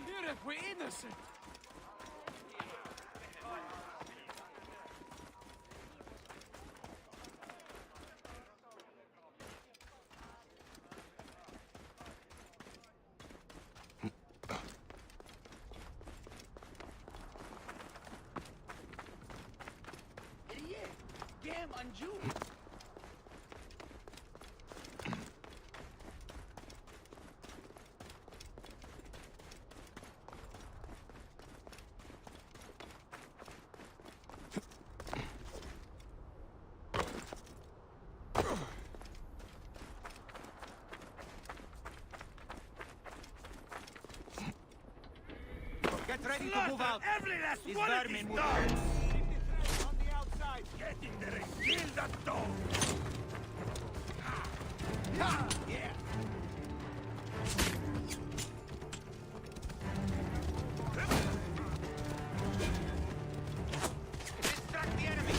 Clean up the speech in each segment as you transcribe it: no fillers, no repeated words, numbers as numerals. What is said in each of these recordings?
Here if we're innocent. Idiot! Damn unju! Get ready to move out. Every last These one of vermin these will- dogs! On the outside. Get in there and kill that dog! Yeah. Distract the enemy.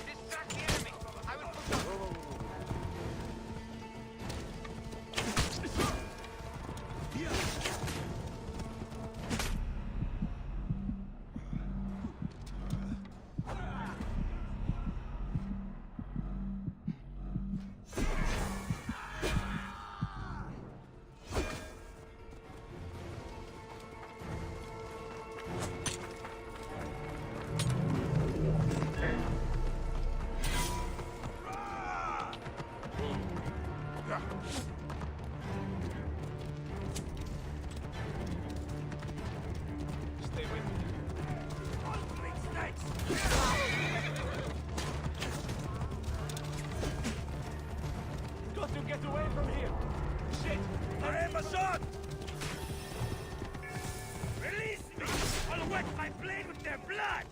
Distract the enemy. I will push up. Stay with me. Big snakes! Got to get away from here. Shit! I am a shot! Release me! I'll wet my blade with their blood!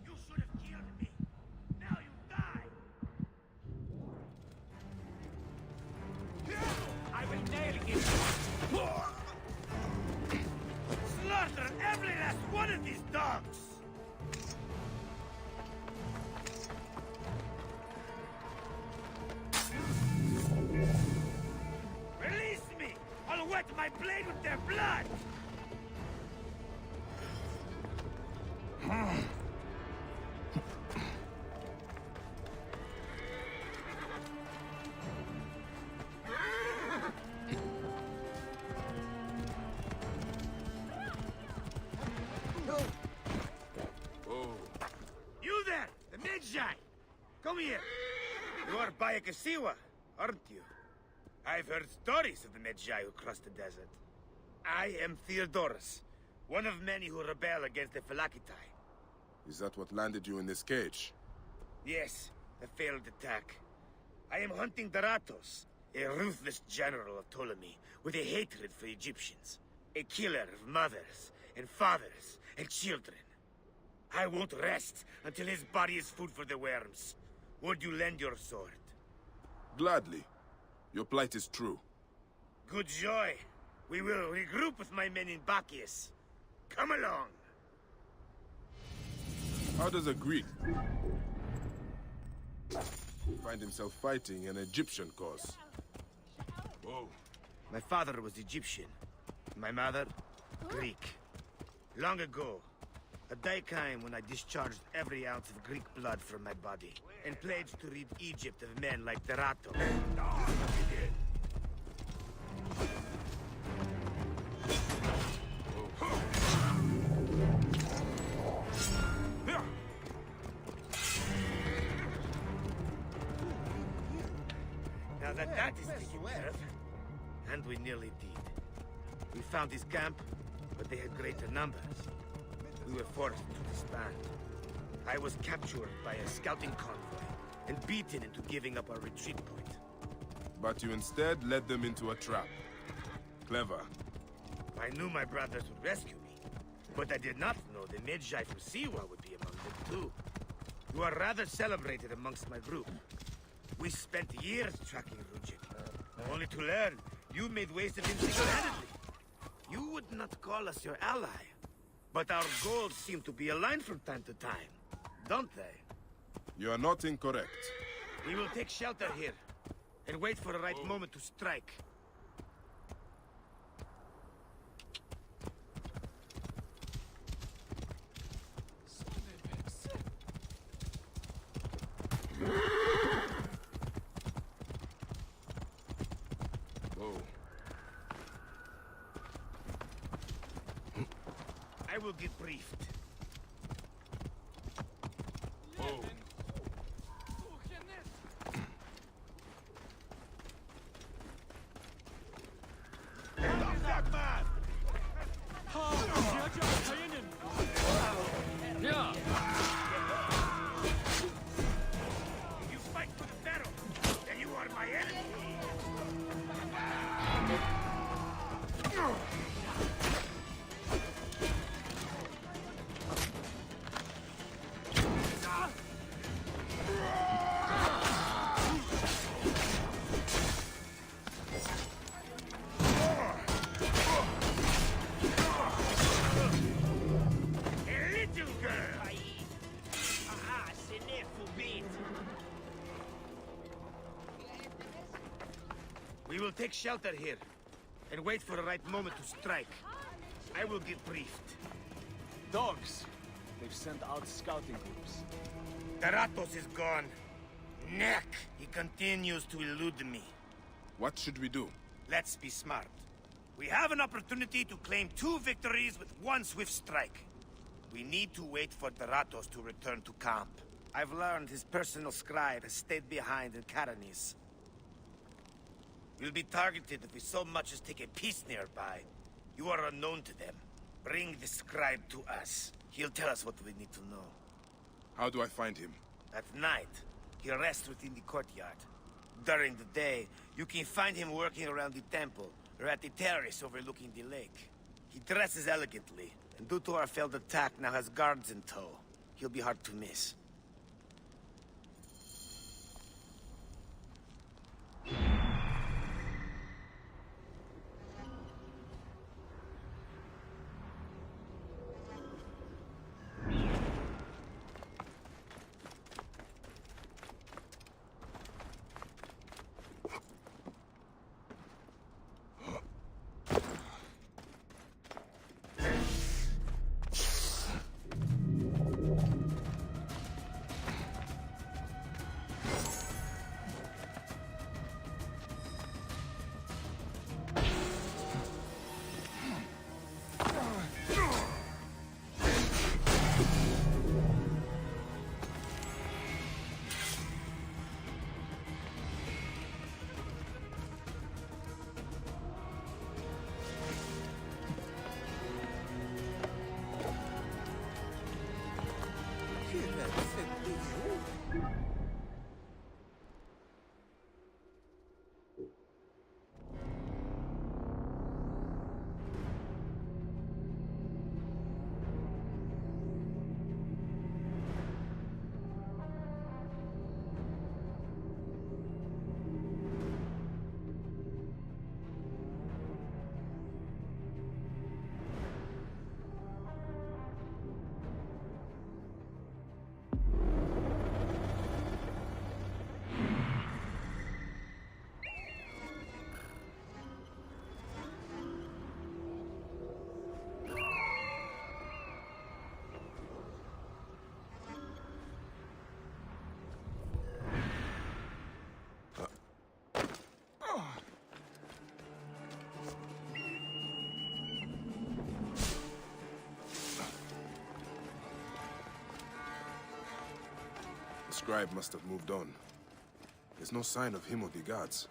You should have killed me! Now you die! I will nail you. Slaughter every last one of these dogs! Release me! I'll wet my blade with their blood! You there! The Medjai! Come here! You are Bayakasiwa, aren't you? I've heard stories of the Medjai who crossed the desert. I am Theodorus, one of many who rebel against the Phylakitai. Is that what landed you in this cage? Yes, a failed attack. I am hunting Daratos, a ruthless general of Ptolemy with a hatred for Egyptians. A killer of mothers and fathers and children. I won't rest until his body is food for the worms. Would you lend your sword? Gladly. Your plight is true. Good joy. We will regroup with my men in Bacchius. Come along. How does a Greek find himself fighting an Egyptian cause? Whoa. My father was Egyptian. My mother, Greek. Long ago, a day came when I discharged every ounce of Greek blood from my body and pledged to rid Egypt of men like Derato. Now that is taken care of, and we nearly did. We found his camp, but they had greater numbers. We were forced to disband. I was captured by a scouting convoy and beaten into giving up our retreat point. But you instead led them into a trap. Clever. I knew my brothers would rescue me, but I did not know the Medjai from Siwa would be among them too. You are rather celebrated amongst my group. We spent years tracking Rujik, only to learn you made waste of him single-handedly. You would not call us your ally, but our goals seem to be aligned from time to time, don't they? You are not incorrect. We will take shelter here, and wait for the right moment to strike. Whoa. I will get briefed. Whoa. Stop that man! If you fight for the battle, then you are my enemy. We will take shelter here, and wait for the right moment to strike. I will get briefed. Dogs. They've sent out scouting groups. Taratos is gone. Neck! He continues to elude me. What should we do? Let's be smart. We have an opportunity to claim 2 victories with 1 swift strike. We need to wait for Taratos to return to camp. I've learned his personal scribe has stayed behind in Karanis. We'll be targeted if we so much as take a piece nearby. You are unknown to them. Bring the scribe to us. He'll tell us what we need to know. How do I find him? At night, he rests within the courtyard. During the day, you can find him working around the temple, or at the terrace overlooking the lake. He dresses elegantly, and due to our failed attack, now has guards in tow. He'll be hard to miss. The scribe must have moved on. There's no sign of him or the guards.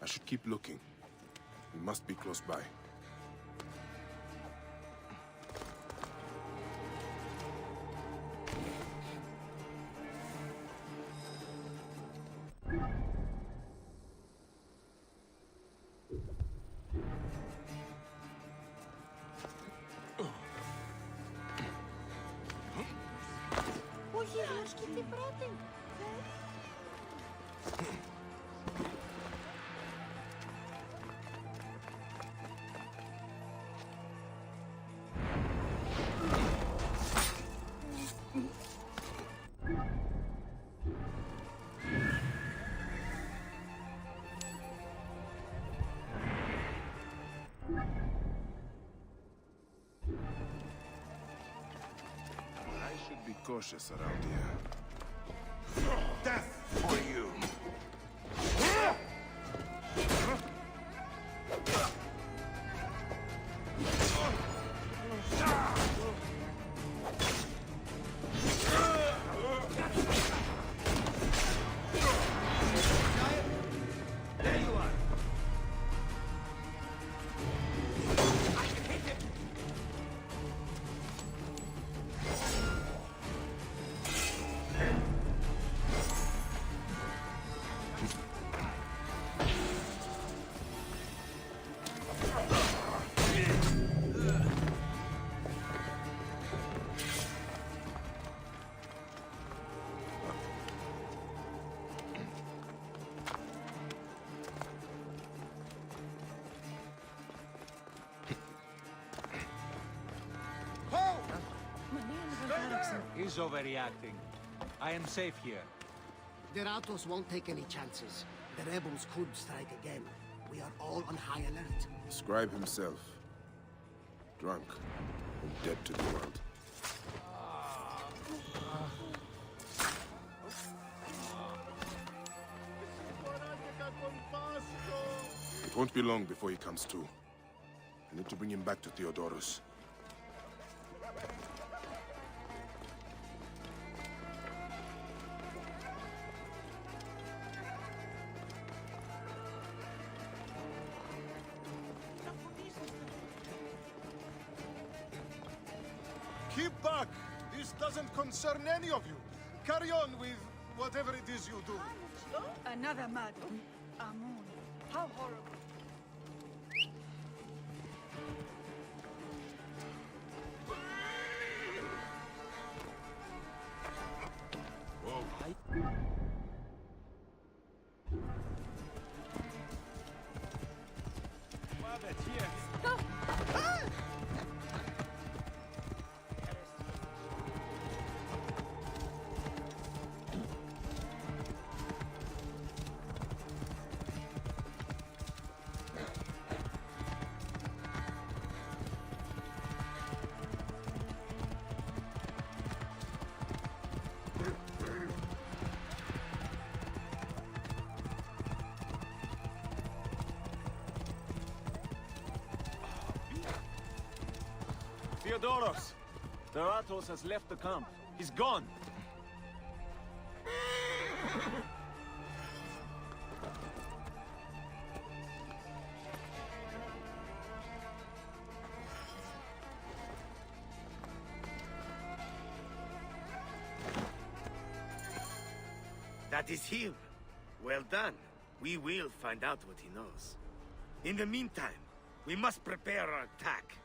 I should keep looking. We must be close by. I should be cautious around here. Death for you! There you are. I can hit him. He's overreacting. I am safe here. The Ratos won't take any chances. The rebels could strike again. We are all on high alert. Scribe himself. Drunk and dead to the world. It won't be long before he comes to. I need to bring him back to Theodorus. Keep back! This doesn't concern any of you. Carry on with whatever it is you do. Another madam. Amun. How horrible. Theodoros! The Ratos has left the camp. He's gone. That is him. Well done. We will find out what he knows. In the meantime, we must prepare our attack.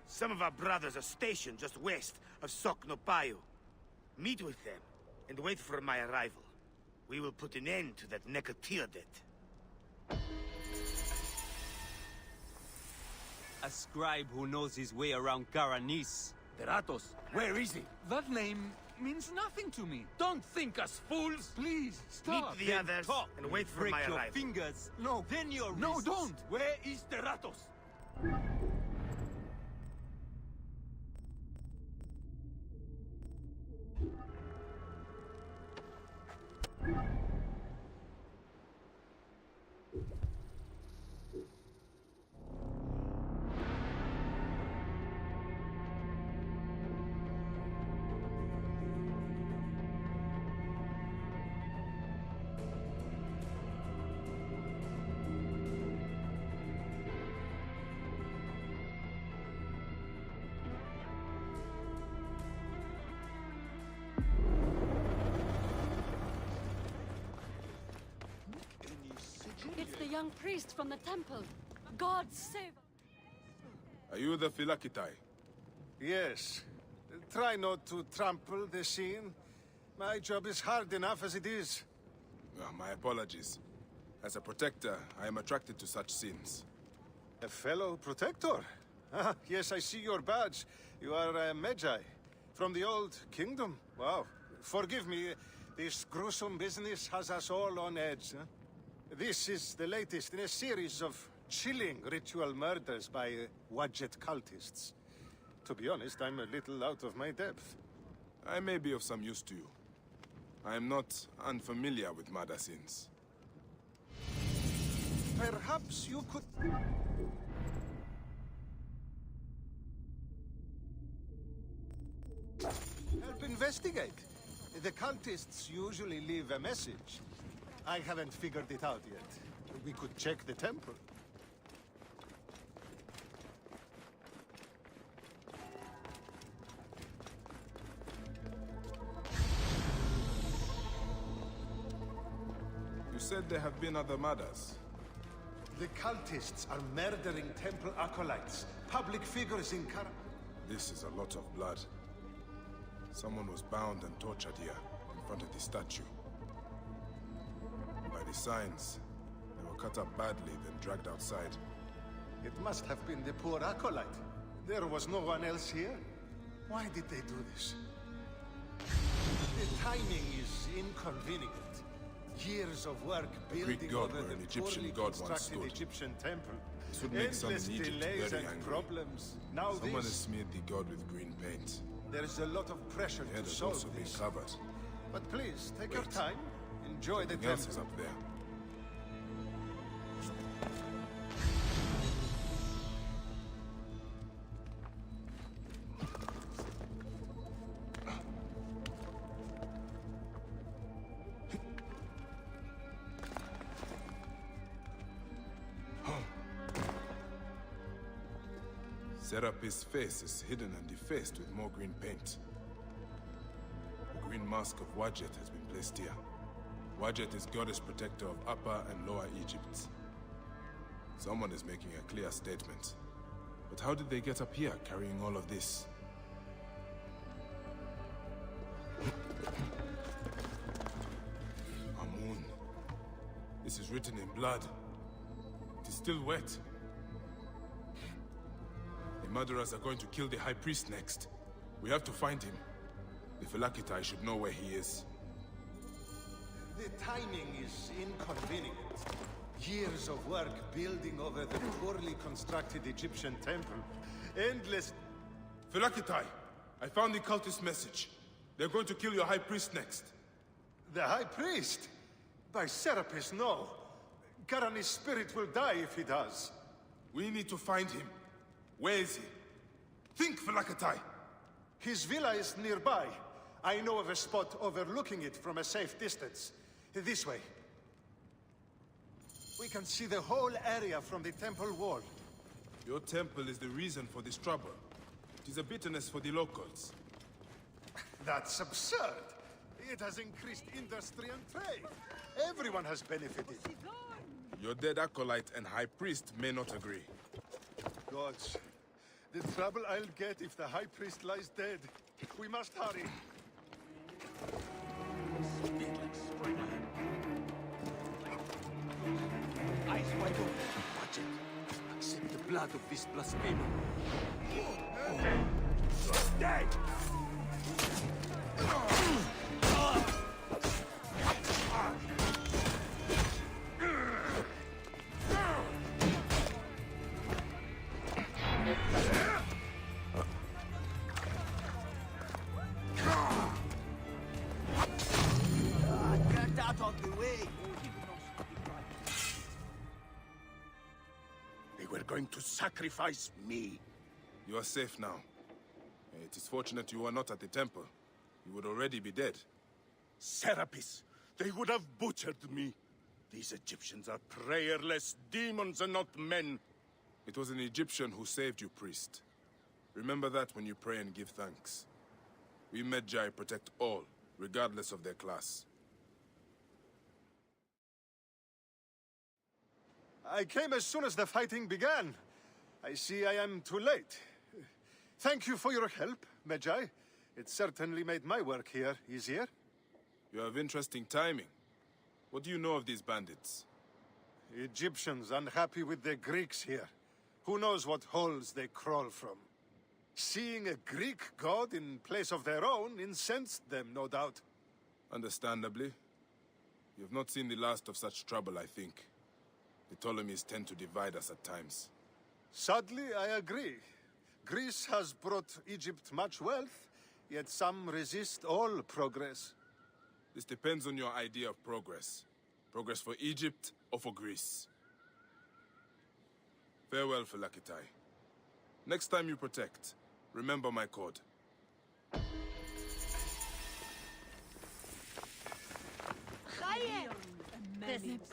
Some of our brothers are stationed just west of Soknopayu. Meet with them, and wait for my arrival. We will put an end to that Nekatiodet. A scribe who knows his way around Karanis. Ratos, where is he? That name means nothing to me. Don't think us fools! Please, stop. Meet the others, Talk, and wait for break my your arrival. fingers. No. Then your No, wrists. don't. Where is the Ratos? It's the young priest from the temple. God save us. Are you the Philakitai? Yes. Try not to trample the scene. My job is hard enough as it is. My apologies. As a protector, I am attracted to such sins. A fellow protector? Ah, yes, I see your badge. You are a Magi. From the old kingdom? Wow. Forgive me, this gruesome business has us all on edge. Huh? This is the latest in a series of chilling ritual murders by Wadjet cultists. To be honest, I'm a little out of my depth. I may be of some use to you. I am not unfamiliar with murder sins. Perhaps you could... help investigate. The cultists usually leave a message. I haven't figured it out yet. We could check the temple. You said there have been other murders. The cultists are murdering temple acolytes, public figures in This is a lot of blood. Someone was bound and tortured here, in front of the statue. By the signs, they were cut up badly, then dragged outside. It must have been the poor acolyte. There was no one else here. Why did they do this? The timing is inconvenient. Years of work building Greek god over where the an Egyptian poorly god once constructed stood. Egyptian temple. This would make some in Endless Egypt delays very and angry. problems. Now Someone has this. smeared the god with green paint. There is a lot of pressure The head to has solve also been this. covered. But please, take your Wait. time. Enjoy the Something else temple. is up there. Serapis' face is hidden and defaced with more green paint. The green mask of Wadjet has been placed here. Wadjet is goddess protector of Upper and Lower Egypt. Someone is making a clear statement. But how did they get up here carrying all of this? Amun. This is written in blood. It is still wet. The murderers are going to kill the High Priest next. We have to find him. The Phylakitai should know where he is. The timing is inconvenient. Years of work building over the poorly constructed Egyptian temple. Endless... Phylakitai! I found the cultist message. They're going to kill your High Priest next. The High Priest? By Serapis, no. Garani's spirit will die if he does. We need to find him. Where is he? Think, Phylakitai! His villa is nearby. I know of a spot overlooking it from a safe distance. This way. We can see the whole area from the temple wall. Your temple is the reason for this trouble. It is a bitterness for the locals. That's absurd. It has increased industry and trade. Everyone has benefited. Your dead acolyte and High Priest may not agree. Gods, the trouble I'll get if the High Priest lies dead. We must hurry. Speak like Strider. Eyes wide open. Watch it. Accept the blood of this blasphemer. Dead! Get out of the way! They were going to sacrifice me. You are safe now. It is fortunate you are not at the temple. You would already be dead. Serapis, they would have butchered me. These Egyptians are prayerless demons and not men. It was an Egyptian who saved you, priest. Remember that when you pray and give thanks. We Magi protect all, regardless of their class. I came as soon as the fighting began. I see I am too late. Thank you for your help, Magi. It certainly made my work here easier. You have interesting timing. What do you know of these bandits? Egyptians unhappy with the Greeks here. Who knows what holes they crawl from? Seeing a Greek god in place of their own incensed them, no doubt. Understandably. You have not seen the last of such trouble, I think. The Ptolemies tend to divide us at times. Sadly, I agree. Greece has brought Egypt much wealth, yet some resist all progress. This depends on your idea of progress. Progress for Egypt or for Greece. Farewell, Phylakitai. Next time you protect, remember my code. Peasants.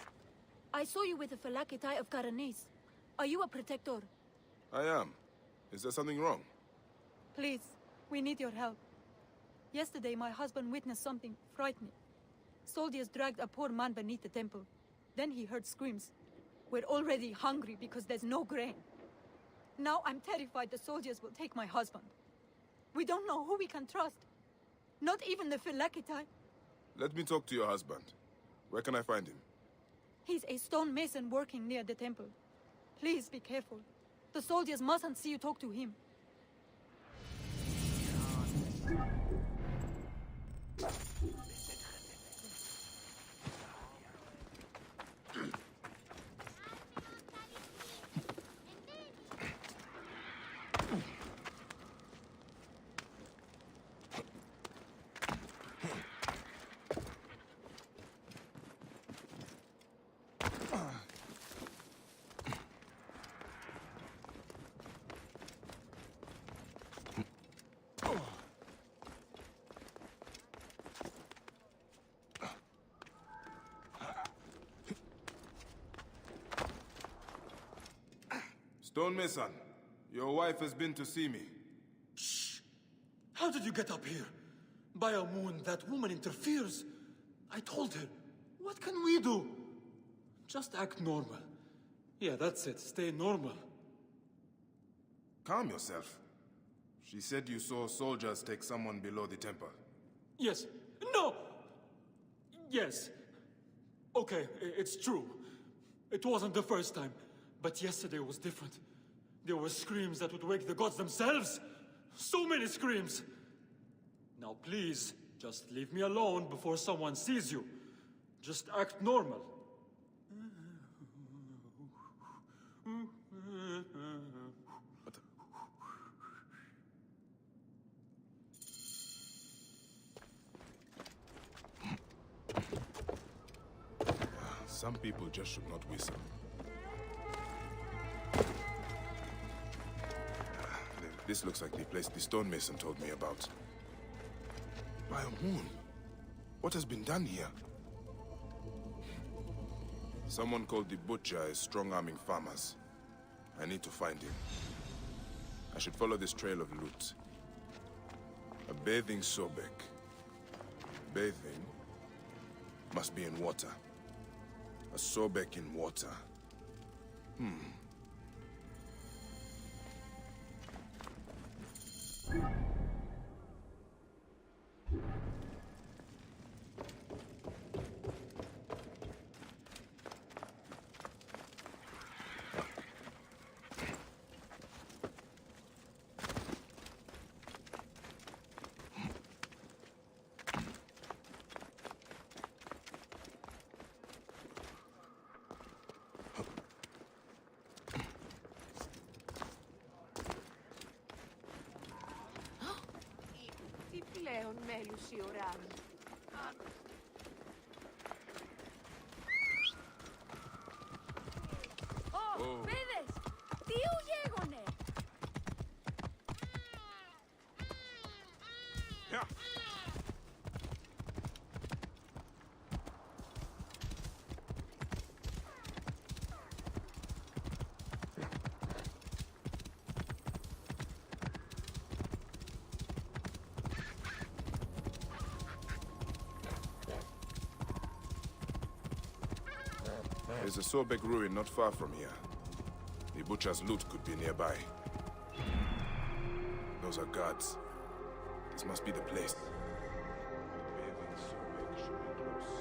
I saw you with the Phylakitai of Karanis. Are you a protector? I am. Is there something wrong? Please, we need your help. Yesterday, my husband witnessed something frightening. Soldiers dragged a poor man beneath the temple. Then he heard screams. We're already hungry because there's no grain. Now I'm terrified the soldiers will take my husband. We don't know who we can trust. Not even the Phylakitai. Let me talk to your husband. Where can I find him? He's a stonemason working near the temple. Please be careful. The soldiers mustn't see you talk to him. Stonemason, your wife has been to see me. Shh! How did you get up here? By a moon, that woman interferes. I told her. What can we do? Just act normal. Yeah, that's it. Stay normal. Calm yourself. She said you saw soldiers take someone below the temple. Yes. No! Yes. Okay, it's true. It wasn't the first time. But yesterday was different. There were screams that would wake the gods themselves. So many screams. Now please, just leave me alone before someone sees you. Just act normal. Some people just should not whistle. This looks like the place the stonemason told me about. By a moon. What has been done here? Someone called the Butcher is strong-arming farmers. I need to find him. I should follow this trail of loot. A bathing Sobek. Bathing must be in water. A Sobek in water. Τι πλέον μέλους η ουράνη. Ω, παιδες! Τι ουγέγονε! There's a Sobek ruin not far from here. The Butcher's loot could be nearby. Those are guards. This must be the place. The bathing Sobek should be close.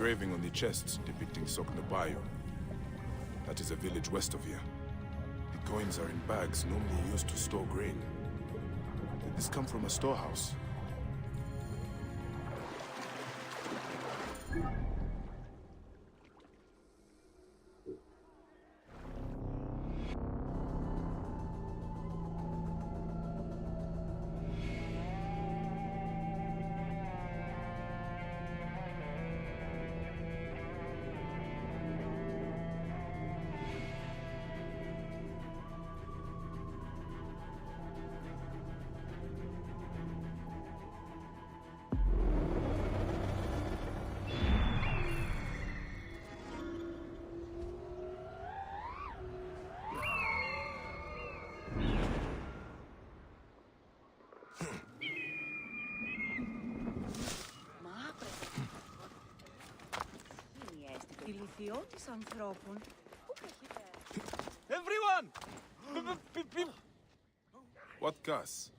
engraving on the chest depicting Soknabayo. That is a village west of here. The coins are in bags normally used to store grain. Did this come from a storehouse? Everyone! What, Gus?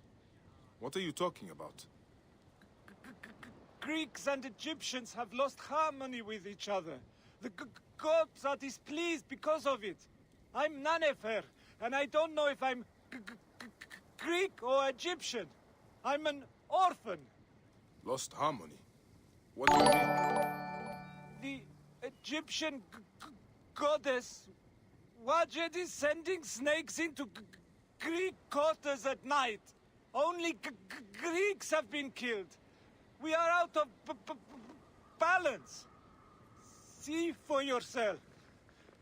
What are you talking about? Greeks and Egyptians have lost harmony with each other. The gods are displeased because of it. I'm Nanefer, and I don't know if I'm Greek or Egyptian. I'm an orphan. Lost harmony? What do you mean? The Egyptian goddess Wajet is sending snakes into Greek quarters at night. Only Greeks have been killed. We are out of balance. See for yourself.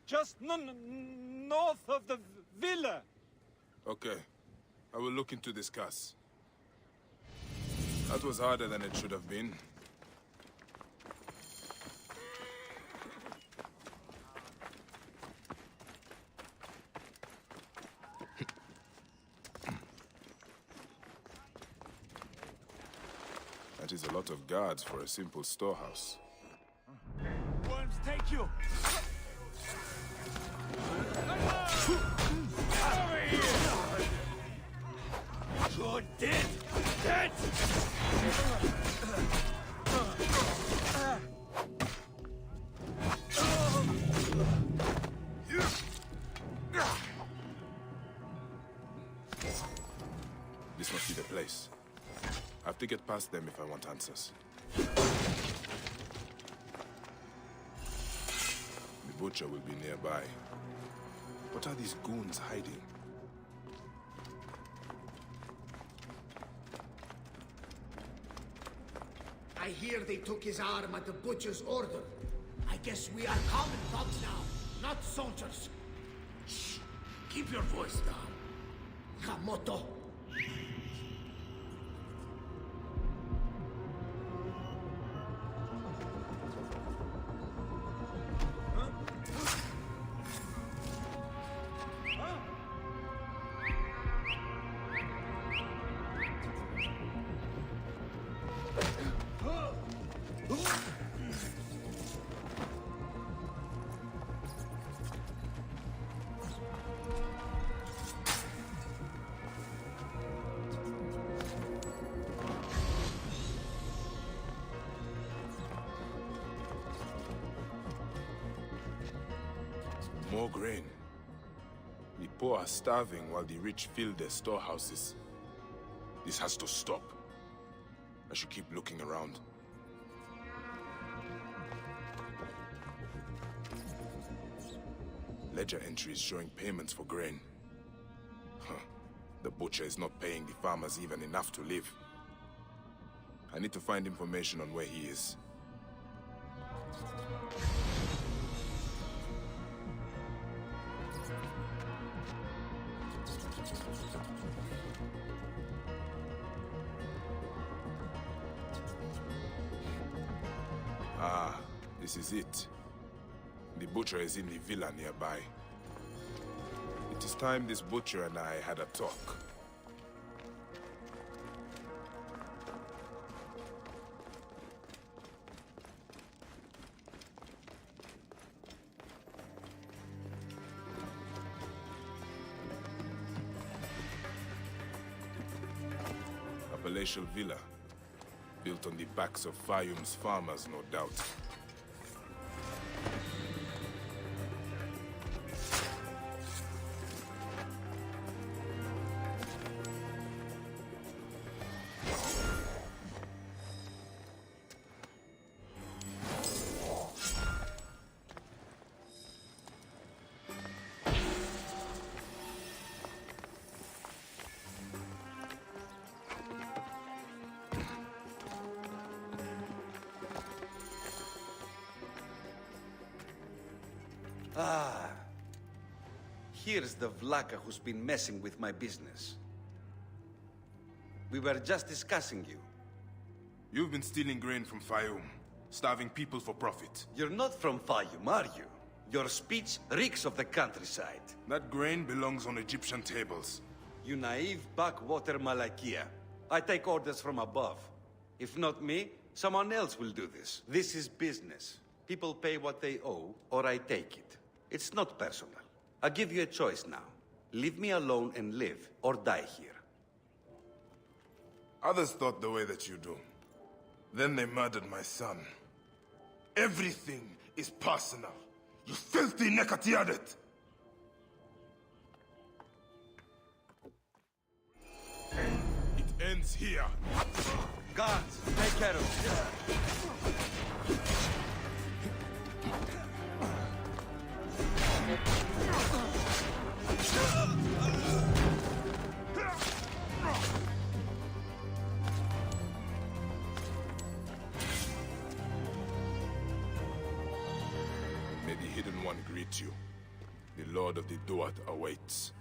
Just north of the villa. Okay. I will look into this, Gus. That was harder than it should have been. That is a lot of guards for a simple storehouse. Worms, take you! You're dead! Dead! This must be the place. I have to get past them if I want answers. The butcher will be nearby. What are these goons hiding? I hear they took his arm at the butcher's order. I guess we are common thugs now, not soldiers. Shh! Keep your voice down. Kamoto. More grain. The poor are starving while the rich fill their storehouses. This has to stop. I should keep looking around. Ledger entries showing payments for grain. Huh. The butcher is not paying the farmers even enough to live. I need to find information on where he is. Ah, this is it. The butcher is in the villa nearby. It is time this butcher and I had a talk. A palatial villa, built on the backs of Fayum's farmers, no doubt. Ah. Here's the Vlaka who's been messing with my business. We were just discussing you. You've been stealing grain from Fayum, starving people for profit. You're not from Fayum, are you? Your speech reeks of the countryside. That grain belongs on Egyptian tables. You naive backwater Malakia. I take orders from above. If not me, someone else will do this. This is business. People pay what they owe, or I take it. It's not personal. I give you a choice now. Leave me alone and live, or die here. Others thought the way that you do. Then they murdered my son. Everything is personal. You filthy Nekatiadet! It ends here. Guards, take care of it. May the Hidden One greet you. The Lord of the Duat awaits.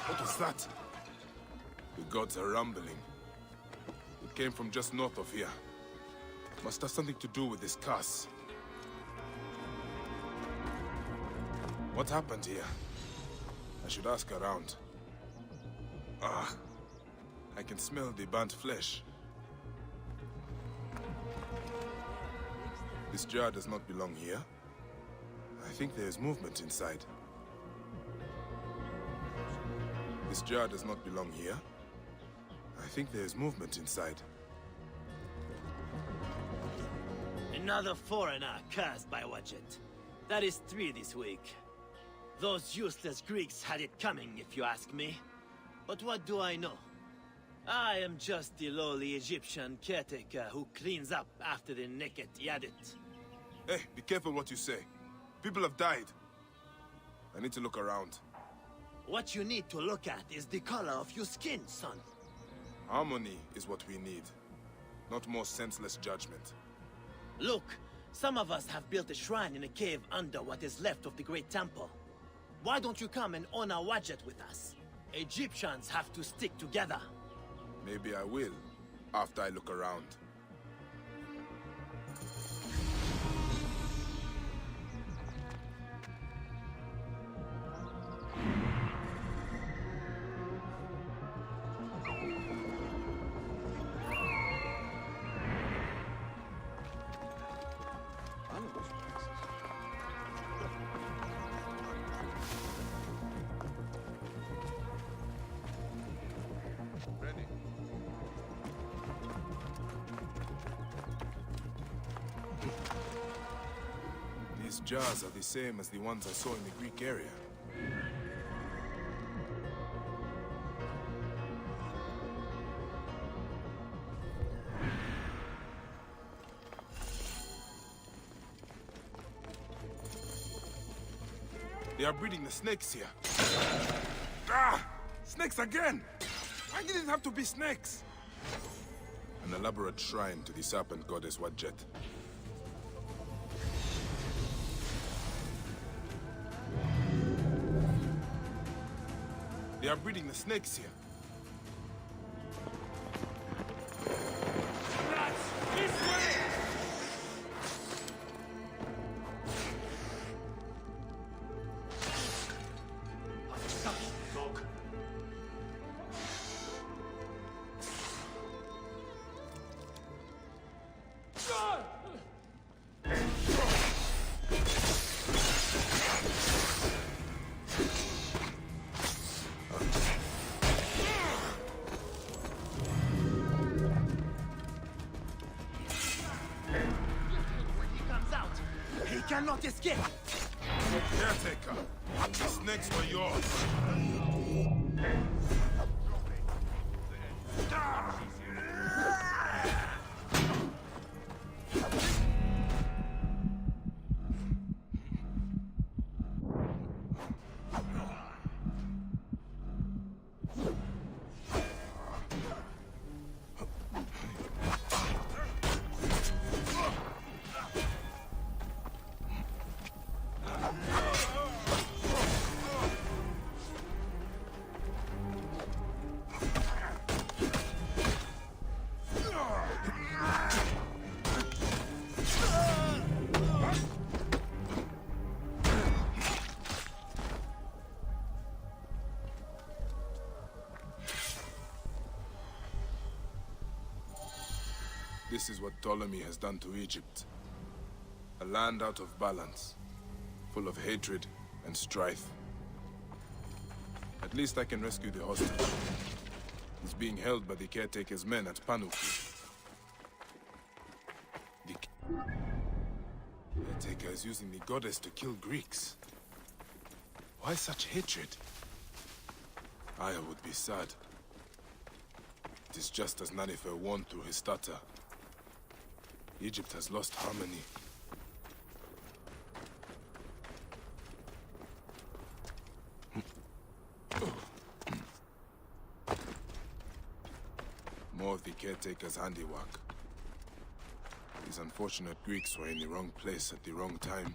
What was that? The gods are rumbling. It came from just north of here. Must have something to do with this curse. What happened here? I should ask around. Ah, I can smell the burnt flesh. This jar does not belong here. I think there is movement inside. This jar does not belong here. I think there is movement inside. Another foreigner cursed by Wadjet. That is 3 this week. Those useless Greeks had it coming, if you ask me. But what do I know? I am just the lowly Egyptian caretaker who cleans up after the naked Yadit. Hey, be careful what you say. People have died. I need to look around. What you need to look at is the color of your skin, son. Harmony is what we need, not more senseless judgment. Look, some of us have built a shrine in a cave under what is left of the Great Temple. Why don't you come and honor Wadjet with us? Egyptians have to stick together. Maybe I will, after I look around. These jars are the same as the ones I saw in the Greek area. They are breeding the snakes here. Ah! Snakes again! Why did it have to be snakes? An elaborate shrine to the serpent goddess Wadjet. They are breeding the snakes here. This way! Dog. cannot escape! Caretaker, the snakes were yours. This is what Ptolemy has done to Egypt. A land out of balance, full of hatred and strife. At least I can rescue the hostage. He's being held by the caretaker's men at Panuki. The caretaker is using the goddess to kill Greeks. Why such hatred? Aya would be sad. It is just as Nanifer warned through his stutter. Egypt has lost harmony. More of the caretaker's handiwork. These unfortunate Greeks were in the wrong place at the wrong time.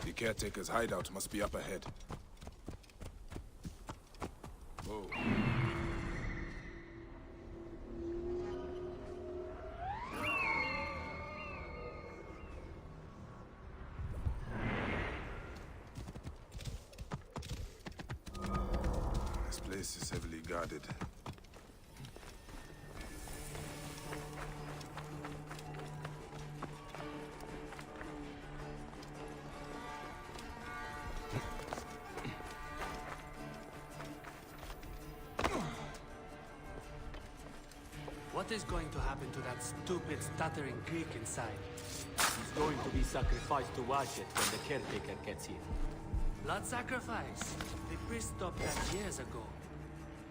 The caretaker's hideout must be up ahead. Whoa. This place is heavily guarded. What is going to happen to that stupid, stuttering Greek inside? He's going to be sacrificed to Wadjet when the caretaker gets here. Blood sacrifice? The priest stopped that years ago.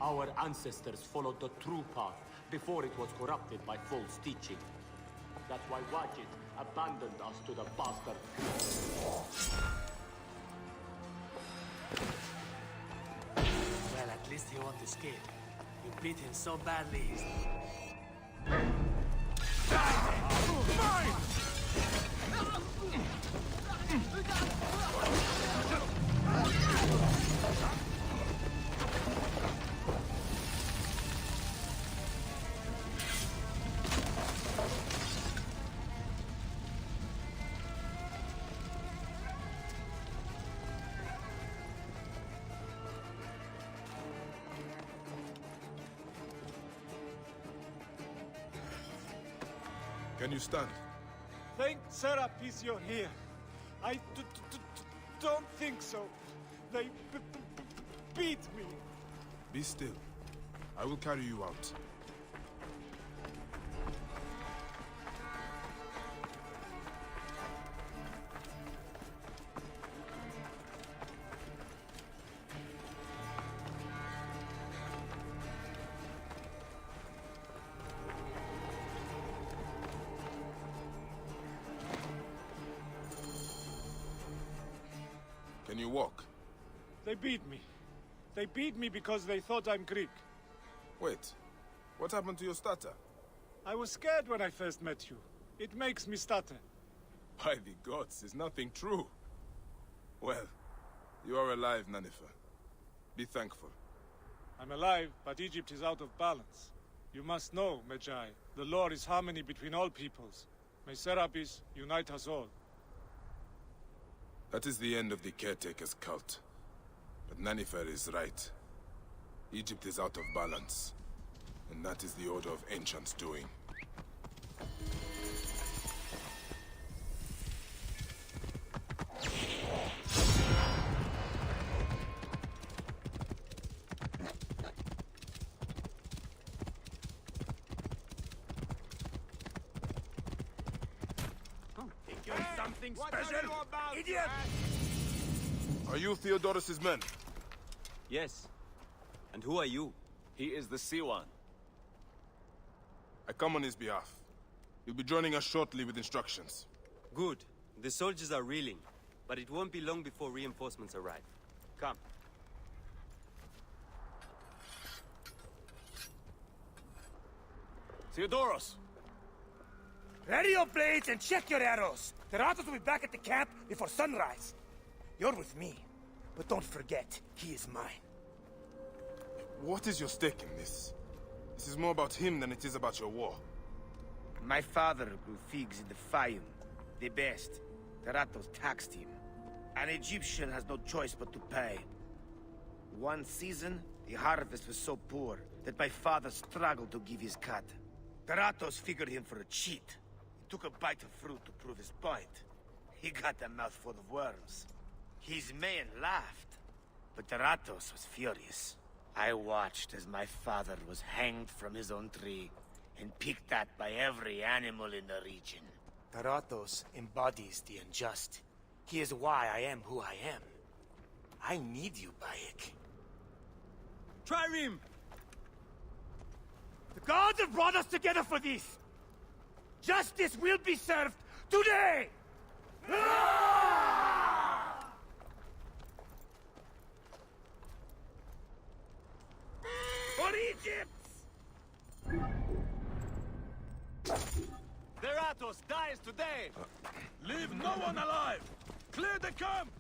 Our ancestors followed the true path before it was corrupted by false teaching. That's why Wadjet abandoned us to the bastard Greeks. Well, at least he won't escape. You beat him so badly, he's... Mine! Can you stand? Thank Serapis you're here. I don't think so. They beat me. Be still. I will carry you out. Can you walk? They beat me. They beat me because they thought I'm Greek. Wait. What happened to your stutter? I was scared when I first met you. It makes me stutter. By the gods, is nothing true. Well, you are alive, Nanifer. Be thankful. I'm alive, but Egypt is out of balance. You must know, Medjay, the law is harmony between all peoples. May Serapis unite us all. That is the end of the caretaker's cult. But Nanifer is right. Egypt is out of balance. And that is the Order of Ancients doing. anything special? Idiot! Are you Theodorus's men? Yes. And who are you? He is the Siwan. I come on his behalf. You'll be joining us shortly with instructions. Good. The soldiers are reeling, but it won't be long before reinforcements arrive. Come. Theodoros! Ready your blades and check your arrows. The Ratos will be back at the camp before sunrise. You're with me, but don't forget, he is mine. What is your stake in this? This is more about him than it is about your war. My father grew figs in the Fayum. The best. The Ratos taxed him. An Egyptian has no choice but to pay. One season, the harvest was so poor that my father struggled to give his cut. The Ratos figured him for a cheat. He took a bite of fruit to prove his point. He got a mouthful of worms. His men laughed, but the Ratos was furious. I watched as my father was hanged from his own tree and picked at by every animal in the region. The Ratos embodies the unjust. He is why I am who I am. I need you, Bayek. Trireme! The gods have brought us together for this! Justice will be served today! For Egypt! The Ratos dies today! Leave no one alive! Clear the camp!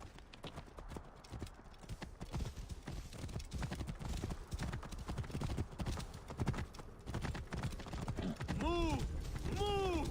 Move! Move!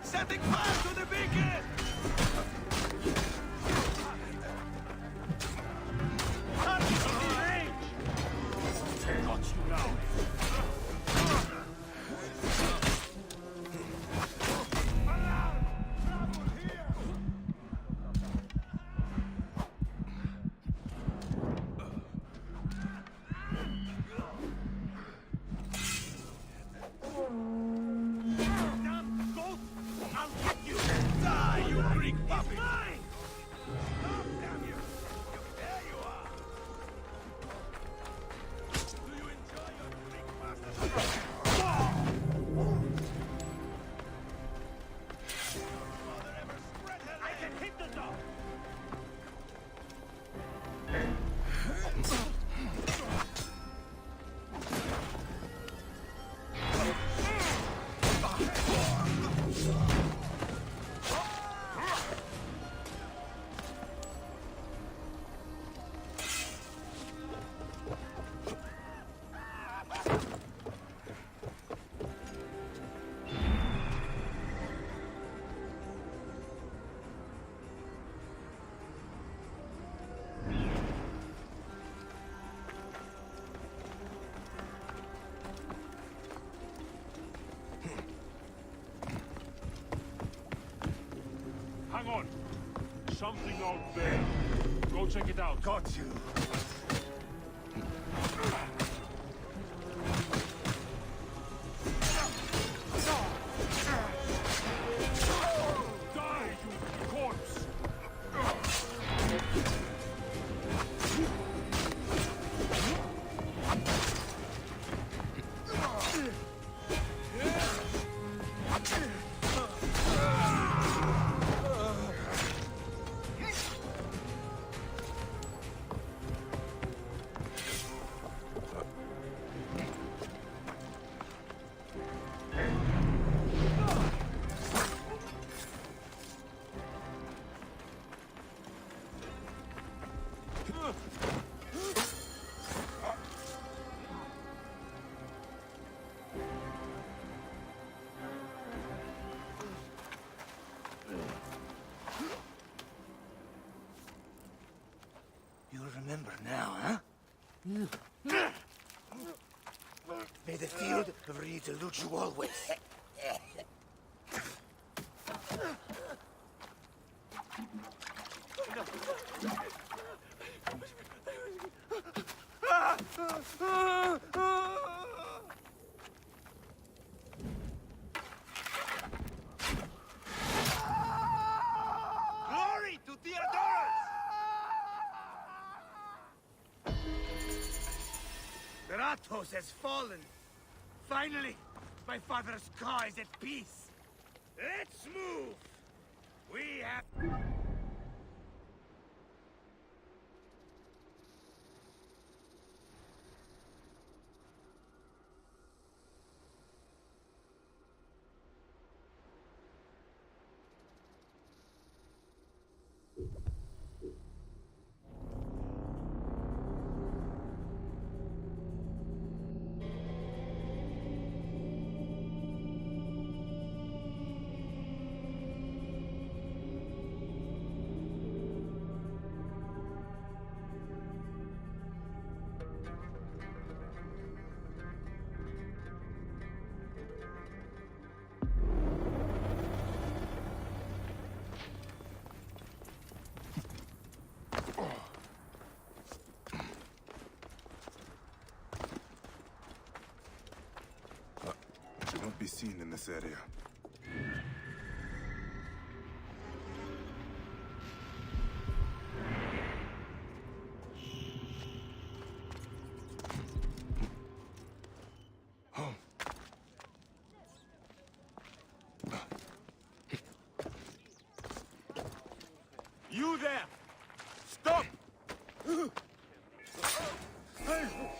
Setting fire to the beacon! Got you now. Hang on. Something out there. Go check it out. Got you. Die, you corpse! remember now, huh? May the field of Rita elude you always. Glory to Theodorus! Ratos has fallen. Finally, my father's car is at peace. Let's move. We have... Should not be seen in this area. You there! Stop!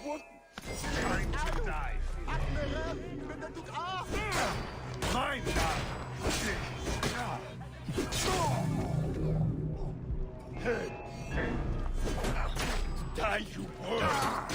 What? Time to die. Mine now! Die, you worm!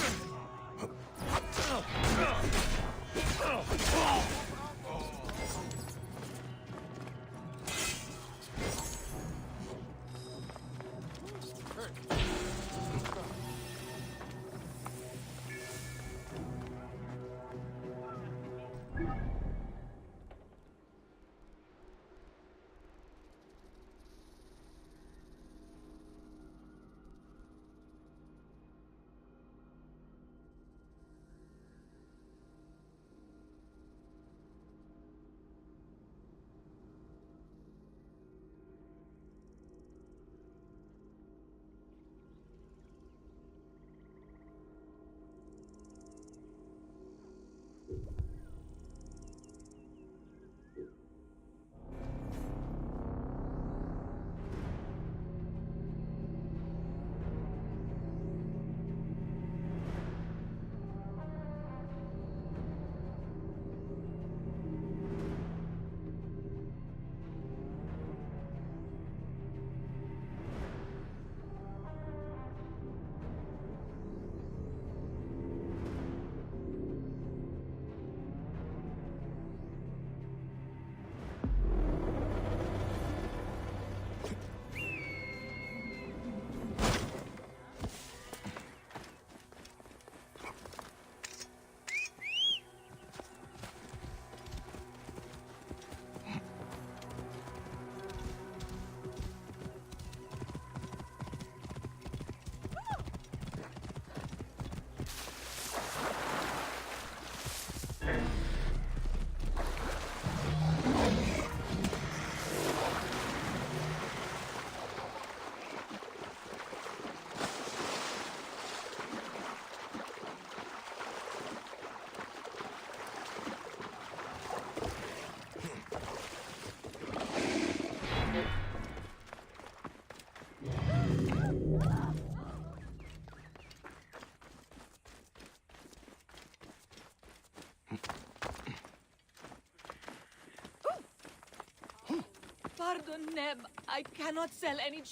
Pardon, Neb. I cannot sell any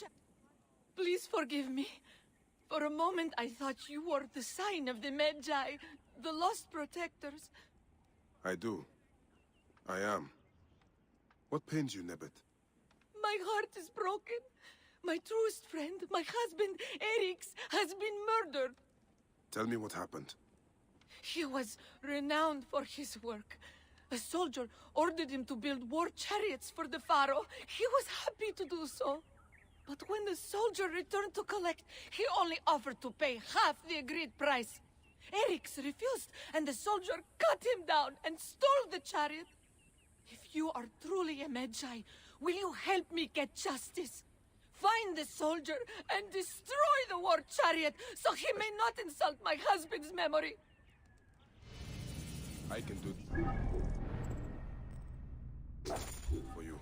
Please forgive me. For a moment, I thought you were the sign of the Magi, the lost protectors. I do. I am. What pains you, Nebbet? My heart is broken. My truest friend, my husband, Erix, has been murdered. Tell me what happened. He was renowned for his work. A soldier ordered him to build war chariots for the pharaoh. He was happy to do so. But when the soldier returned to collect, he only offered to pay half the agreed price. Erix refused, and the soldier cut him down and stole the chariot. If you are truly a Magi, will you help me get justice? Find the soldier and destroy the war chariot so he may not insult my husband's memory. I can do for you.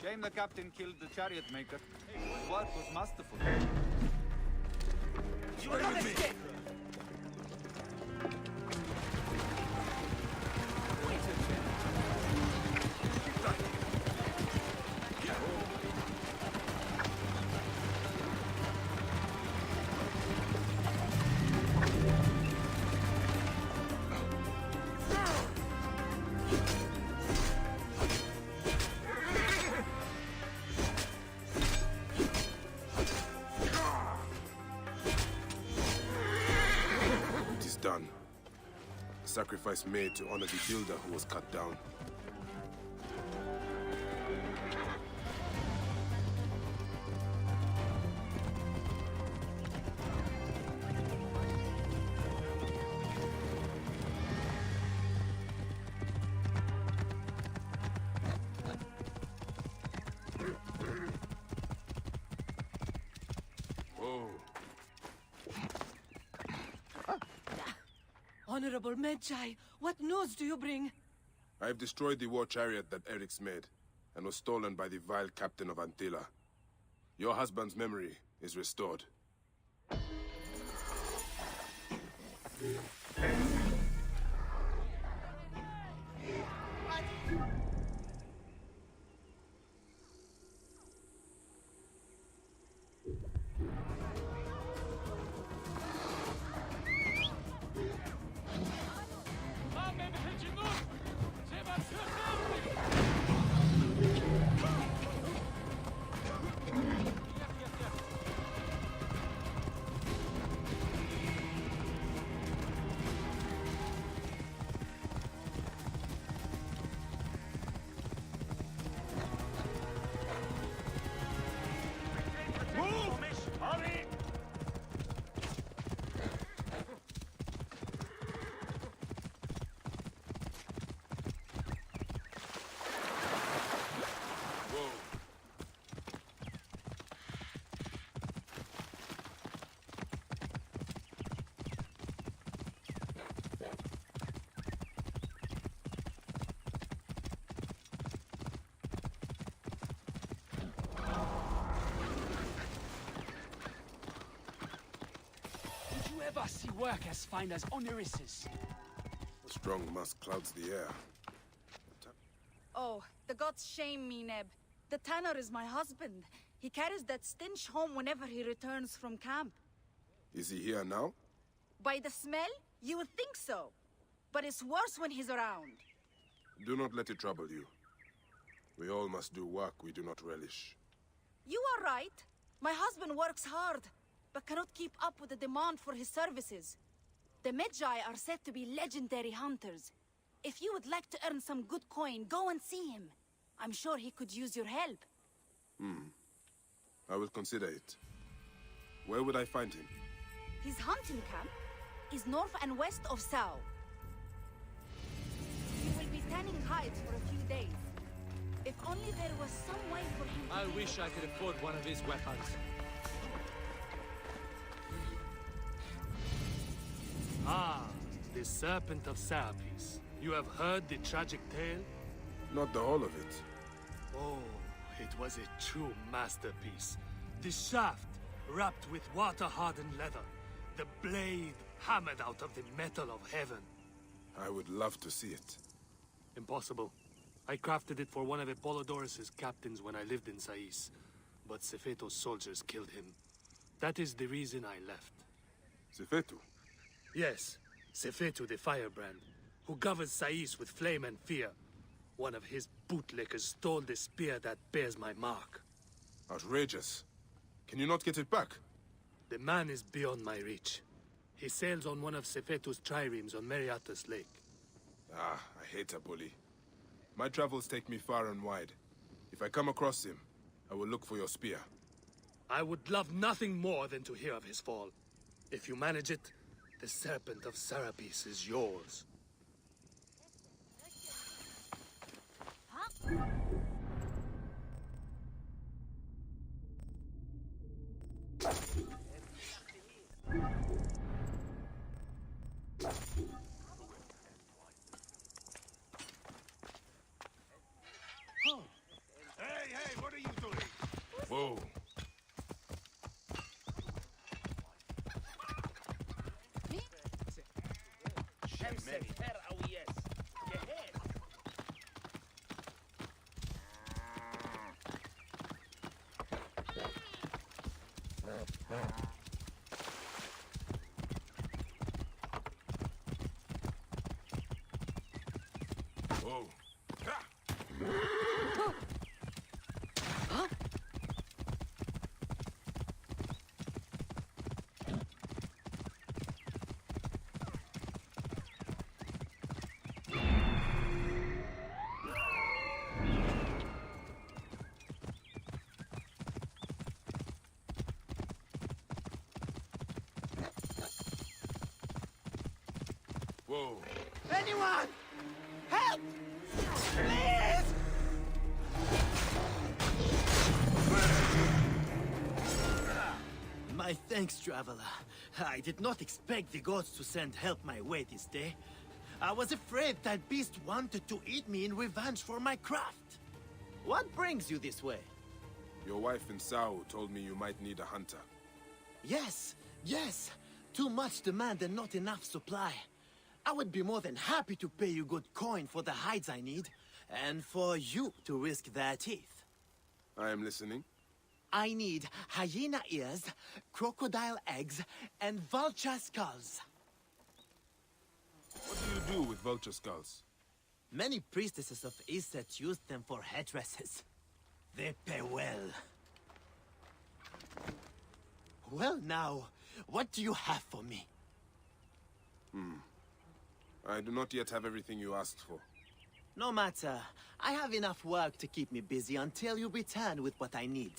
Shame the captain killed the chariot maker. His work was masterful. You will not escape! Done. A sacrifice made to honor the builder who was cut down. Honorable Magi, what news do you bring? I have destroyed the war chariot that Erix made, and was stolen by the vile captain of Antilla. Your husband's memory is restored. Ever see work as fine as Oniris's? A strong musk clouds the air. Oh, the gods shame me, Neb. The tanner is my husband. He carries that stench home whenever he returns from camp. Is he here now? By the smell, you would think so. But it's worse when he's around. Do not let it trouble you. We all must do work we do not relish. You are right. My husband works hard, but cannot keep up with the demand for his services. The Magi are said to be legendary hunters. If you would like to earn some good coin, go and see him. I'm sure he could use your help. I will consider it. Where would I find him? His hunting camp is north and west of Sao. He will be tanning hides for a few days. If only there was some way for him to... I wish I could afford one of his weapons. Ah, the Serpent of Serapis. You have heard the tragic tale? Not the whole of it. Oh, it was a true masterpiece. The shaft wrapped with water-hardened leather. The blade hammered out of the metal of heaven. I would love to see it. Impossible. I crafted it for one of Apollodorus' captains when I lived in Sais, but Sefeto's soldiers killed him. That is the reason I left. Sefetu? Yes, Sefetu the Firebrand, who governs Sais with flame and fear. One of his bootlickers stole the spear that bears my mark. Outrageous. Can you not get it back? The man is beyond my reach. He sails on one of Sefetu's triremes on Meriatus Lake. Ah, I hate a bully. My travels take me far and wide. If I come across him, I will look for your spear. I would love nothing more than to hear of his fall. If you manage it, the Serpent of Serapis is yours. Hey, what are you doing? Whoa. Whoa. Whoa. Anyone! Help! Please! My thanks, traveler. I did not expect the gods to send help my way this day. I was afraid that beast wanted to eat me in revenge for my craft. What brings you this way? Your wife in Sao told me you might need a hunter. Yes. Too much demand and not enough supply. I would be more than happy to pay you good coin for the hides I need, and for you to risk their teeth. I am listening. I need hyena ears, crocodile eggs, and vulture skulls. What do you do with vulture skulls? Many priestesses of Iset used them for headdresses. They pay well. Well now, what do you have for me? I do not yet have everything you asked for. No matter. I have enough work to keep me busy until you return with what I need.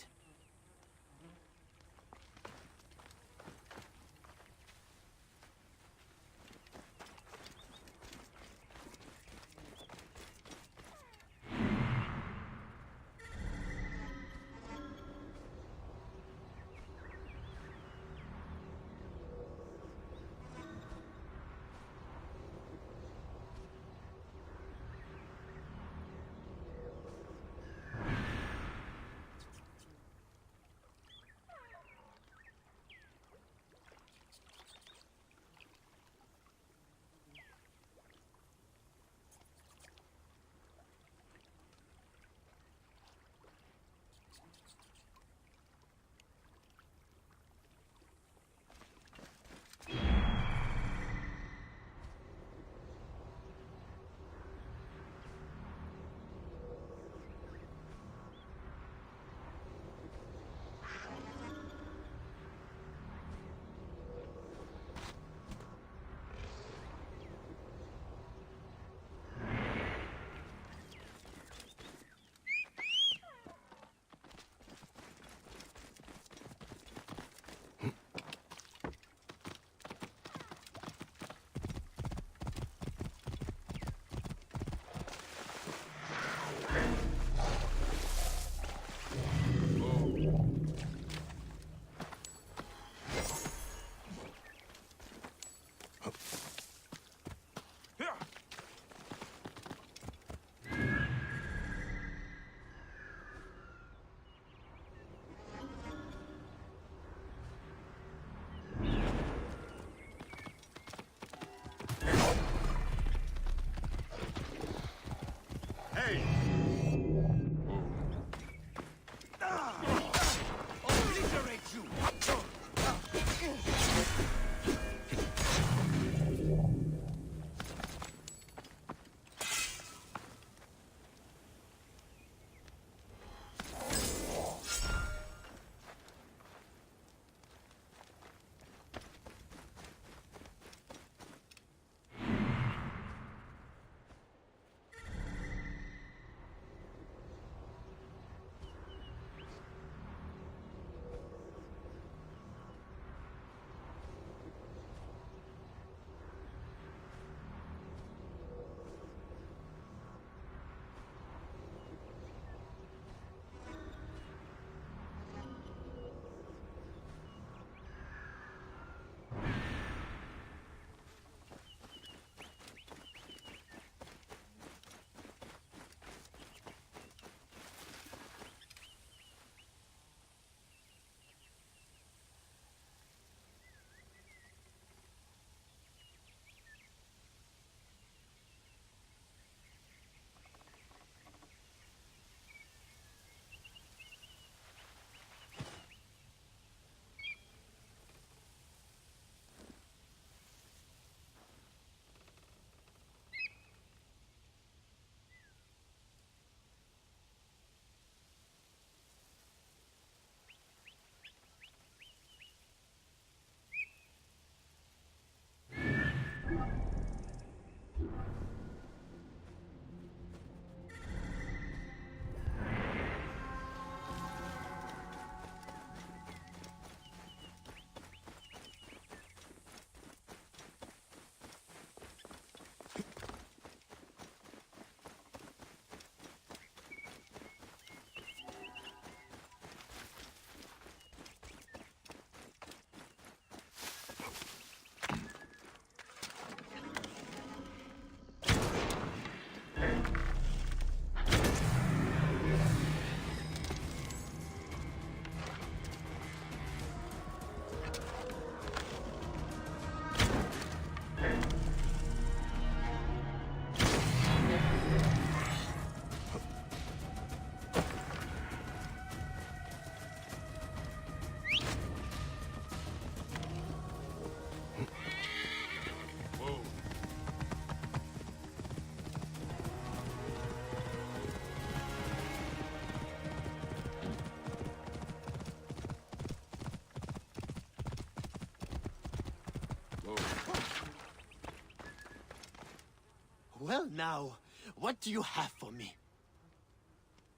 Well now, what do you have for me?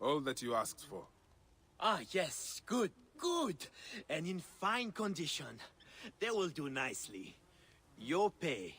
All that you asked for. Ah, yes, good, good. And in fine condition. They will do nicely. Your pay.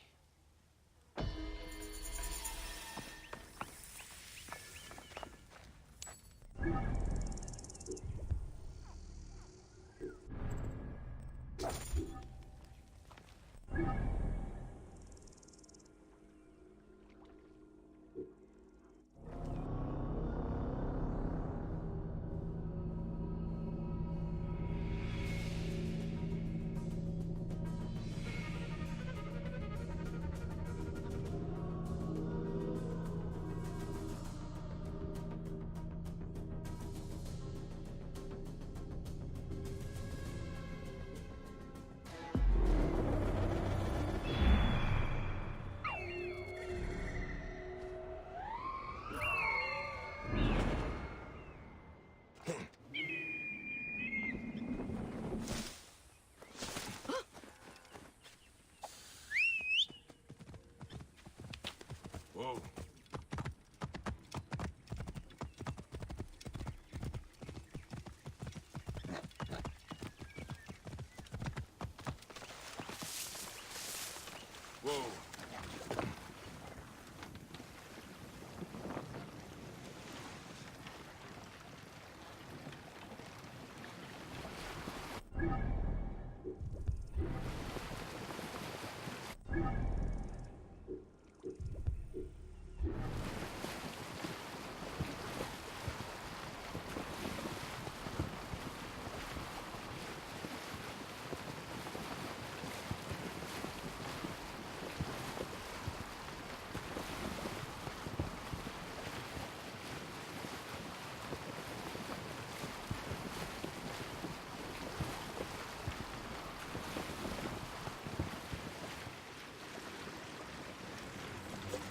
Whoa. Whoa.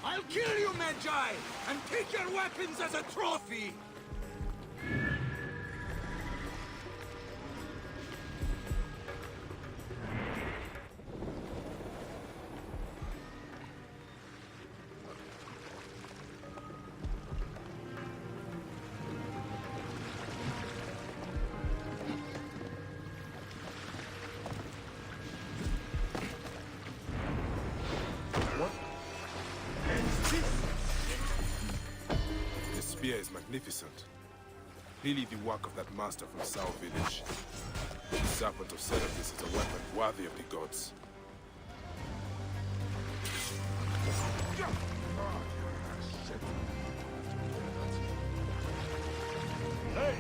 I'll kill you, Magi, and take your weapons as a trophy! This spear is magnificent. Clearly the work of that master from South Village. The serpent of Serapis is a weapon worthy of the gods. Hey!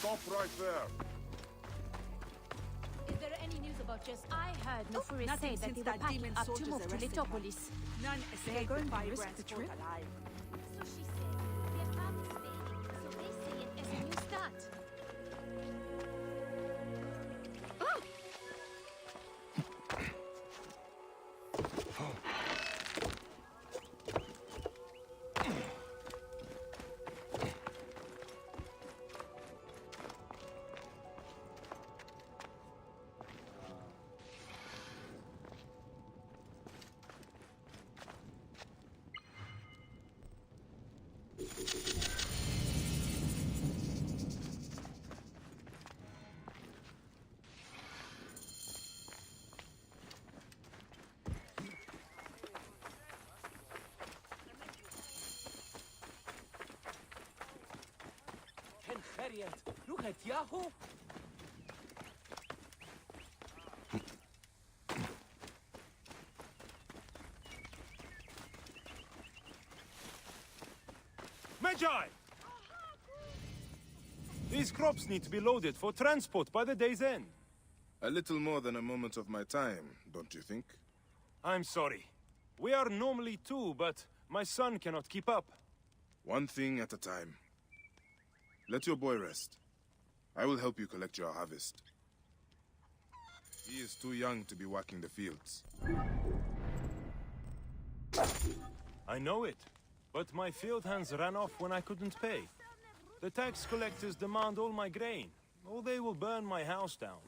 Stop right there! Is there any news about just... I heard Nofuri say that they were packing up to move to Litopolis. None escaped going to the risk firebrands the trip? alive. So she said. Their path is fading, so they see it as a new start. chariot. Look at Yahoo! Magi! These crops need to be loaded for transport by the day's end. A little more than a moment of my time, don't you think? I'm sorry. We are normally two, but my son cannot keep up. One thing at a time. Let your boy rest. I will help you collect your harvest. He is too young to be working the fields. I know it, but my field hands ran off when I couldn't pay. The tax collectors demand all my grain, or they will burn my house down.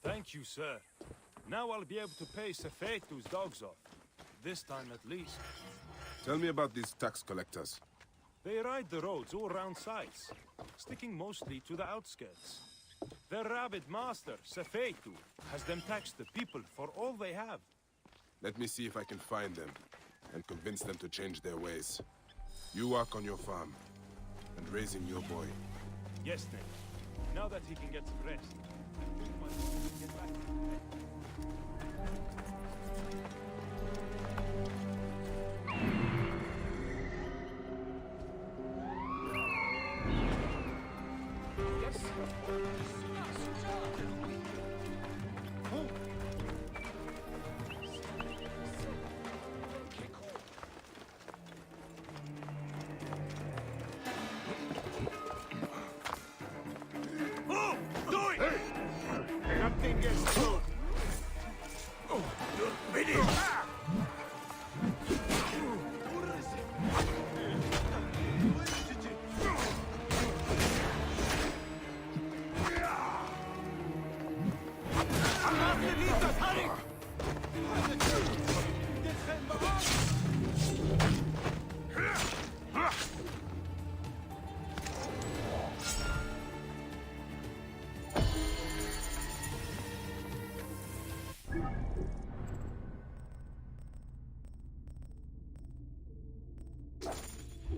Thank you, sir. Now I'll be able to pay Sefetu's dogs off. This time at least. Tell me about these tax collectors. They ride the roads all round sites, sticking mostly to the outskirts. Their rabid master, Sefetu, has them tax the people for all they have. Let me see if I can find them, and convince them to change their ways. You work on your farm, and raising your boy. Yes, Nick. Now that he can get some rest, I think my boy can get back to bed.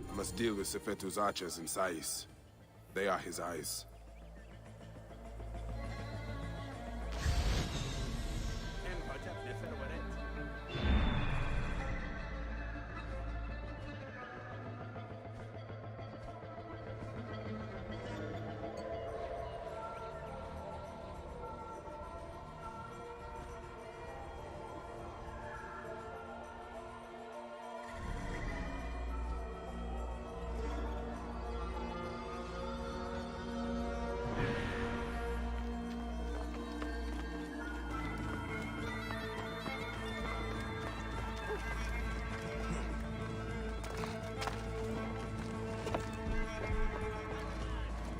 I must deal with Sefetu's archers in Sais. They are his eyes.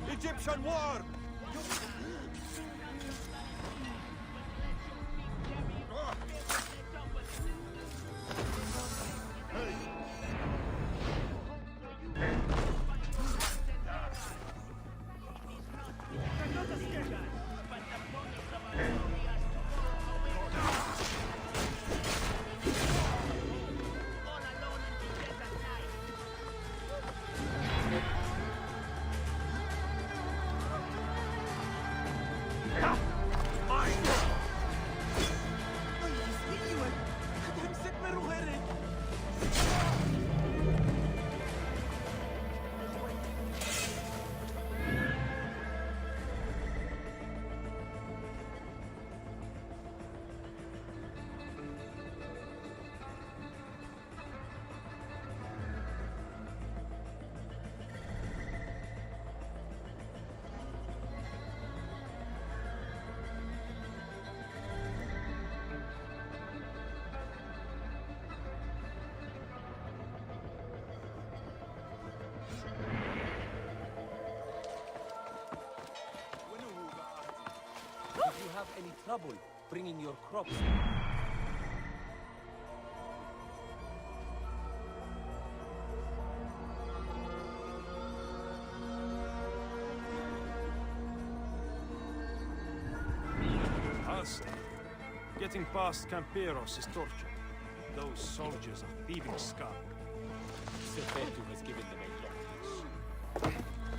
Egyptian war! If you have any trouble bringing your crops, I'll say. Getting past Camperos is torture. Those soldiers are thieving scum. Sefetu has given them a lot of this.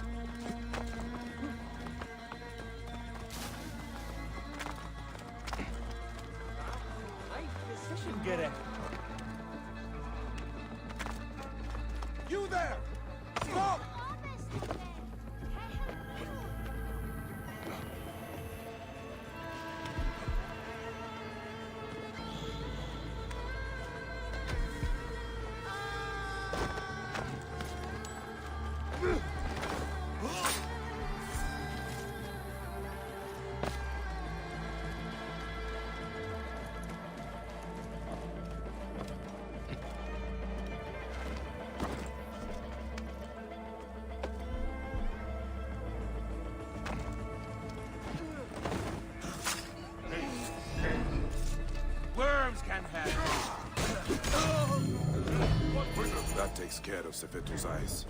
scared of Sefetu's eyes.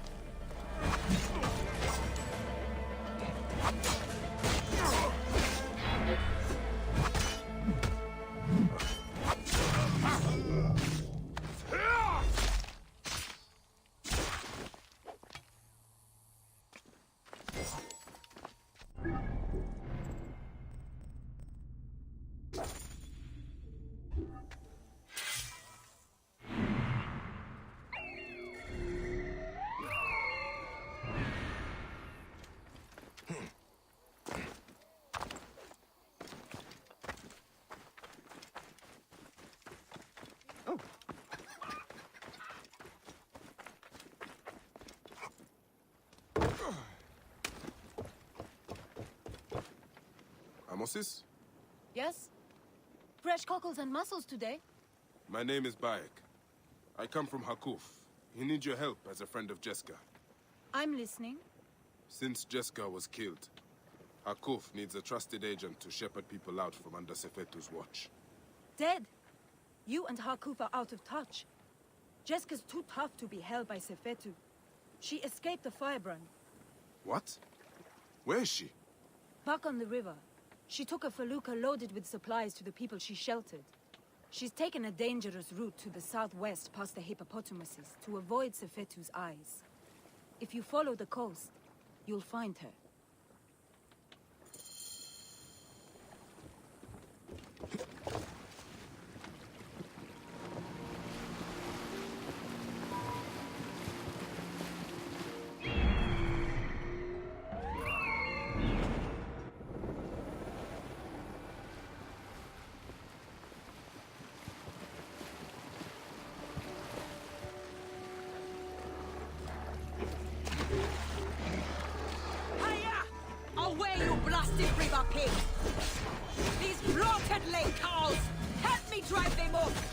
Amosis? Yes? Fresh cockles and mussels today. My name is Bayek. I come from Hakuf. He needs your help as a friend of Jeska. I'm listening. Since Jeska was killed, Hakuf needs a trusted agent to shepherd people out from under Sefetu's watch. Dead. You and Hakuf are out of touch. Jeska's too tough to be held by Sefetu. She escaped the firebrand. What? Where is she? Back on the river. She took a felucca loaded with supplies to the people she sheltered. She's taken a dangerous route to the southwest past the hippopotamuses to avoid Sefetu's eyes. If you follow the coast, you'll find her. Away, you blasted river pig! These bloated lake cows! Help me drive them off!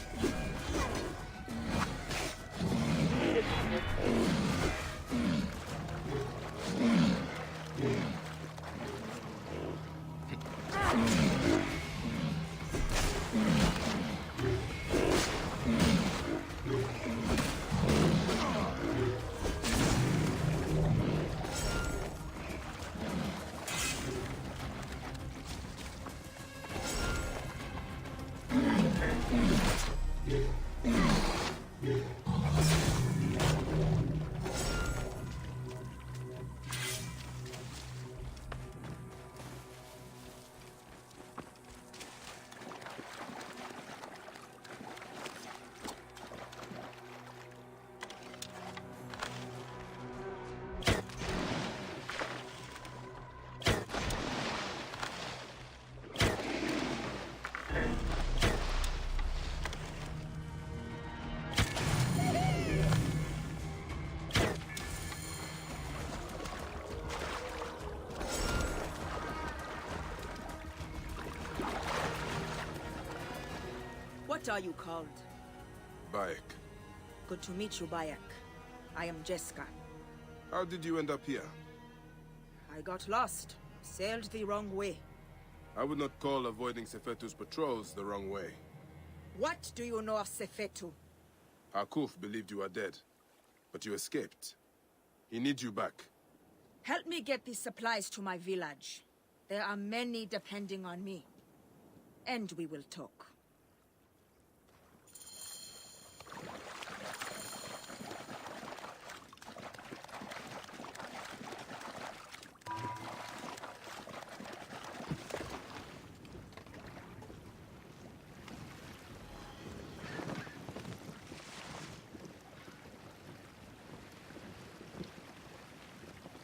What are you called? Bayek. Good to meet you, Bayek. I am Jeska. How did you end up here? I got lost. Sailed the wrong way. I would not call avoiding Sefetu's patrols the wrong way. What do you know of Sefetu? Hakuf believed you are dead, but you escaped. He needs you back. Help me get these supplies to my village. There are many depending on me. And we will talk.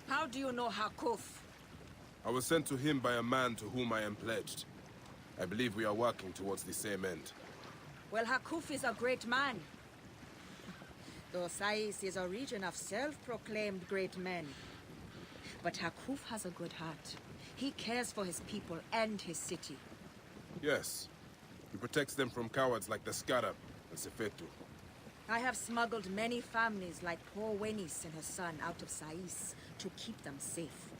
How do you know Hakuf? I was sent to him by a man to whom I am pledged. I believe we are working towards the same end. Well, Hakuf is a great man. Though Sais is a region of self-proclaimed great men. But Hakuf has a good heart. He cares for his people and his city. Yes. He protects them from cowards like the Scarab and Sefetu. I have smuggled many families like poor Wenis and her son out of Sais to keep them safe.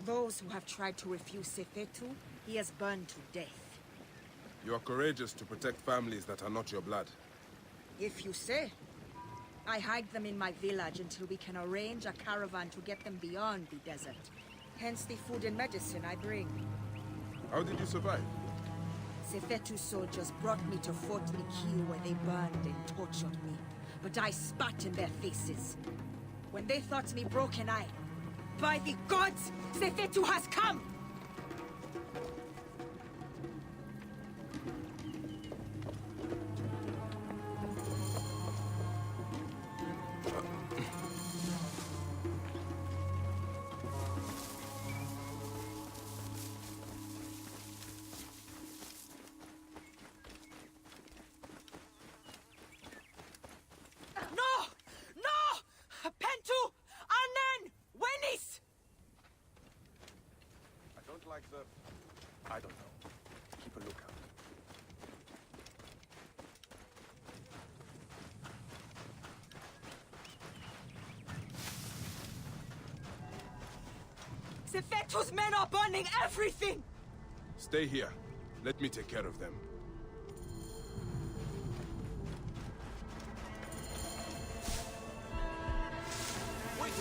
Those who have tried to refuse Sefetu, he has burned to death. You are courageous to protect families that are not your blood. If you say. I hide them in my village until we can arrange a caravan to get them beyond the desert. Hence the food and medicine I bring. How did you survive? Sefetu's soldiers brought me to Fort Mikil where they burned and tortured me. But I spat in their faces. When they thought me broken, by the gods, Sefetu has come! I don't know. Keep a lookout. Sefetu's men are burning everything! Stay here. Let me take care of them. Wait!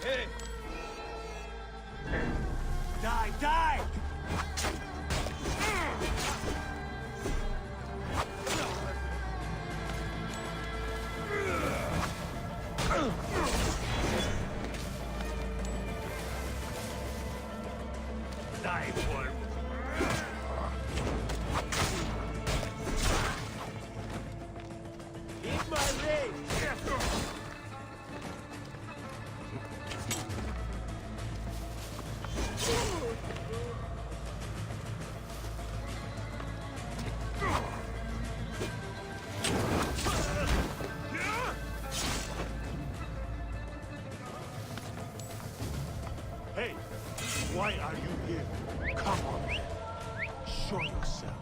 Hey! Die, die! Die, worm! Eat my leg! Hey! Why are you here? Come on, man. Show yourself.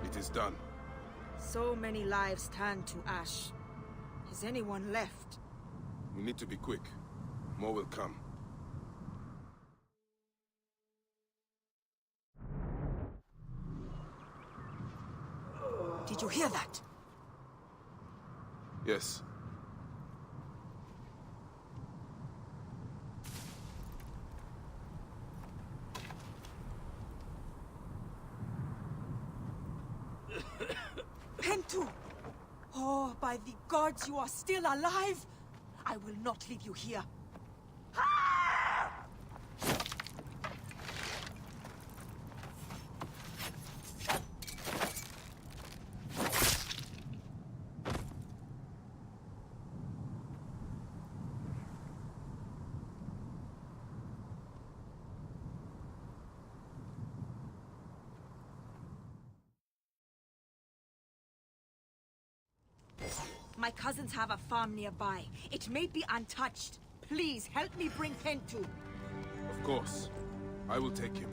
It is done. So many lives turned to ash. Is anyone left? We need to be quick. More will come. Did you hear that? Yes. Pentu! Oh, by the gods, you are still alive! I will not leave you here. My cousins have a farm nearby. It may be untouched. Please, help me bring Pentu. Of course. I will take him.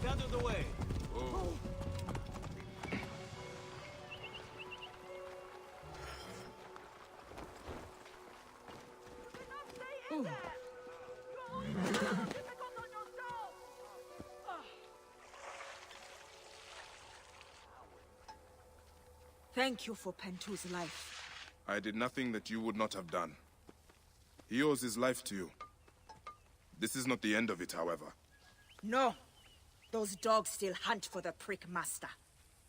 Get out of the way. Thank you for Pentu's life. I did nothing that you would not have done. He owes his life to you. This is not the end of it, however. No. Those dogs still hunt for the prick master.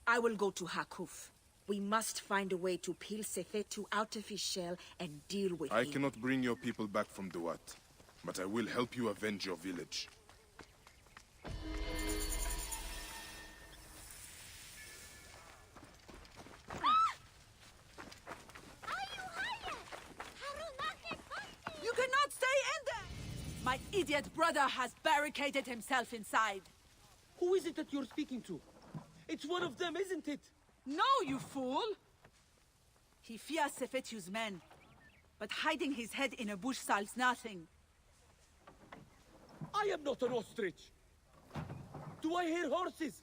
I will go to Hakuf. We must find a way to peel Sefetu out of his shell and deal with I him. cannot bring your people back from Duat, but I will help you avenge your village. idiot brother has barricaded himself inside. Who is it that you're speaking to? It's one of them, isn't it? No, you fool! He fears Sefetu's men, but hiding his head in a bush solves nothing. I am not an ostrich. Do I hear horses?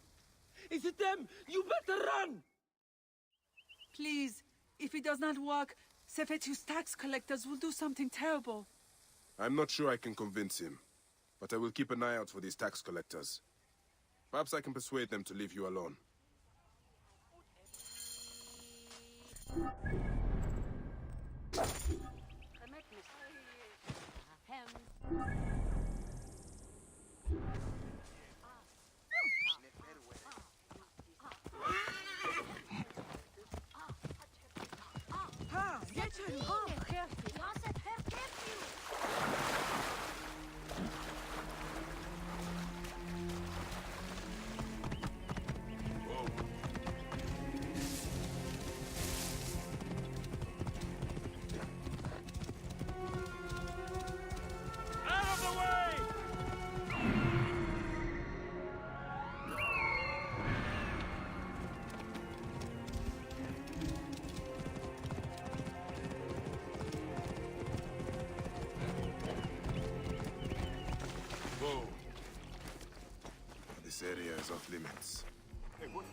Is it them? You better run! Please, if it does not work, Sefetu's tax collectors will do something terrible. I'm not sure I can convince him, but I will keep an eye out for these tax collectors. Perhaps I can persuade them to leave you alone. This area is off limits. Hey, what?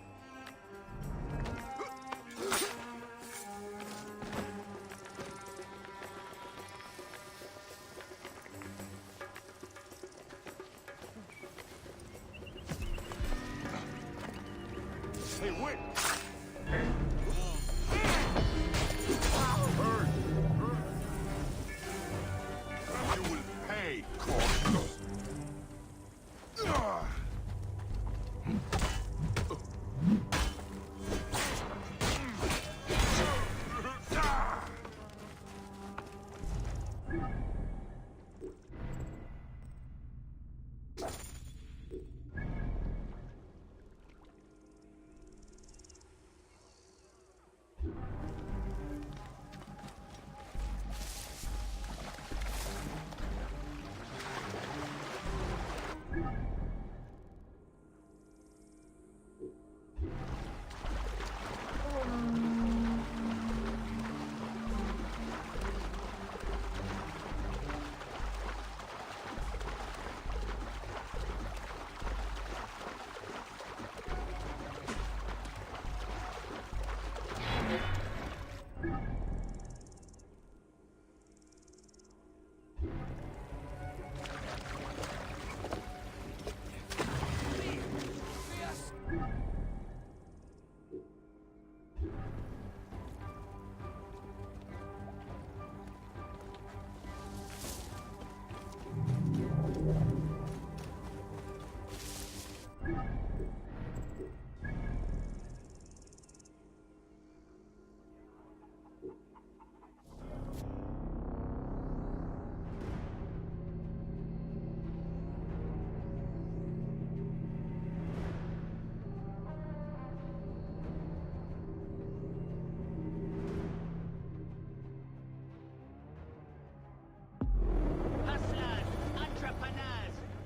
Hey, wait! You will pay, Cornus!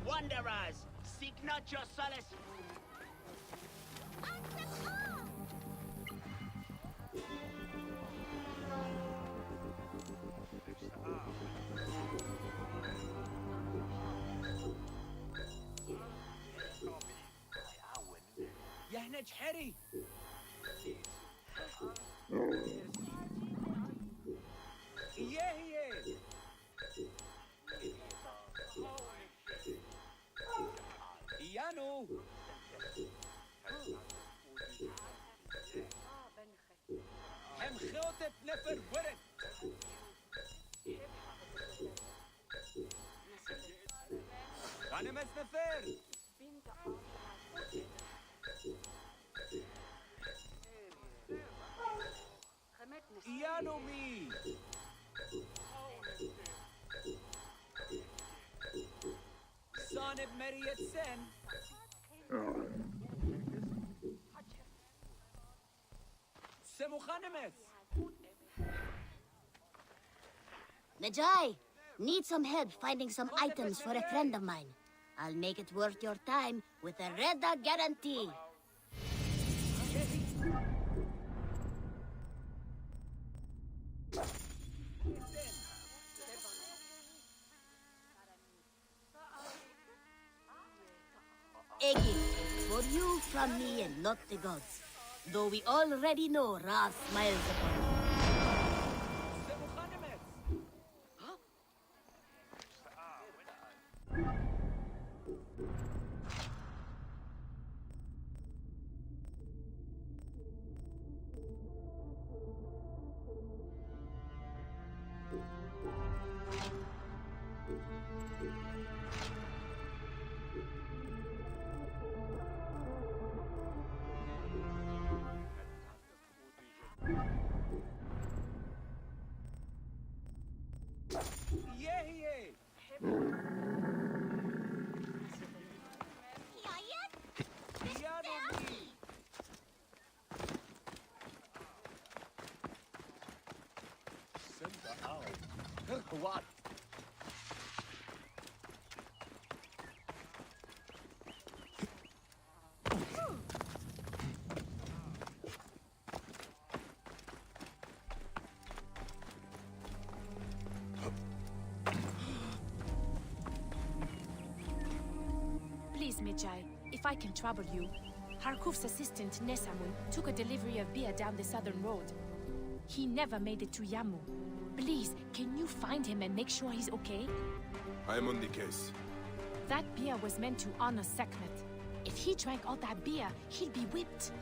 Wanderers, seek not your solace. يهنج حري إياه إيانو هم خوتب نفر ورد أنا مسنفر إيانو مي صانب مرية سن سمو خانمس Medjai, Need some help finding some items for a friend of mine. I'll make it worth your time with a Reda guarantee. A gift for you from me and not the gods. Though we already know Ra smiles upon you. What? Please, Magi, if I can trouble you. Harkuf's assistant, Nesamun, took a delivery of beer down the southern road. He never made it to Yamu. Please, can you find him and make sure he's okay? I am on the case. That beer was meant to honor Sekhmet. If he drank all that beer, he'd be whipped.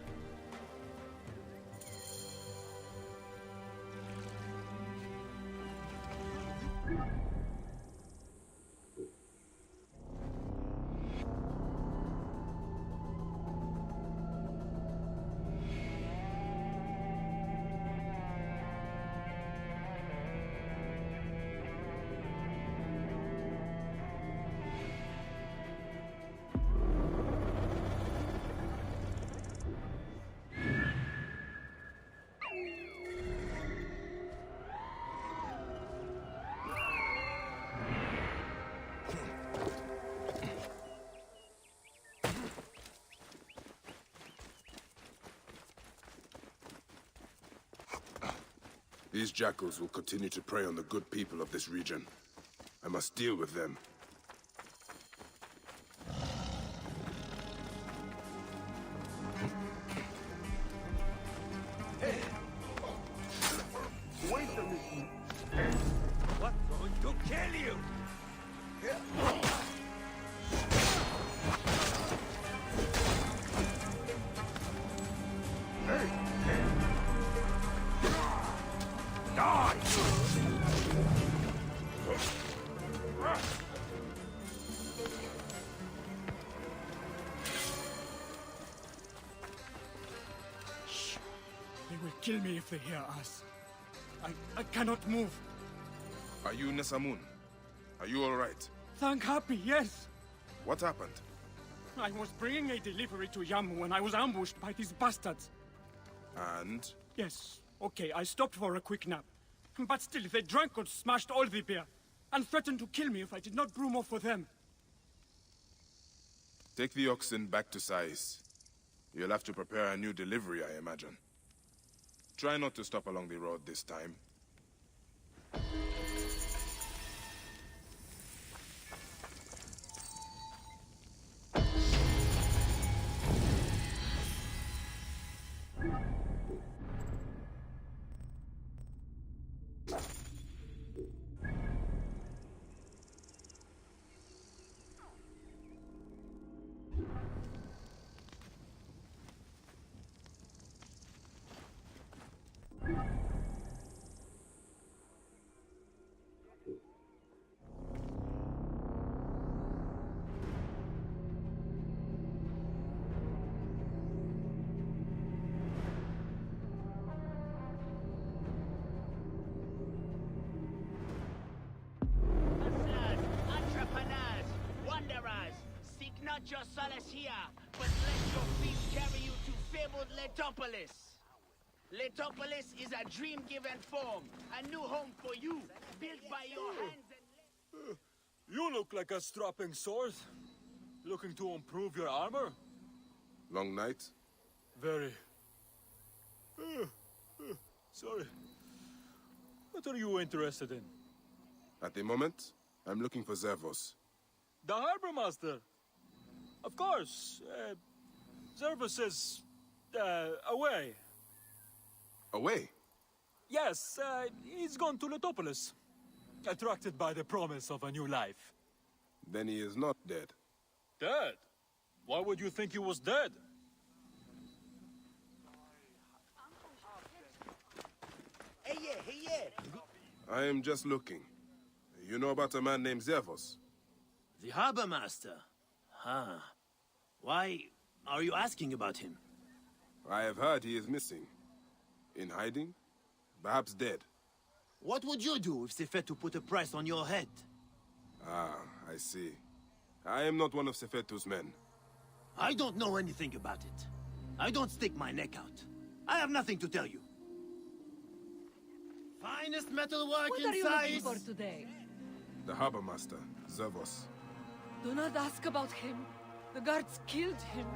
These jackals will continue to prey on the good people of this region. I must deal with them. Hey! Wait a minute! What's going to kill you? They will kill me if they hear us. I cannot move. Are you Nesamun? Are you all right? Thank Happy, yes. What happened? I was bringing a delivery to Yamu when I was ambushed by these bastards. And? Yes, okay, I stopped for a quick nap. But still, they drank and smashed all the beer, and threatened to kill me if I did not brew more for them. Take the oxen back to Sais. You'll have to prepare a new delivery, I imagine. Try not to stop along the road this time. Not your solace here, but let your feet carry you to fabled Letopolis. Letopolis is a dream-given form, a new home for you, built by your hands and legs. You look like a strapping sword. Looking to improve your armor? Long night? Very. Sorry. What are you interested in? At the moment, I'm looking for Zervos. The harbor master. Of course. Zervos is away. Away? Yes, he's gone to Letopolis. Attracted by the promise of a new life. Then he is not dead. Dead? Why would you think he was dead? Hey, yeah. I am just looking. You know about a man named Zervos? The harbor master? Huh. Why are you asking about him? I have heard he is missing. In hiding? Perhaps dead. What would you do if Sefetu put a price on your head? Ah, I see. I am not one of Sefetu's men. I don't know anything about it. I don't stick my neck out. I have nothing to tell you. Finest metalwork What in are you looking size! for today? The harbor master, Zervos. Do not ask about him. The guards killed him.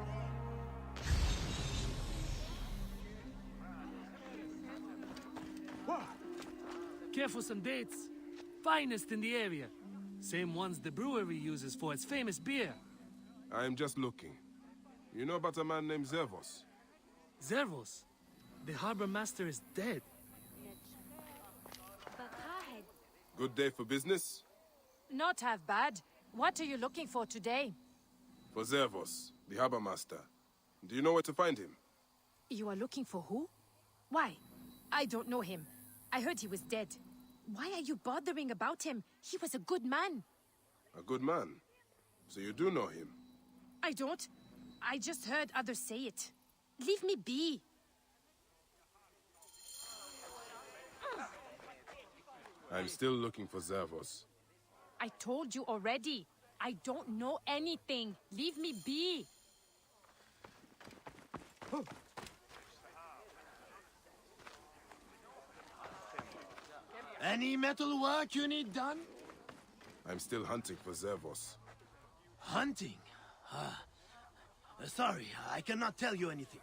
Careful some dates. Finest in the area. Same ones the brewery uses for its famous beer. I am just looking. You know about a man named Zervos? Zervos? The harbor master is dead. Good day for business? Not half bad. What are you looking for today? For Zervos, the harbor master. Do you know where to find him? You are looking for who? Why? I don't know him. I heard he was dead. Why are you bothering about him? He was a good man. A good man? So you do know him? I don't. I just heard others say it. Leave me be. I'm still looking for Zervos. I told you already. I don't know anything. Leave me be. Any metal work you need done? I'm still hunting for Zervos. Hunting? Sorry, I cannot tell you anything.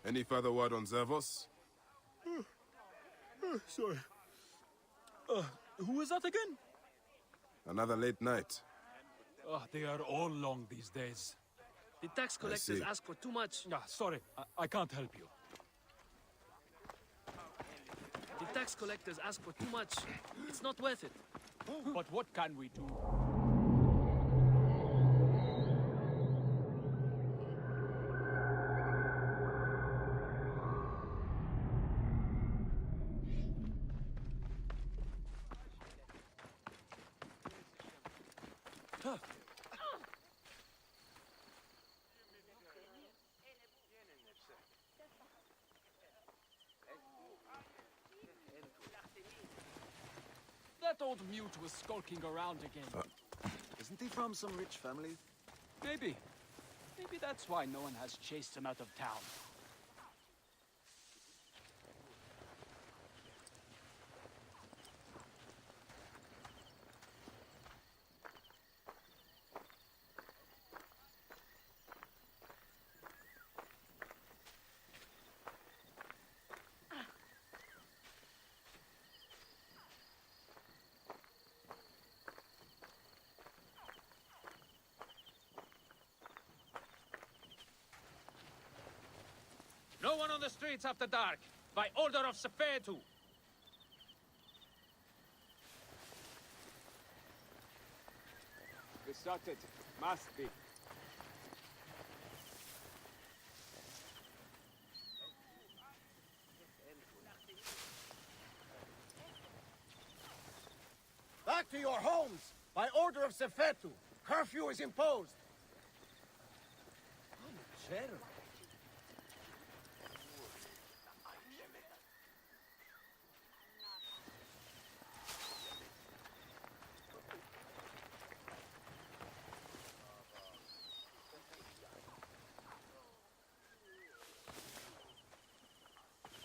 Any further word on Zervos? Sorry. Who is that again? Another late night. They are all long these days. The tax collectors see. ask for too much. Sorry, I can't help you. The tax collectors ask for too much. It's not worth it. But what can we do? That old mute was skulking around again. Isn't he from some rich family? Maybe. Maybe that's why no one has chased him out of town. No one on the streets after dark, by order of Sefetu. Besotted. Must be. Back to your homes! By order of Sefetu! Curfew is imposed!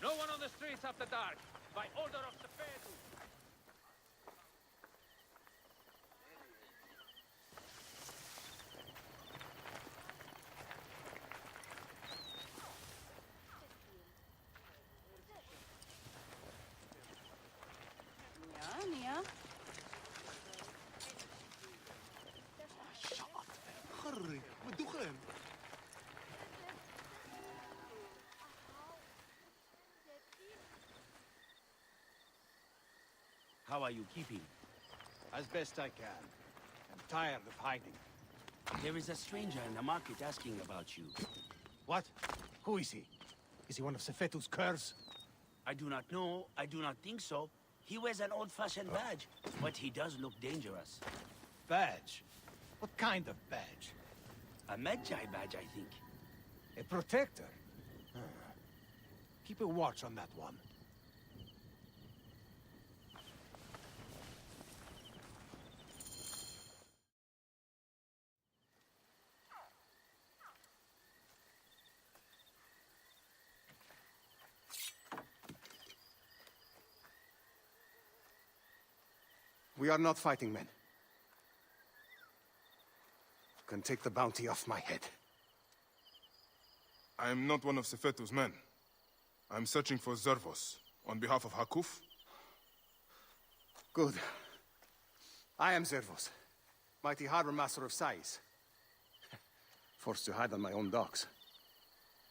No one on the streets after dark, by order of Sefetu. Nia. خرج والدخان. How are you keeping? As best I can. I'm tired of hiding. There is a stranger in the market asking about you. What? Who is he? Is he one of Sefetu's curs? I do not know. I do not think so. He wears an old-fashioned badge, but he does look dangerous. Badge? What kind of badge? A Magi badge, I think. A protector? Keep a watch on that one. We are not fighting men. You can take the bounty off my head. I am not one of Sefetu's men. I'm searching for Zervos, on behalf of Hakuf. Good. I am Zervos, mighty harbor master of Sais. Forced to hide on my own docks.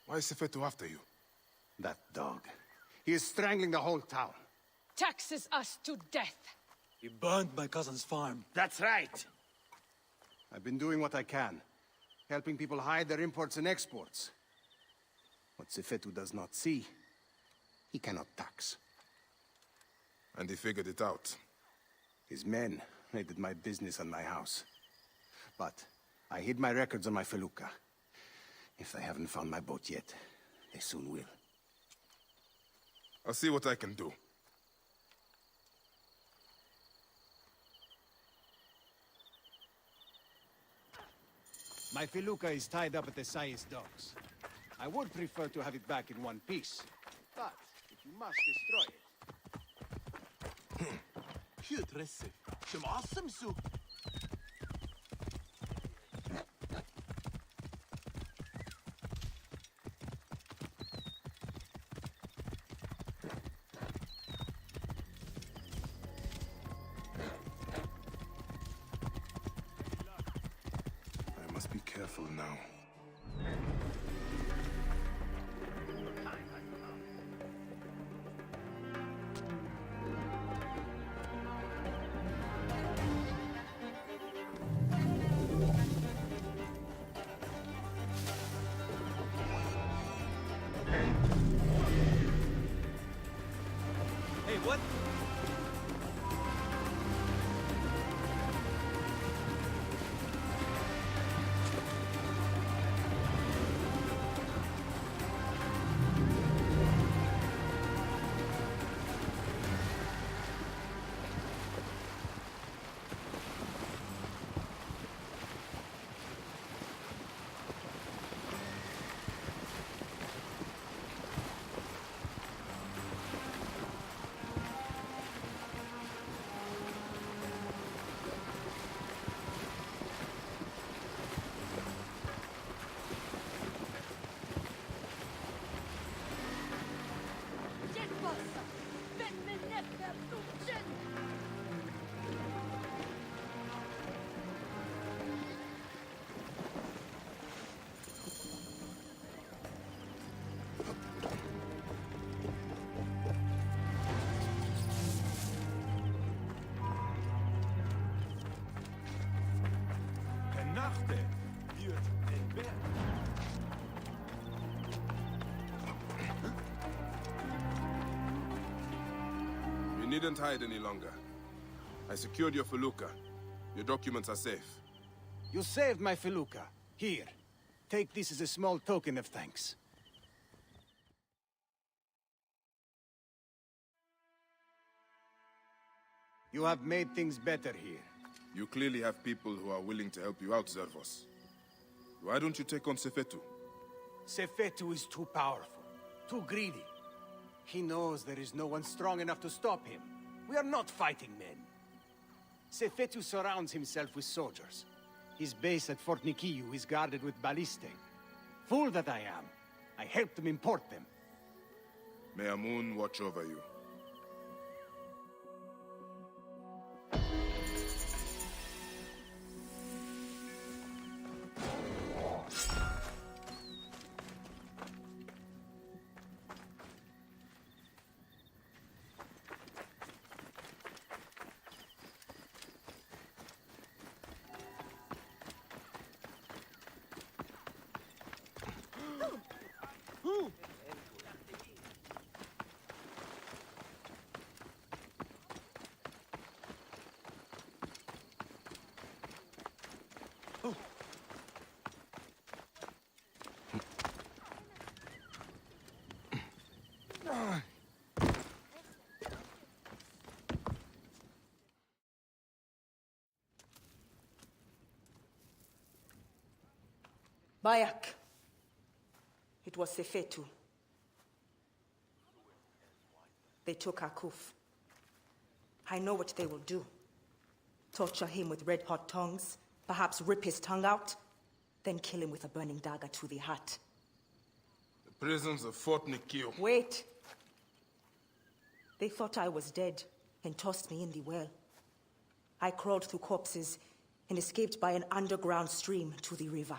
Why is Sefetu after you? That dog. He is strangling the whole town. Taxes us to death. He burned my cousin's farm. That's right. I've been doing what I can, helping people hide their imports and exports. What Sefetu does not see, he cannot tax. And he figured it out. His men raided my business and my house. But I hid my records on my felucca. If they haven't found my boat yet, they soon will. I'll see what I can do. My felucca is tied up at the Sais docks. I would prefer to have it back in one piece. But if you must destroy it... يترسف شمعصم سوق. I must be careful now. Hey, what? Nachte wird den Berg. You needn't hide any longer. I secured your felucca. Your documents are safe. You saved my felucca. Here. Take this as a small token of thanks. You have made things better here. You clearly have people who are willing to help you out, Zervos. Why don't you take on Sefetu? Sefetu is too powerful, too greedy. He knows there is no one strong enough to stop him. We are not fighting men. Sefetu surrounds himself with soldiers. His base at Fort Nikiu is guarded with ballistae. Fool that I am. I helped him import them. May Amun watch over you. Bayak. It was Sefetu. They took Akuf. I know what they will do. Torture him with red-hot tongues, perhaps rip his tongue out, then kill him with a burning dagger to the heart. The prisons of Fort Nikiu. Wait! They thought I was dead and tossed me in the well. I crawled through corpses and escaped by an underground stream to the river.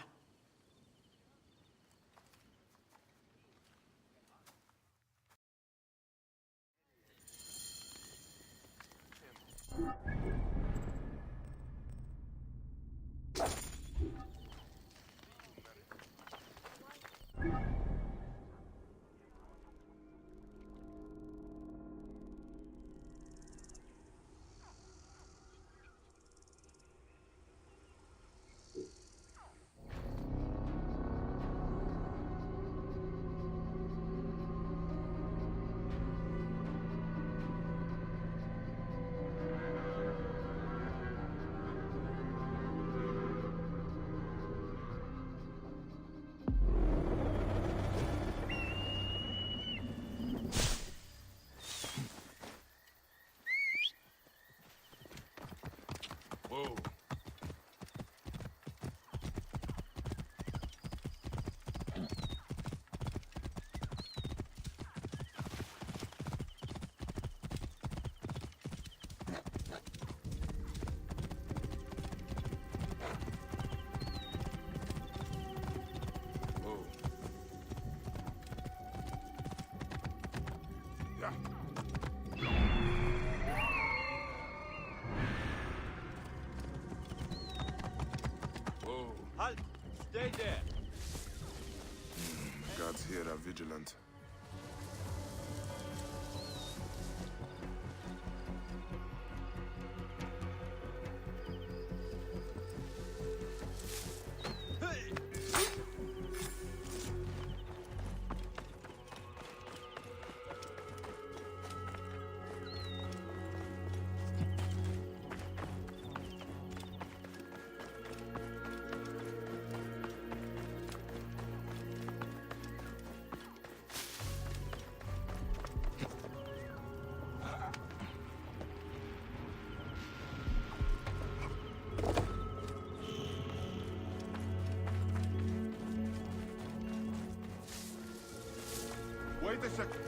Whoa. Whoa. Yeah. Halt! Stay there! Guards here are vigilant. Wait a second.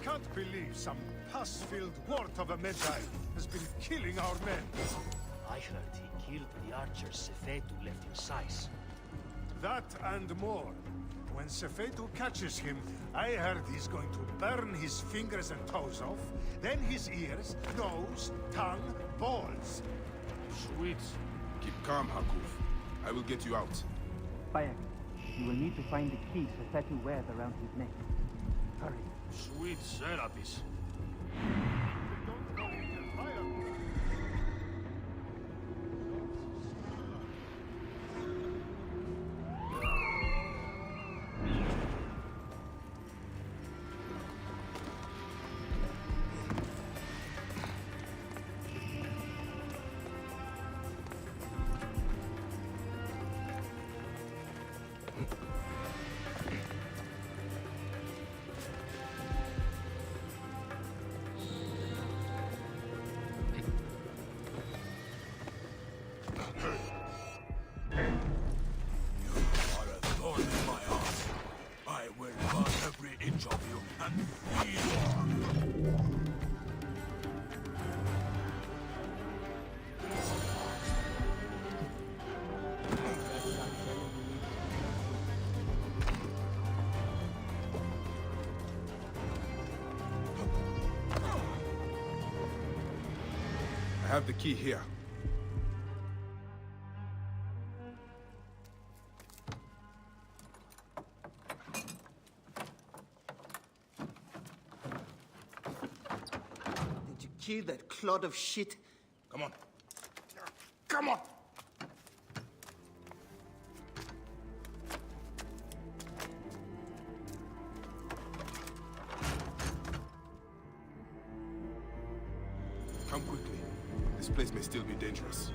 Can't believe some pus-filled wart of a Medjay has been killing our men. I heard he killed the archers Sefetu left in Sais. That and more. When Sefetu catches him, I heard he's going to burn his fingers and toes off, then his ears, nose, tongue, balls. Sweet. Keep calm, Hakuf. I will get you out. Bayak, you will need to find the key Sefetu wears around his neck. Hurry. Sweet Serapis. inch of you and feel. I have the key here. Did you kill that clod of shit? Come on. Come on! Come quickly. This place may still be dangerous.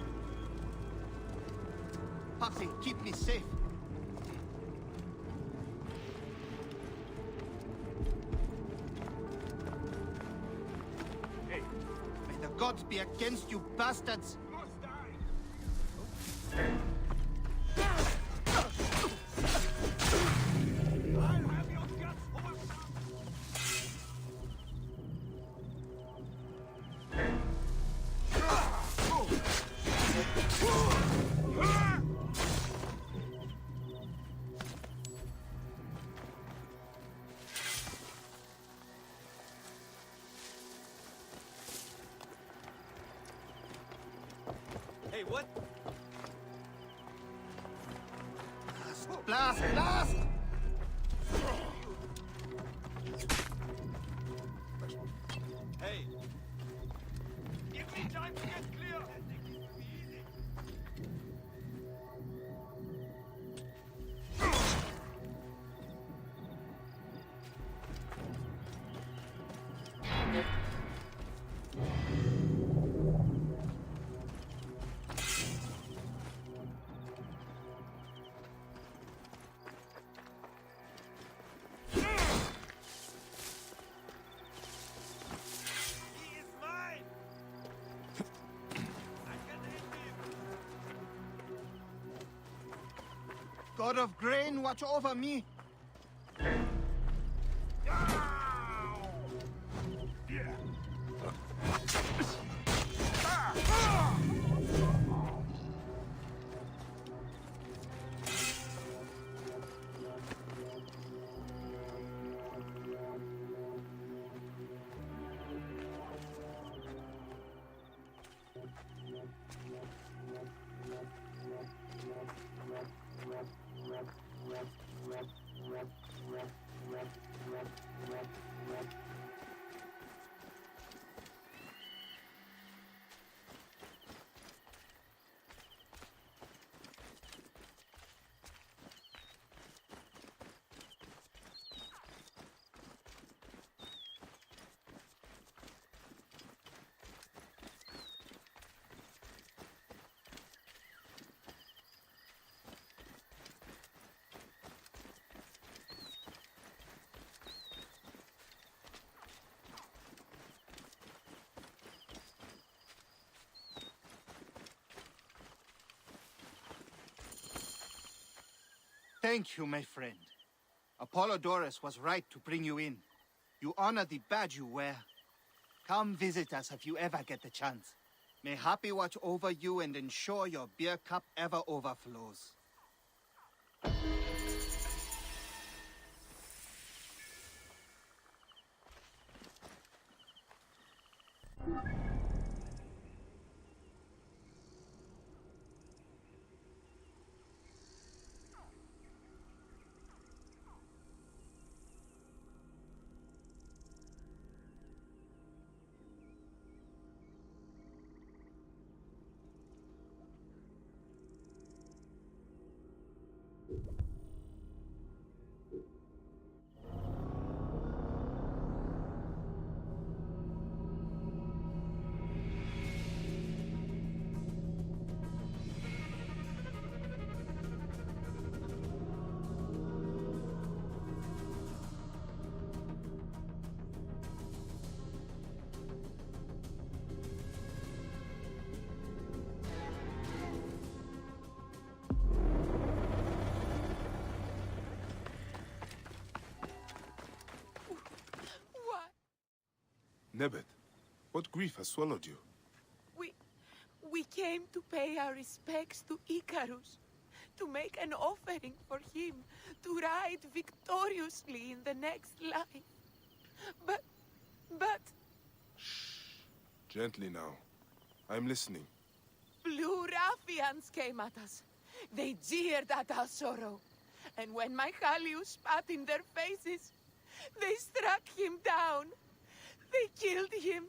Poxy, keep me safe. Hey. May the gods be against you, bastards! Hey, what? Blast! Blast! Hey! Give me time to get clear! God of grain, watch over me! Thank you, my friend. Apollodorus was right to bring you in. You honor the badge you wear. Come visit us if you ever get the chance. May Happy watch over you and ensure your beer cup ever overflows. Nebet, what grief has swallowed you? We came to pay our respects to Icarus, to make an offering for him, to ride victoriously in the next life. But... Gently now. I'm listening. Blue ruffians came at us. They jeered at our sorrow. And when my Halius spat in their faces, they struck him down. They killed him.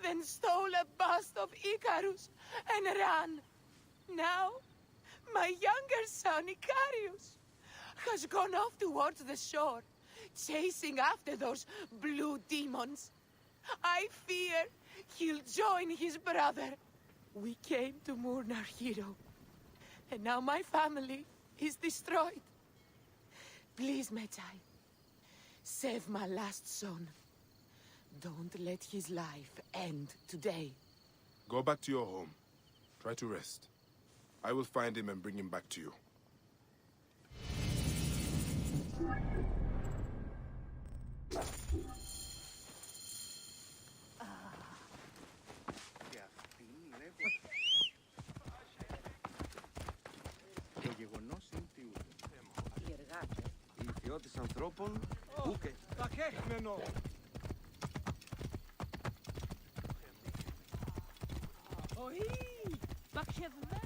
Then stole a bust of Icarus and ran. Now, my younger son, Icarius, has gone off towards the shore, chasing after those blue demons. I fear he'll join his brother. We came to mourn our hero, and now my family is destroyed. Please, Medjay, save my last son. Don't let his life end today. Go back to your home. Try to rest. I will find him and bring him back to you. ανθρώπων, ούκε. Τα κέχμενο. Oi, bakşevme.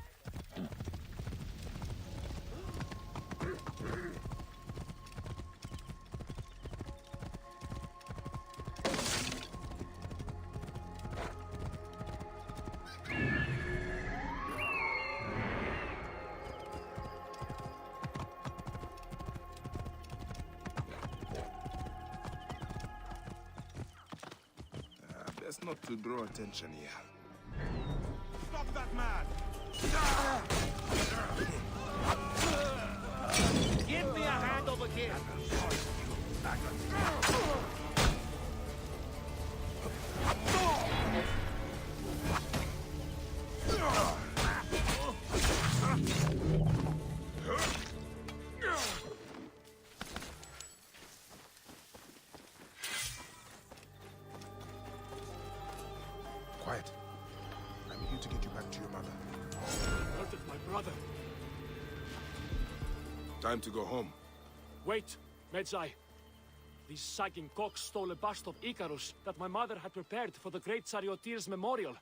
Best not to draw attention here. Stop that man! Give me a hand over here. Quiet. I'm here to get you back to your mother. Murdered my brother. Time to go home. Wait, Medjay. These sagging cocks stole a bust of Icarus that my mother had prepared for the great charioteer's memorial.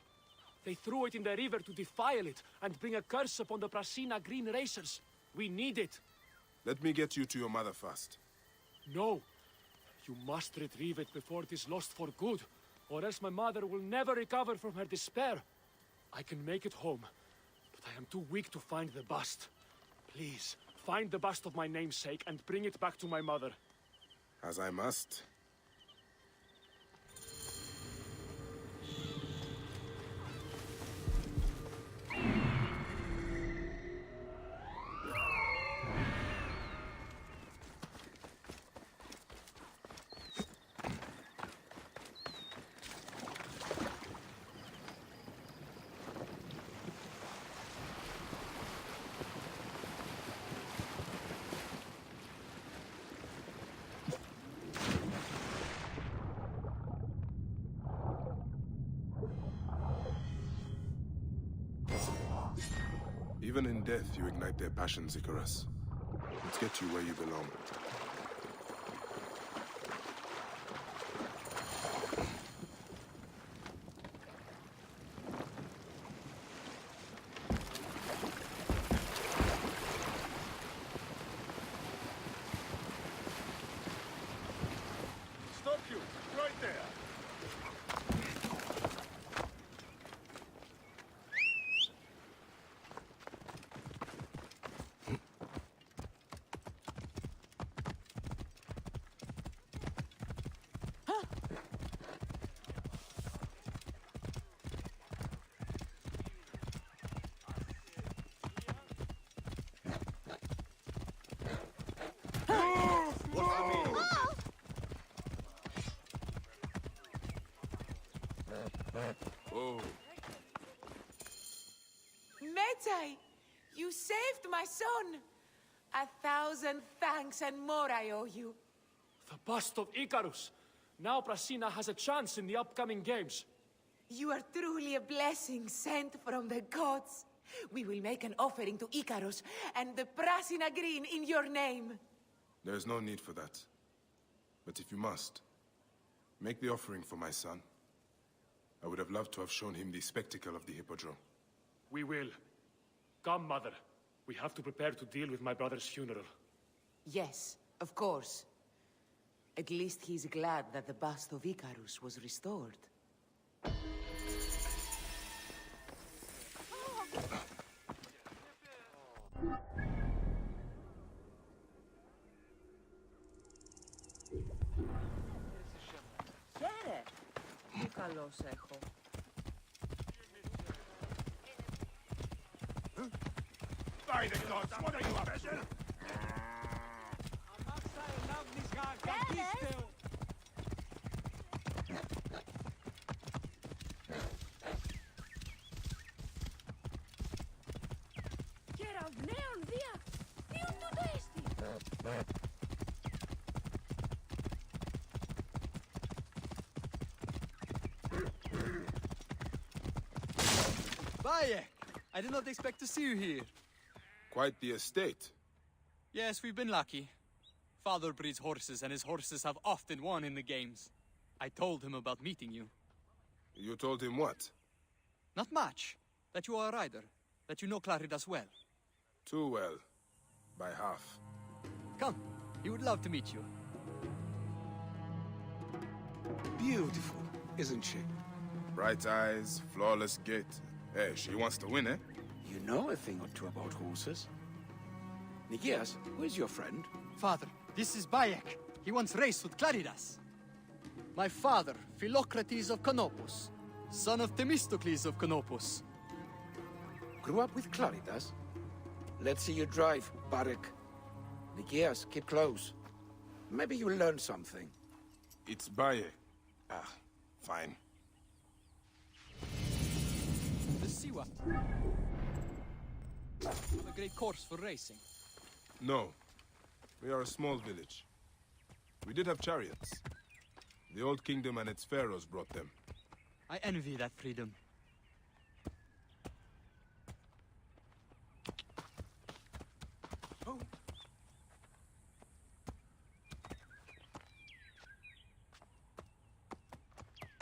They threw it in the river to defile it and bring a curse upon the Prasina green racers. We need it. Let me get you to your mother first. No. You must retrieve it before it is lost for good, or else my mother will never recover from her despair. I can make it home, but I am too weak to find the bust. Please, find the bust of my namesake and bring it back to my mother. As I must. Even in death, you ignite their passions, Icarus. Let's get you where you belong. Stop you! Right there! Oh. Medjay, you saved my son. 1,000 thanks and more I owe you. The bust of Icarus! Now Prasina has a chance in the upcoming games. You are truly a blessing sent from the gods. We will make an offering to Icarus and the Prasina Green in your name. There is no need for that. But if you must, make the offering for my son. I would have loved to have shown him the spectacle of the Hippodrome. We will. Come, Mother. We have to prepare to deal with my brother's funeral. Yes, of course. At least he's glad that the bust of Icarus was restored. Χαίρε. Τι καλώς έχω. By the gods, what are you up to? Κεραυναίων δια! Ποιον τούτο έστι! Bayek! I did not expect to see you here. Quite the estate. Yes, we've been lucky. Father breeds horses, and his horses have often won in the games. I told him about meeting you. You told him what? Not much. That you are a rider. That you know Claridas well. Too well. By half. Come. He would love to meet you. Beautiful, isn't she? Bright eyes, flawless gait. Hey, she wants to win, eh? You know a thing or two about horses. Nikias, who is your friend? Father, this is Bayek. He once raced with Claridas. My father, Philocrates of Canopus, son of Themistocles of Canopus. Grew up with Claridas? Let's see you drive, Barek. Nikias, keep close. Maybe you'll learn something. It's Bayek. Ah, fine. The Siwa. Have a great course for racing. No. We are a small village. We did have chariots. The old kingdom and its pharaohs brought them. I envy that freedom.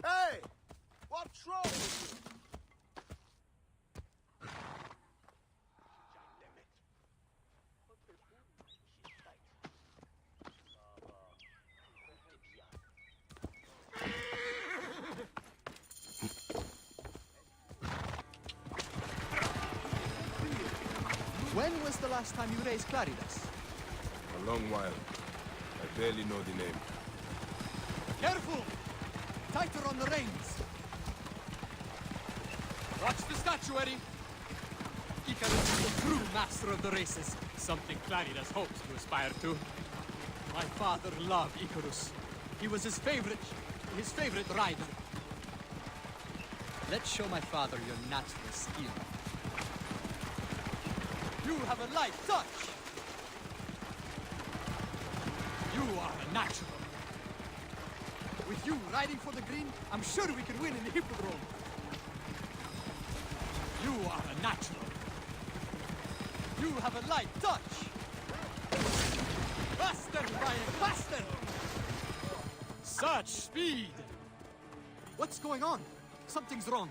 Hey! What's wrong with you? When was the last time you raced Claridas? A long while. I barely know the name. Careful! Tighter on the reins! Watch the statuary! Icarus is the true master of the races, something Claridas hopes to aspire to. My father loved Icarus. He was his favorite rider. Let's show my father your natural skill. You have a light touch! You are a natural. With you riding for the green, I'm sure we could win in the Hippodrome. You are a natural. You have a light touch! Faster, Ryan, faster! Such speed! What's going on? Something's wrong.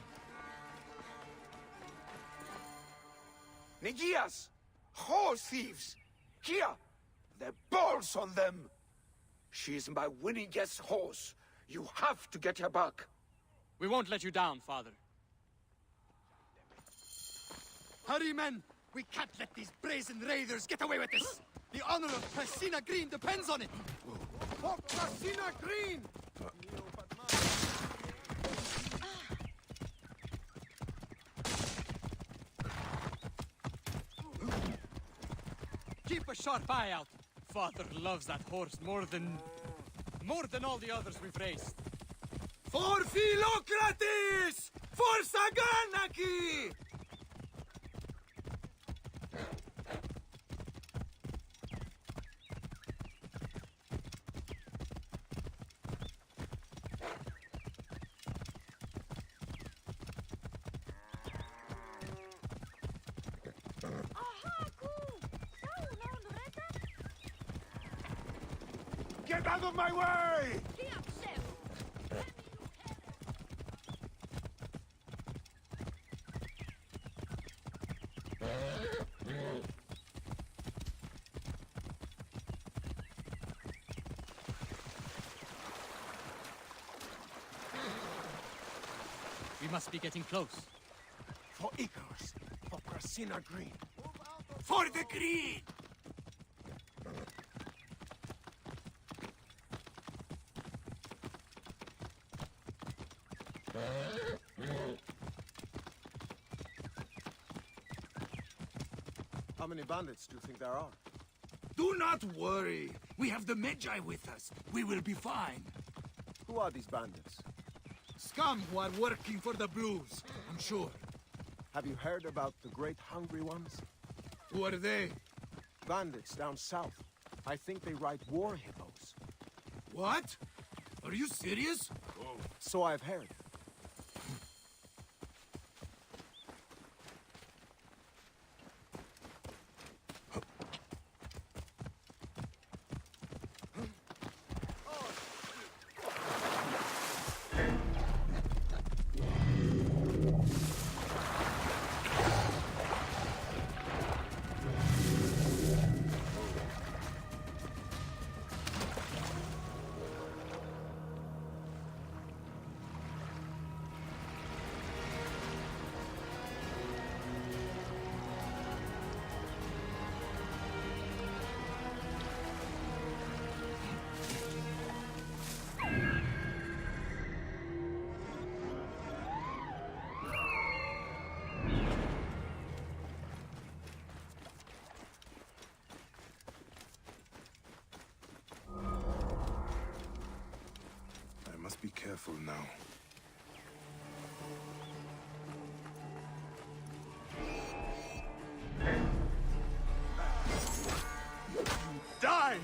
Nikias! Horse thieves! Here! The balls on them! She is my winning guest's horse. You have to get her back. We won't let you down, Father. Hurry, men! We can't let these brazen raiders get away with this! The honor of Prasina Green depends on it! For Prasina Green! Keep a sharp eye out. Father loves that horse more than all the others we've raced. For Philocrates! For Saganaki! out of my way! We must be getting close. For Icarus, for Prasina Green. For the green! How many bandits do you think there are? Do not worry. We have the Magi with us. We will be fine. Who are these bandits? Scum who are working for the Blues, I'm sure. Have you heard about the Great Hungry Ones? Who are they? Bandits down south. I think they ride war hippos. What? Are you serious? Oh. So I've heard. Must be careful now. Die!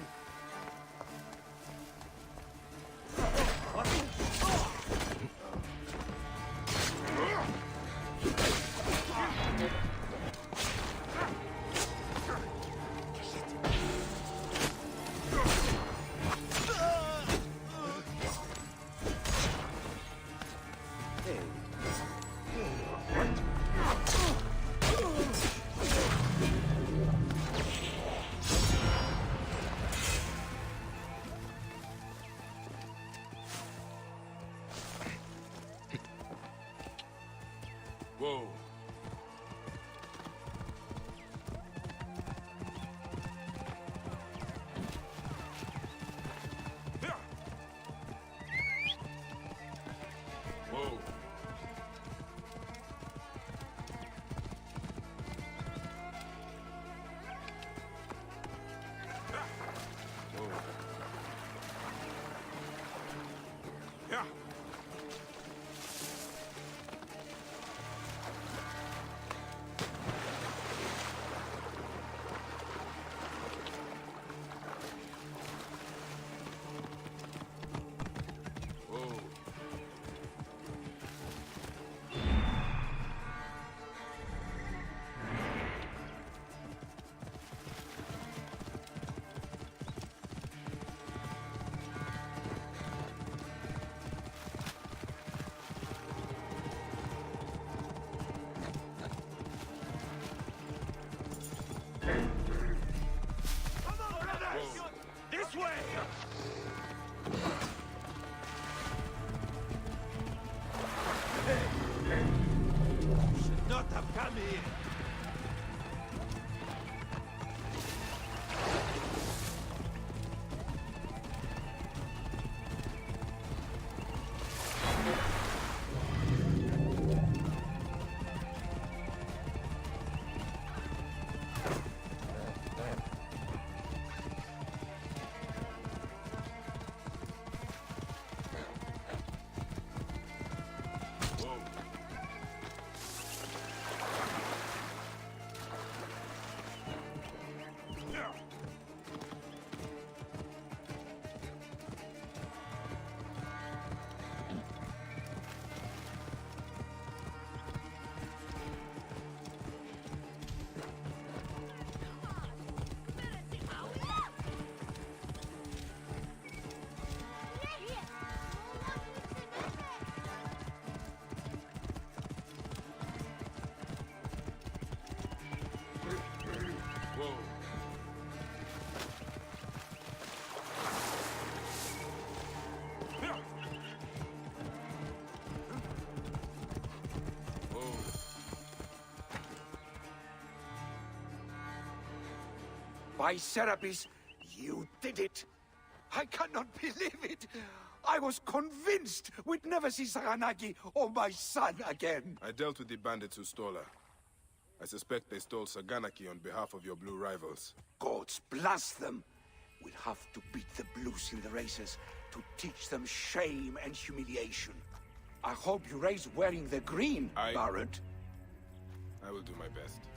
Whoa. Whoa. Yeah. By Serapis, you did it! I cannot believe it! I was convinced we'd never see Saganaki or my son again! I dealt with the bandits who stole her. I suspect they stole Saganaki on behalf of your blue rivals. Gods bless them! We'll have to beat the blues in the races to teach them shame and humiliation. I hope you raise wearing the green, Baron. I will do my best.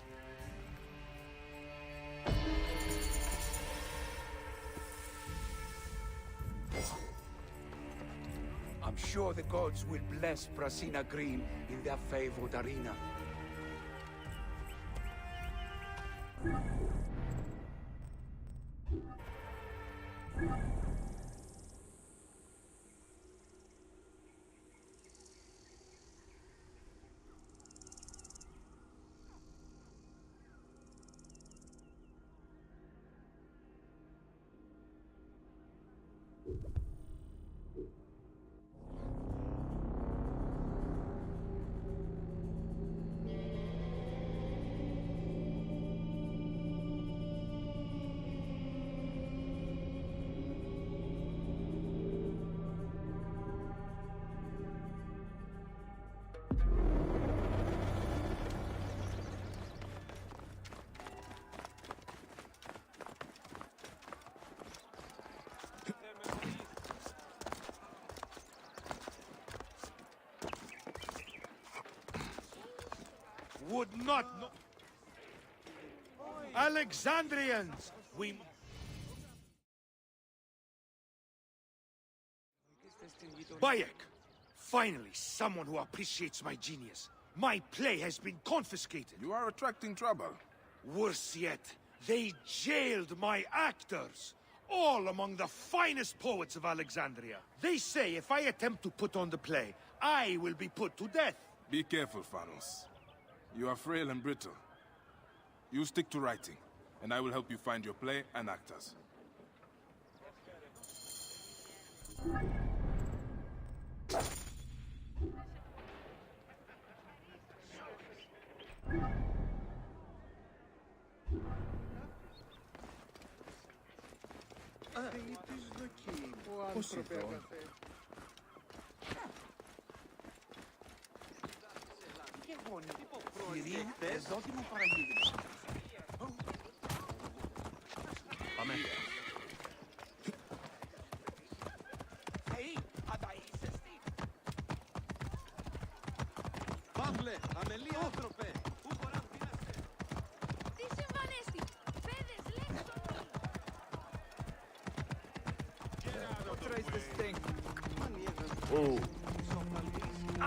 I'm sure the gods will bless Prasina Green in their favored arena. Would not know. Alexandrians! We... Bayek! Finally, someone who appreciates my genius. My play has been confiscated. You are attracting trouble. Worse yet, they jailed my actors. All among the finest poets of Alexandria. They say if I attempt to put on the play, I will be put to death. Be careful, Phanos. You are frail and brittle. You stick to writing, and I will help you find your play and actors. Παύλε, αμελή άνθρωπε! Πού χωράς πειράσαι! Τι συμβανέστη! Παιδες, λέξτε το! Trace this thing! Oh!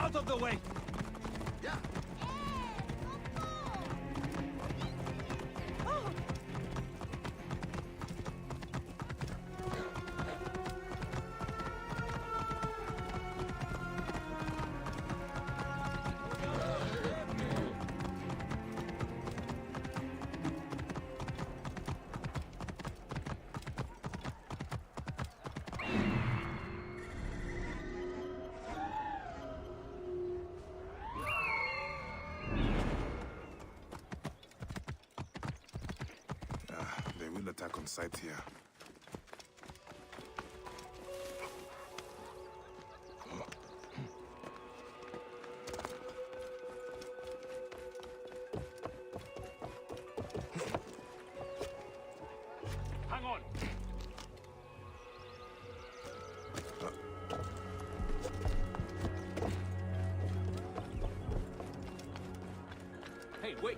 Out of the way! Yeah! They will attack on sight here. Hang on! Hey, wait!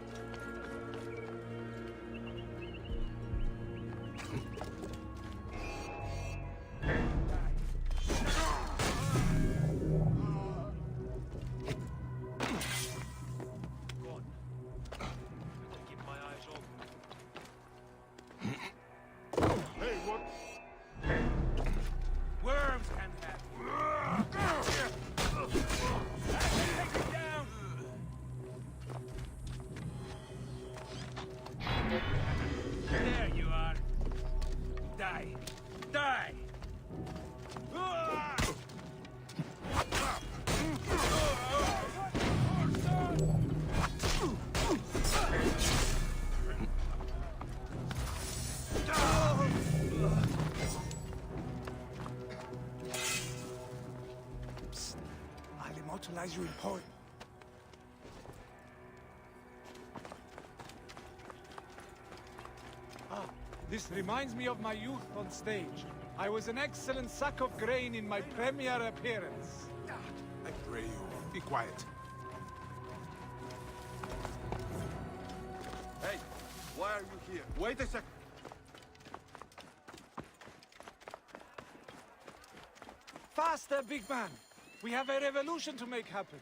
immortalize you in poem. Ah, this reminds me of my youth on stage. I was an excellent sack of grain in my premiere appearance. I pray you, be quiet. Hey, why are you here? Wait a sec. Faster, big man! We have a revolution to make happen.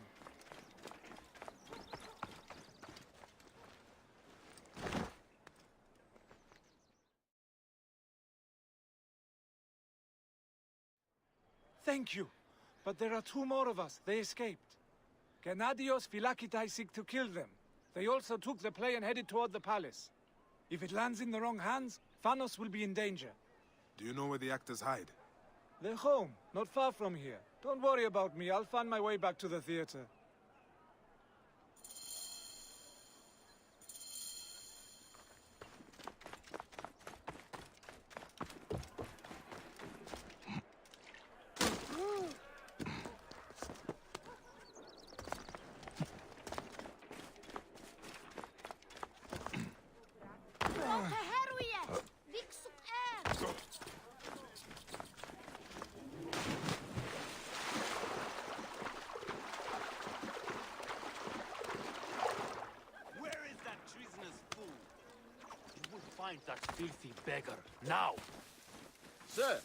Thank you. But there are 2 more of us. They escaped. Gennadios Philakitai seek to kill them. They also took the play and headed toward the palace. If it lands in the wrong hands, Thanos will be in danger. Do you know where the actors hide? They're home, not far from here. Don't worry about me. I'll find my way back to the theater. Find that filthy beggar, now! Sir!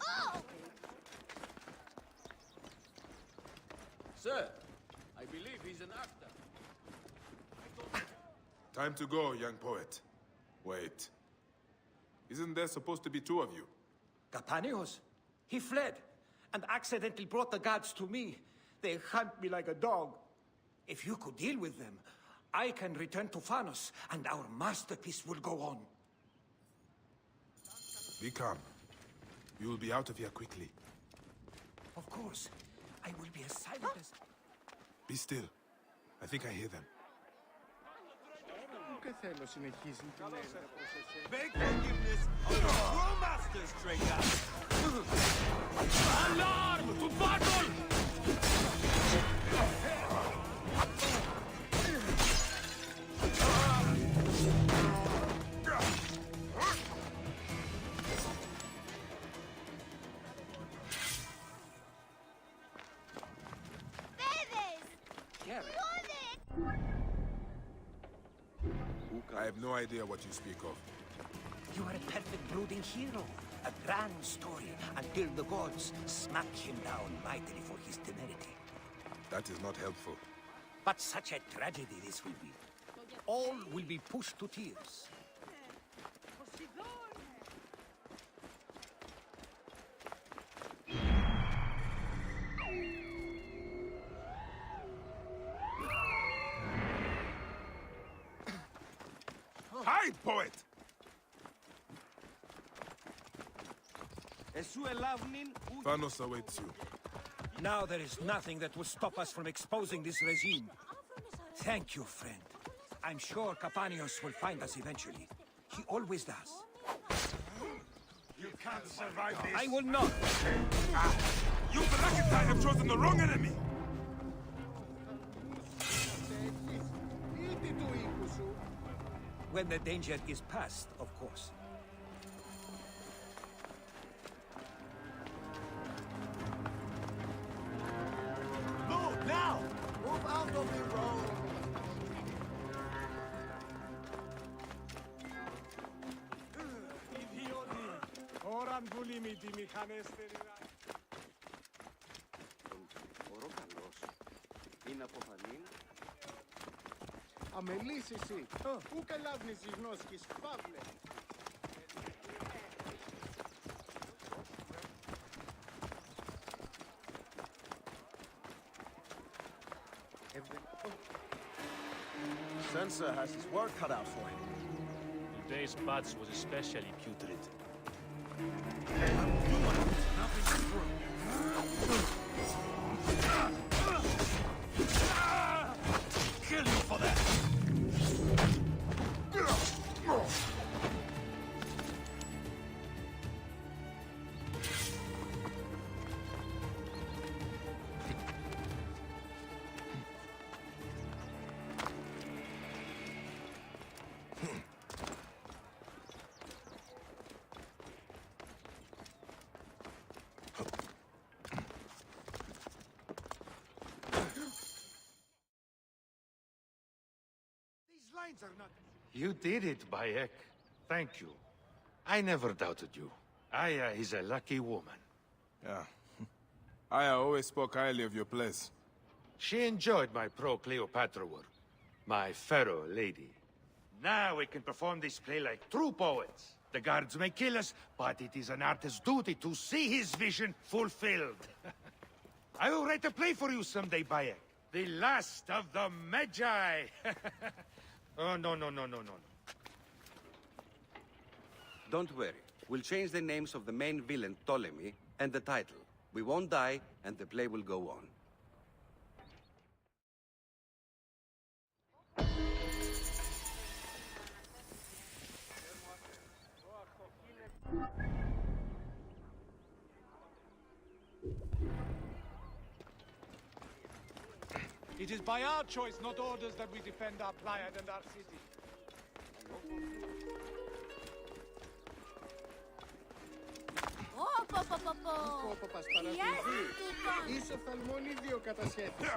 Oh! Sir! I believe he's an actor. Time to go, young poet. Wait. Isn't there supposed to be 2 of you? Kapanios? He fled, and accidentally brought the gods to me. They hunt me like a dog. If you could deal with them, I can return to Thanos, and our masterpiece will go on. Be calm. You will be out of here quickly. Of course. I will be as silent as... Be still. I think I hear them. Beg forgiveness of the true masters, traitor! Alarm! To battle! I have no idea what you speak of. You are a perfect brooding hero. A grand story until the gods smack him down mightily for his temerity. That is not helpful. But such a tragedy this will be. All will be pushed to tears. Hide, poet! Thanos awaits you. Now there is nothing that will stop us from exposing this regime. Thank you, friend. I'm sure Kapanios will find us eventually. He always does. You can't survive this. I will not! You Philakitai have chosen the wrong enemy! When the danger is past, of course. Move, now! Move out of the road! Είναι από φανήν. Αμελής εσύ. Πού καλάβνεις η γνώσκης, Παύλε. Sansa has his work cut out for him. Today's batch was especially putrid. Nothing through. Kill you for that! minds are not... You did it, Bayek. Thank you. I never doubted you. Aya is a lucky woman. Yeah. Aya always spoke highly of your place. She enjoyed my pro-Cleopatra work. My pharaoh lady. Now we can perform this play like true poets. The guards may kill us, but it is an artist's duty to see his vision fulfilled. I will write a play for you someday, Bayek. The last of the Magi! Oh, no. Don't worry. We'll change the names of the main villain, Ptolemy, and the title. We won't die, and the play will go on. It is by our choice, not orders, that we defend our Pleiad and our city. Είσαι οφθαλμονίδιο κατασχέθηση.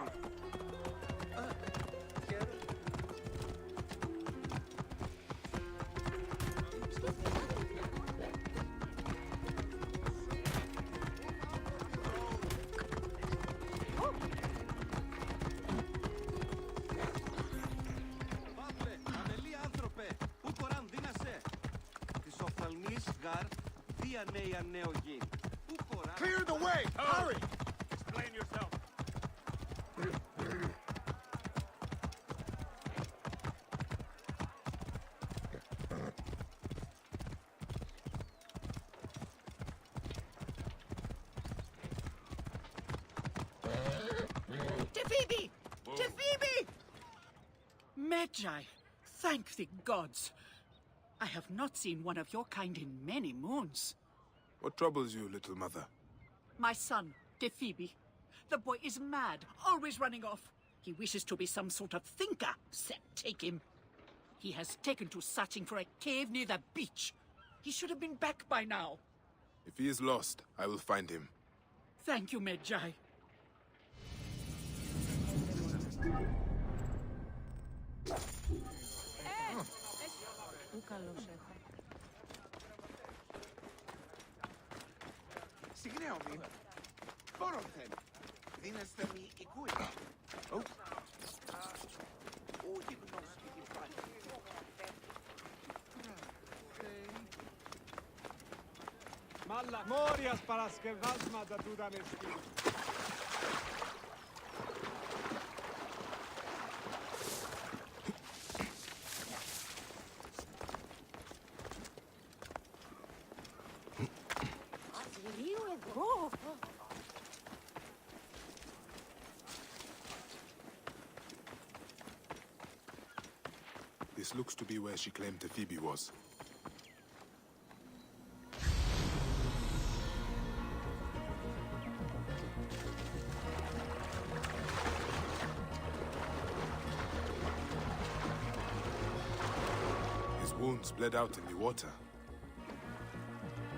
Clear the way! Hurry! Explain yourself. Tefibi! Tefibi! Magi, thank the gods. I have not seen one of your kind in many moons. What troubles you, little mother? My son, Tefibi. The boy is mad, always running off. He wishes to be some sort of thinker. Set, take him. He has taken to searching for a cave near the beach. He should have been back by now. If he is lost, I will find him. Thank you, Magi. Συγγνώμη. Πόροφθεν. Δίνεστε μη εικούνα. Ούτε γνώσκει την πάλι. Μάλλα, μόριας παρασκευάσματα του ήταν εστί. This looks to be where she claimed Tefibi was. His wounds bled out in the water.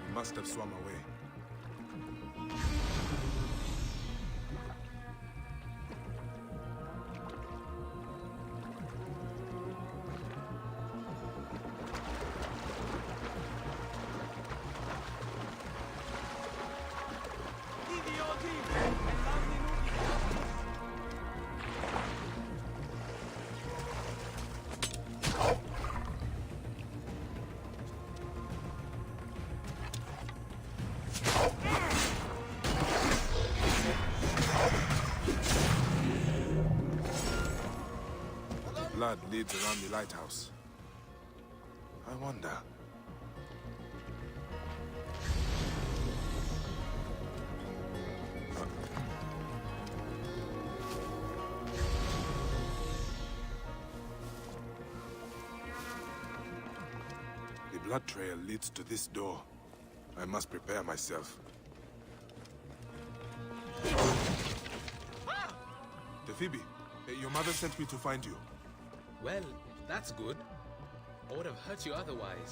He must have swum away. Blood leads around the lighthouse. I wonder. The blood trail leads to this door. I must prepare myself. Tefibi, your mother sent me to find you. Well, that's good. I would have hurt you otherwise.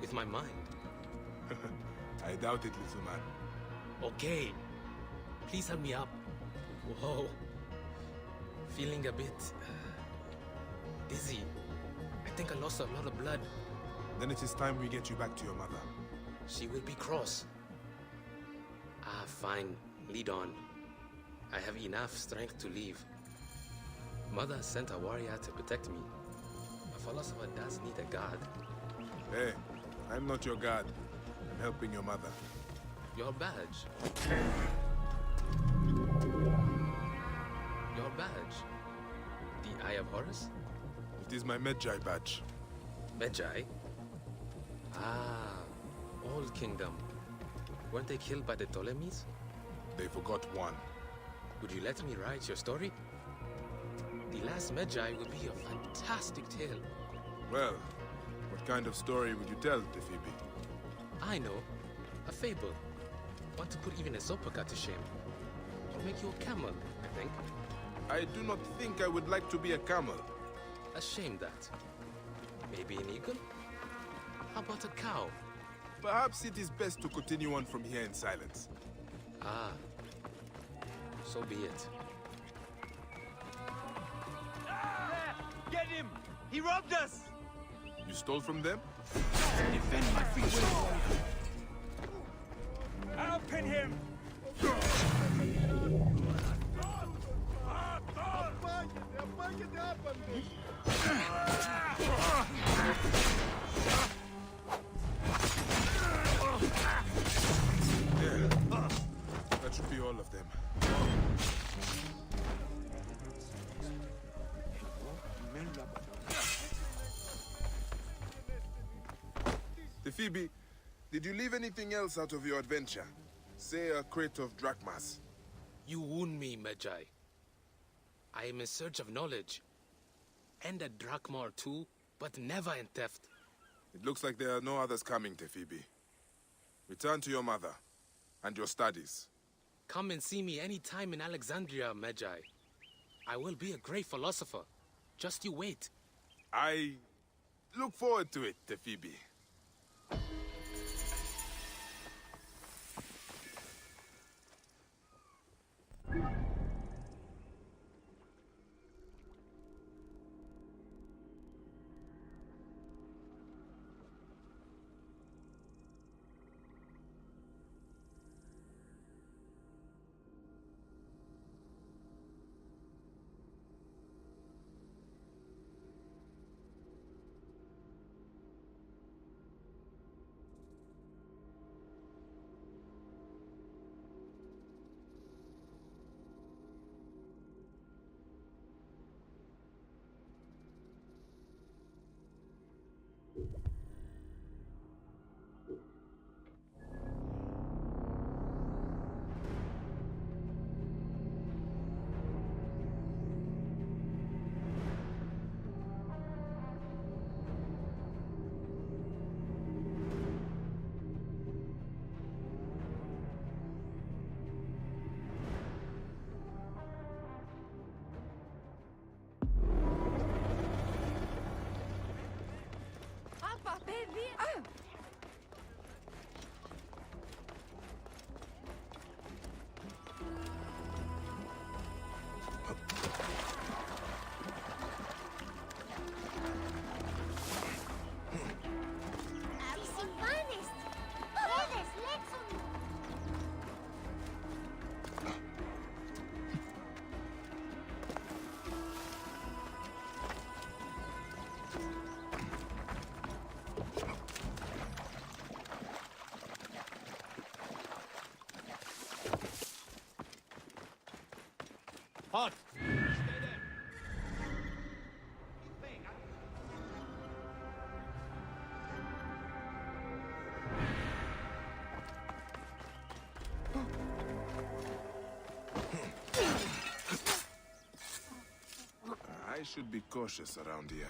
With my mind. I doubt it, little man. Okay. Please help me up. Whoa. Feeling a bit... dizzy. think I lost a lot of blood. Then it is time we get you back to your mother. She will be cross. Ah, fine. Lead on. I have enough strength to leave. Mother sent a warrior to protect me. A philosopher does need a guard. Hey, I'm not your guard. I'm helping your mother. Your badge. Your badge. The Eye of Horus? It is my Medjay badge. Medjay? Ah, Old Kingdom. Weren't they killed by the Ptolemies? They forgot one. Would you let me write your story? The last Medjay would be a fantastic tale. Well, what kind of story would you tell, Tefibi? I know. A fable. Want to put even a Zopaka to shame. I'll make you a camel, I think. I do not think I would like to be a camel. A shame that. Maybe an eagle? How about a cow? Perhaps it is best to continue on from here in silence. Ah. So be it. Get him! He robbed us! You stole from them? Defend my freedom! I'll pin him! There. That should be all of them. Tefibi, did you leave anything else out of your adventure? Say a crate of drachmas. You wound me, Medjay. I am in search of knowledge. And a drachma or two, but never in theft. It looks like there are no others coming, Tefibi. Return to your mother and your studies. Come and see me any time in Alexandria, Medjay. I will be a great philosopher. Just you wait. I look forward to it, Tefibi. Halt! I should be cautious around here.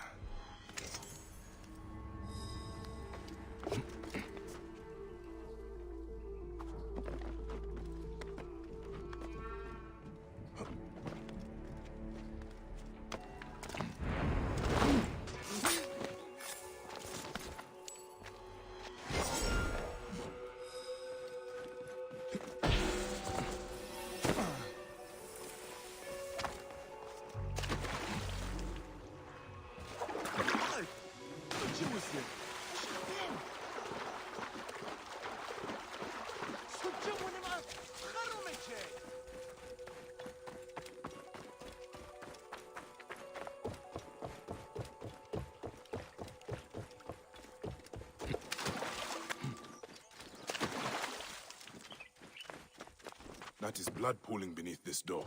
That is blood pooling beneath this door.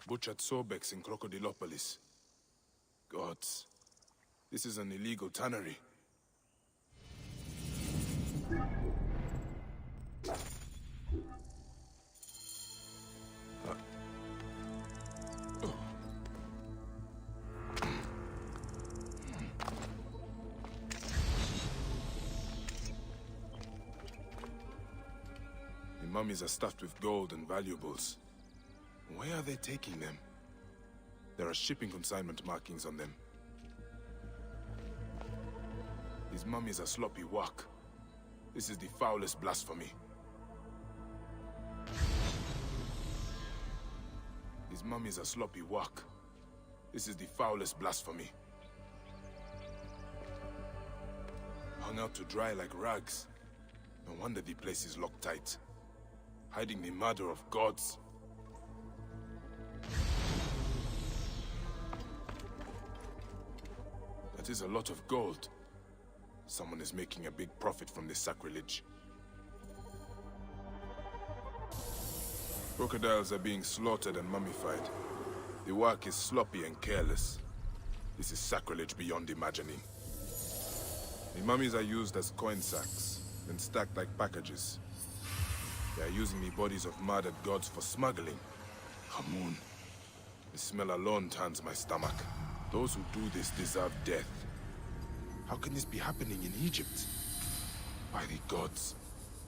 Butchered Sobex in Crocodilopolis. Gods, this is an illegal tannery. The mummies are stuffed with gold and valuables. Where are they taking them? There are shipping consignment markings on them. These mummies are sloppy work. This is the foulest blasphemy. These mummies are sloppy work. This is the foulest blasphemy. Hung out to dry like rags. No wonder the place is locked tight. Hiding the murder of gods. That is a lot of gold. Someone is making a big profit from this sacrilege. Crocodiles are being slaughtered and mummified. The work is sloppy and careless. This is sacrilege beyond imagining. The mummies are used as coin sacks, then stacked like packages. They are using the bodies of murdered gods for smuggling. Hamun. The smell alone turns my stomach. Those who do this deserve death. How can this be happening in Egypt? By the gods,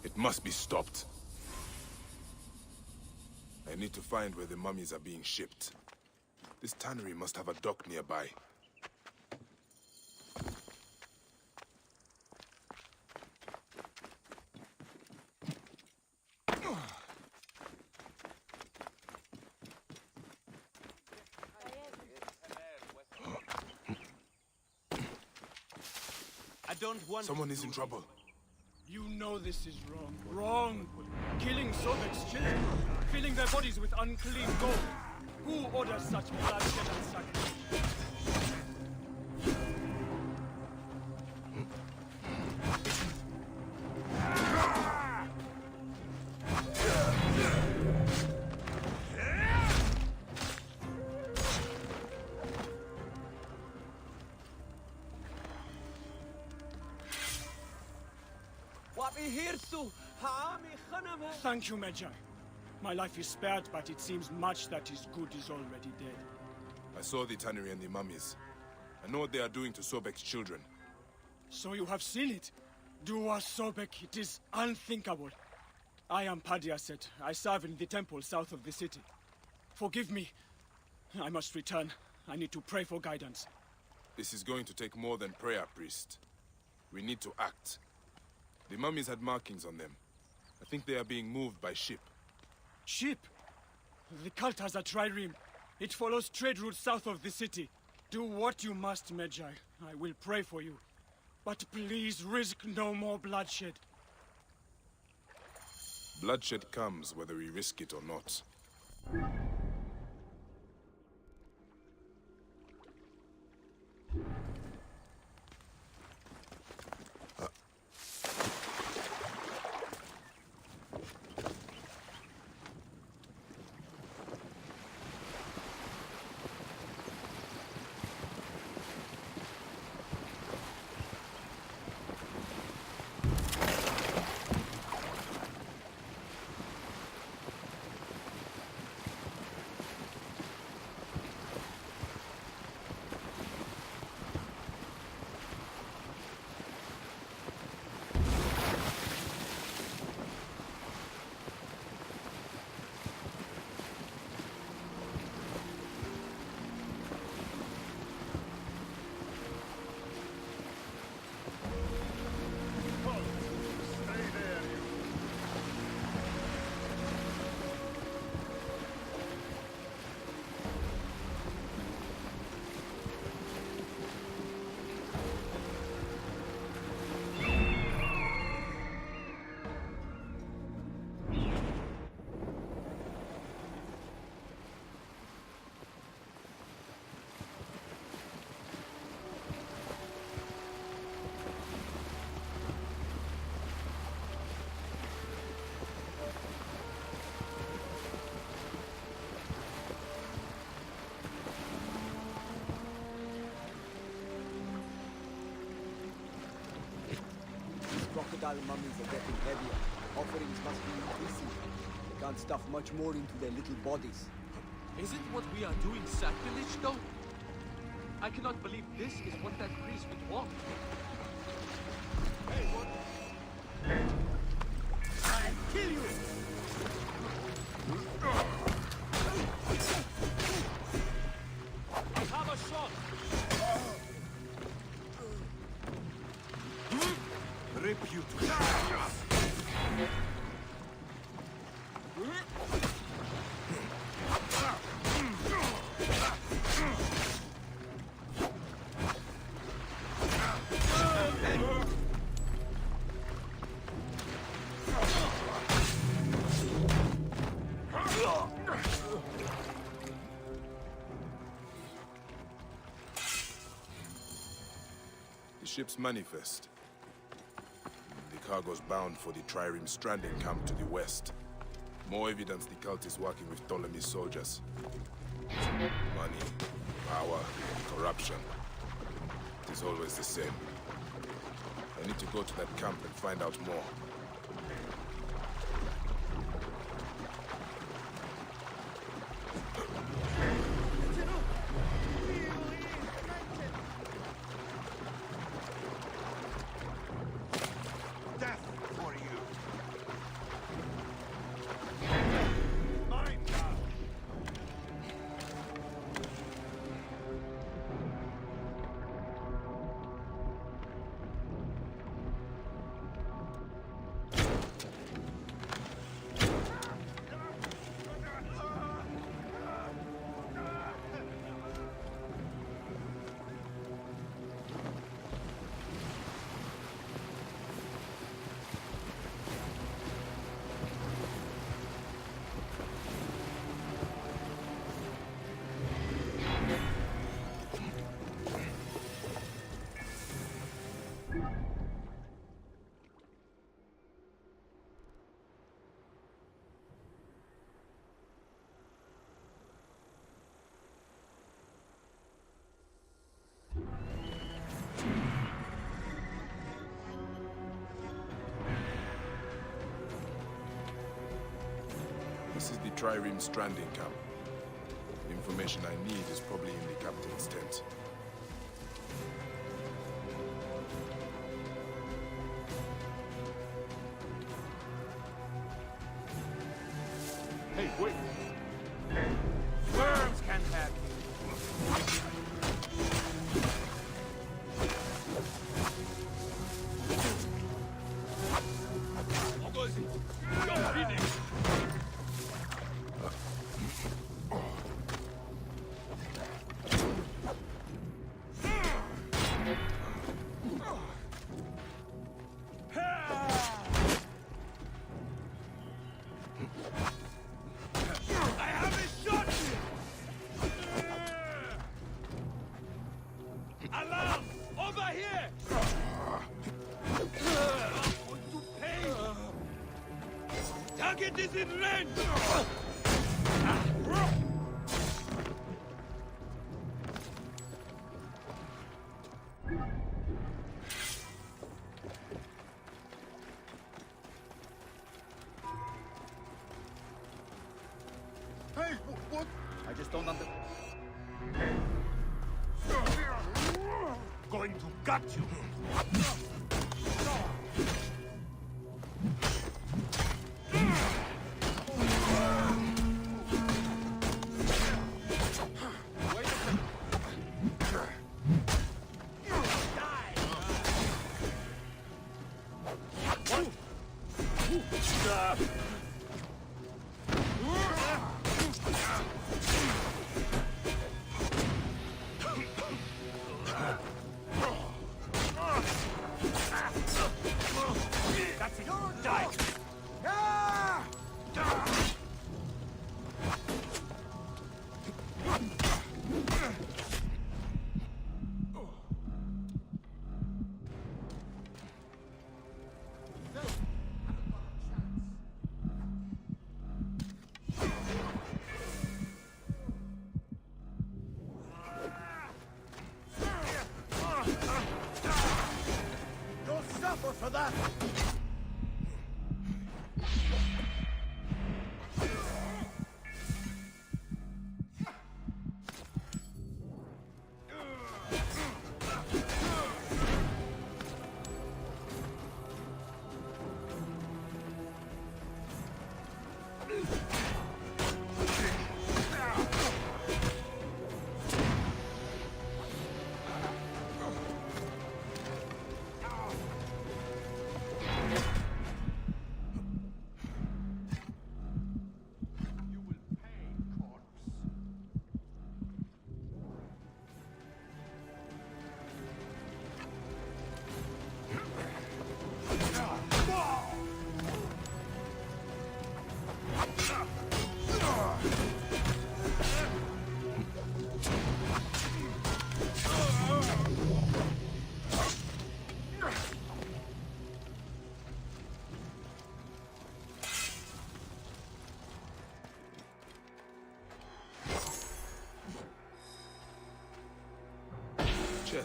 it must be stopped. I need to find where the mummies are being shipped. This tannery must have a dock nearby. Someone is in trouble. You know this is wrong. Wrong! Killing Sobek's children, filling their bodies with unclean gold. Who orders such bloodshed and sacrifice? Thank you, Magi. My life is spared, but it seems much that is good is already dead. I saw the tannery and the mummies. I know what they are doing to Sobek's children. So you have seen it? Dua Sobek, it is unthinkable. I am Padiaset. I serve in the temple south of the city. Forgive me. I must return. I need to pray for guidance. This is going to take more than prayer, priest. We need to act. The mummies had markings on them. I think they are being moved by ship. Ship? The cult has a trireme. It follows trade routes south of the city. Do what you must, Magi. I will pray for you. But please risk no more bloodshed. Bloodshed comes whether we risk it or not. crocodile mummies are getting heavier. Offerings must be increasing. They can't stuff much more into their little bodies. Isn't what we are doing sacrilege, though? I cannot believe this is what that priest would want. Hey, what? I'll kill you! I have a shot! Rip you to shreds. The ship's manifest. The cargo's bound for the Trireme stranding camp to the west. More evidence the cult is working with Ptolemy's soldiers. Money, power, corruption. It is always the same. I need to go to that camp and find out more. Death for you. This is the Trireme stranding camp. The information I need is probably in the captain's tent. Hey, wait! Worms can't have you. What was it? You're finished. Alarm! Over here! Want to pay? Target is in range! Hey, what? I just don't understand. Going to gut you.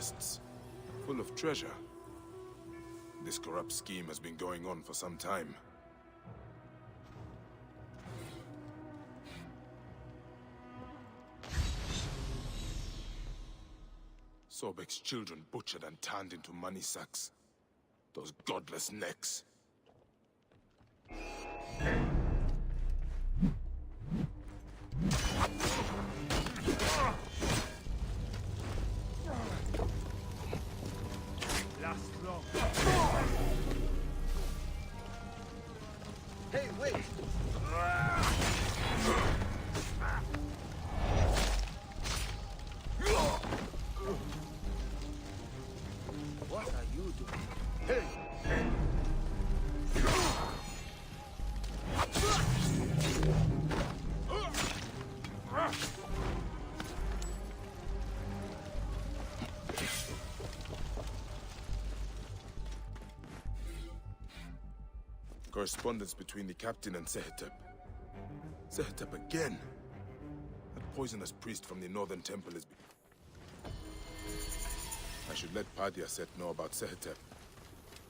chests, full of treasure. This corrupt scheme has been going on for some time. Sobek's children butchered and turned into money sacks. Those godless necks. Last long. Hey, wait! What are you doing? Hey! Correspondence between the captain and Sehetep. Sehetep again! That poisonous priest from the northern temple is... I should let Padia Set know about Sehetep.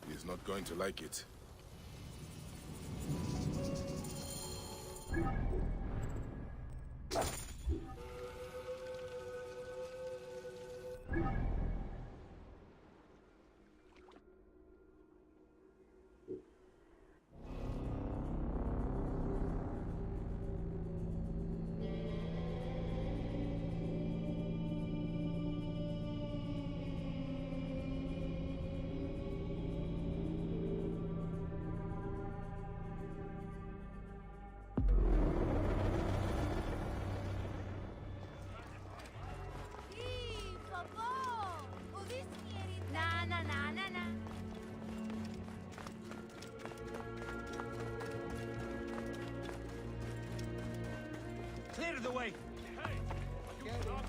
He is not going to like it. Clear the way! Hey! You stop!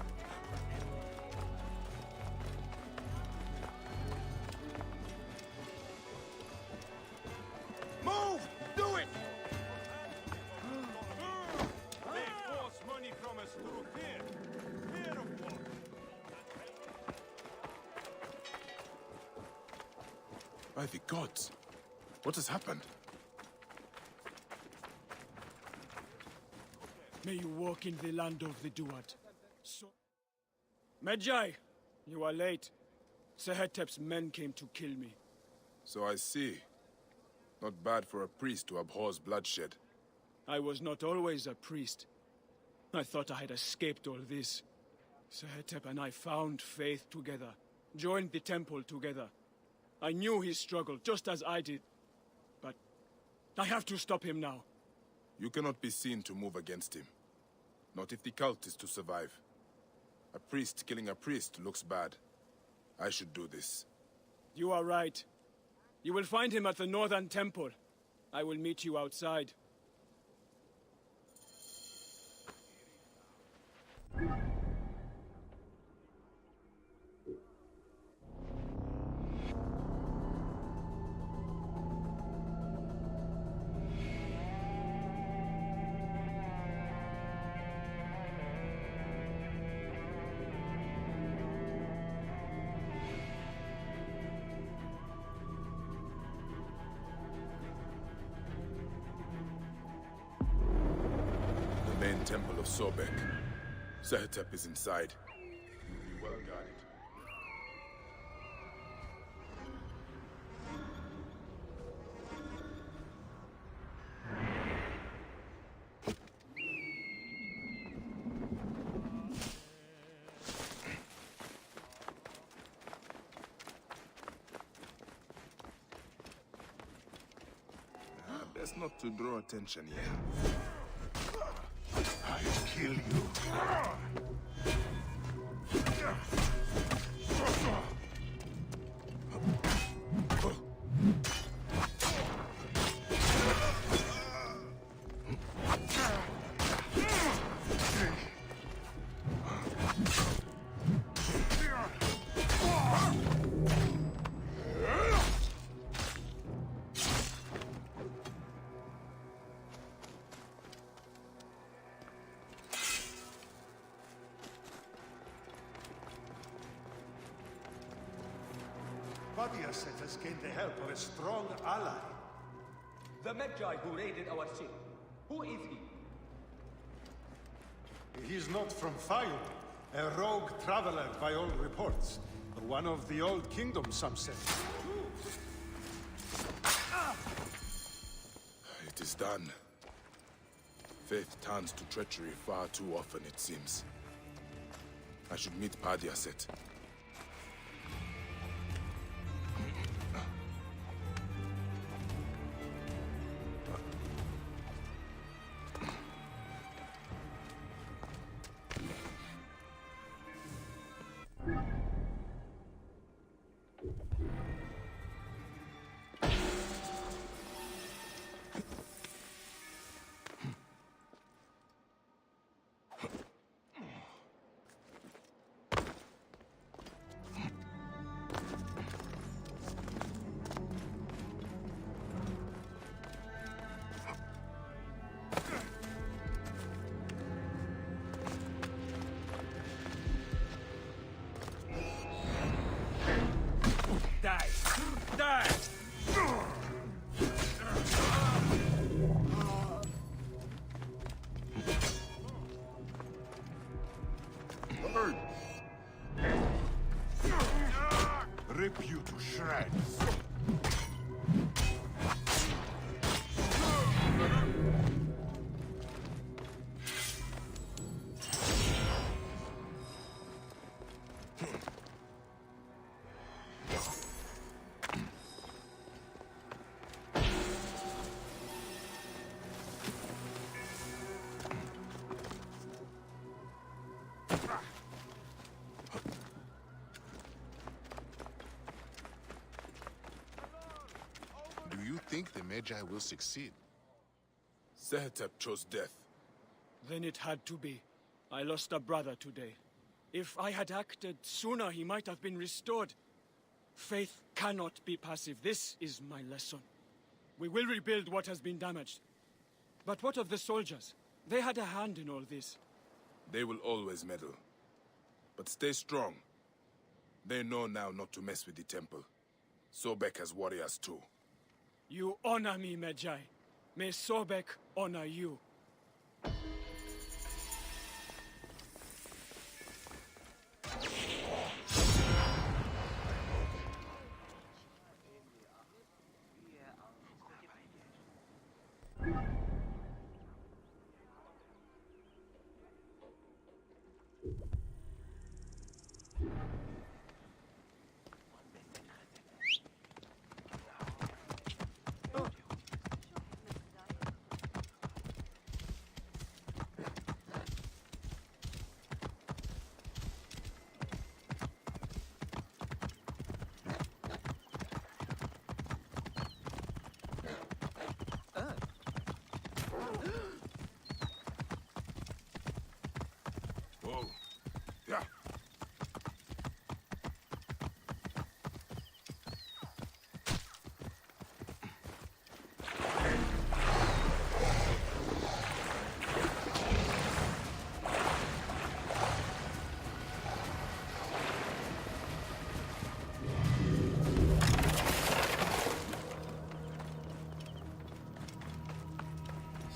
Move! Do it! They force money from us through fear. Fear of war. By the gods! What has happened? May you walk in the land of the Duat. Medjay, you are late. Sehetep's men came to kill me. So I see. Not bad for a priest who abhors bloodshed. I was not always a priest. I thought I had escaped all this. Sehetep and I found faith together, joined the temple together. I knew he struggled, just as I did. But I have to stop him now. You cannot be seen to move against him. Not if the cult is to survive. A priest killing a priest looks bad. I should do this. You are right. You will find him at the northern temple. I will meet you outside. Temple of Sobek. Sehetep is inside. Be well guarded. Best not to draw attention here. I'll kill you. Badiaset has gained the help of a strong ally. The Medjay who raided our ship. Who is he? He's not from Fayum. A rogue traveler, by all reports. One of the old kingdoms, some say. It is done. Faith turns to treachery far too often, it seems. I should meet Badiaset. Rip you to shreds. Do you think the Magi will succeed? Sehetep chose death. Then it had to be. I lost a brother today. If I had acted sooner, he might have been restored. Faith cannot be passive. This is my lesson. We will rebuild what has been damaged. But what of the soldiers? They had a hand in all this. They will always meddle. But stay strong. They know now not to mess with the temple. Sobek has warriors too. You honor me, Medjay. May Sobek honor you. Whoa. Yeah.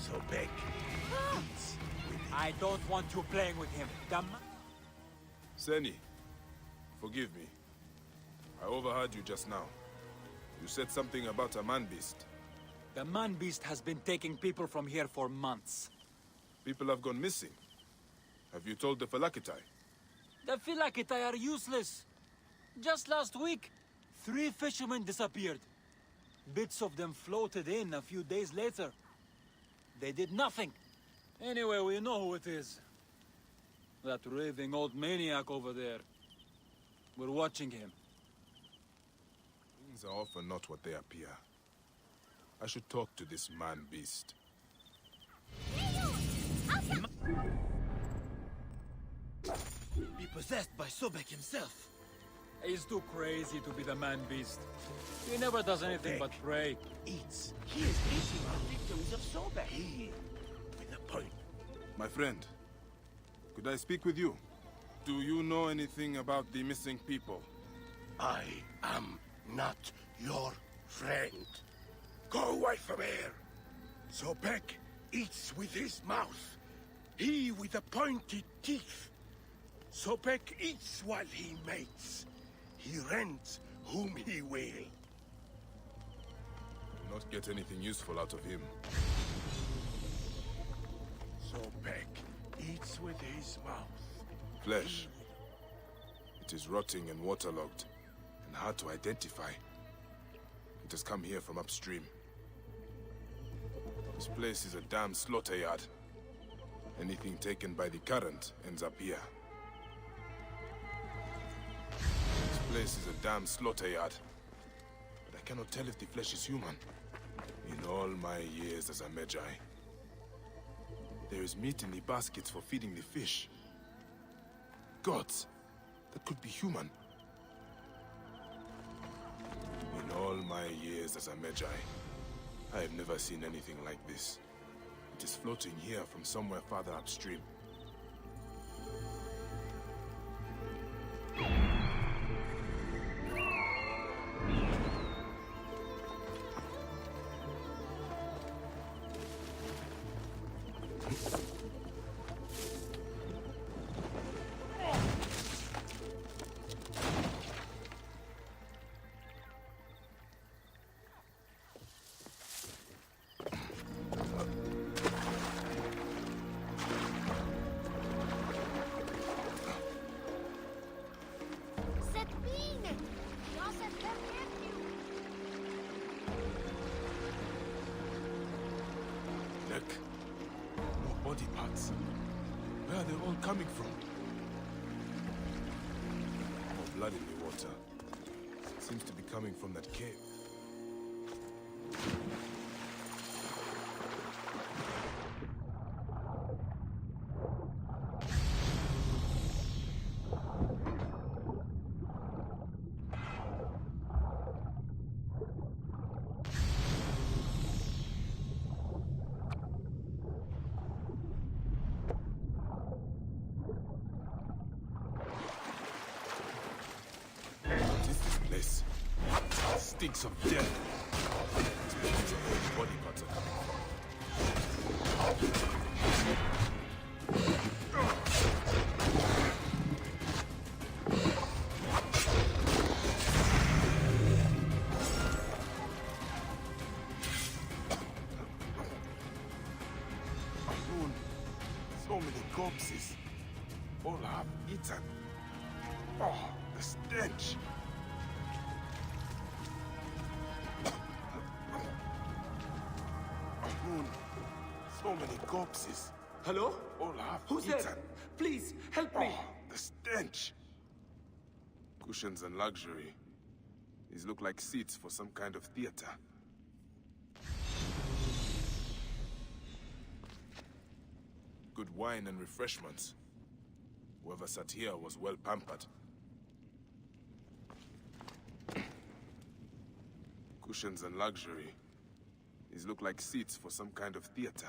Sobek. I don't want you playing with him. Seni, forgive me. I overheard you just now. You said something about a man-beast. The man-beast has been taking people from here for months. People have gone missing. Have you told the Phylakitai? The Phylakitai are useless. Just last week, 3 fishermen disappeared. Bits of them floated in a few days later. They did nothing. Anyway, we know who it is. That raving old maniac over there. We're watching him. Things are often not what they appear. I should talk to this man-beast. Be possessed by Sobek himself. He's too crazy to be the man-beast. He never does anything but pray. Eats. He is eating our victims of Sobek. He, with a point. My friend, could I speak with you? Do you know anything about the missing people? I am not your friend. Go away from here. Sobek eats with his mouth. He with the pointed teeth. Sobek eats while he mates. He rents whom he will. Do not get anything useful out of him. Sobek eats with his mouth. Flesh. It is rotting and waterlogged, and hard to identify. It has come here from upstream. This place is a damn slaughter yard. Anything taken by the current ends up here. This place is a damn slaughter yard. But I cannot tell if the flesh is human. In all my years as a Magi, there is meat in the baskets for feeding the fish. Gods, that could be human. In all my years as a Magi, I have never seen anything like this. It is floating here from somewhere farther upstream. No body parts. Where are they all coming from? More blood in the water. Seems to be coming from that cave. Stinks of death. It's because of where the body parts are coming from. So many corpses. All half eaten. Oh, the stench. So many corpses. Hello? All half Who's eaten. there? Please, help me. Oh, the stench. Cushions and luxury. These look like seats for some kind of theater. Good wine and refreshments. Whoever sat here was well pampered. Cushions and luxury. These look like seats for some kind of theater.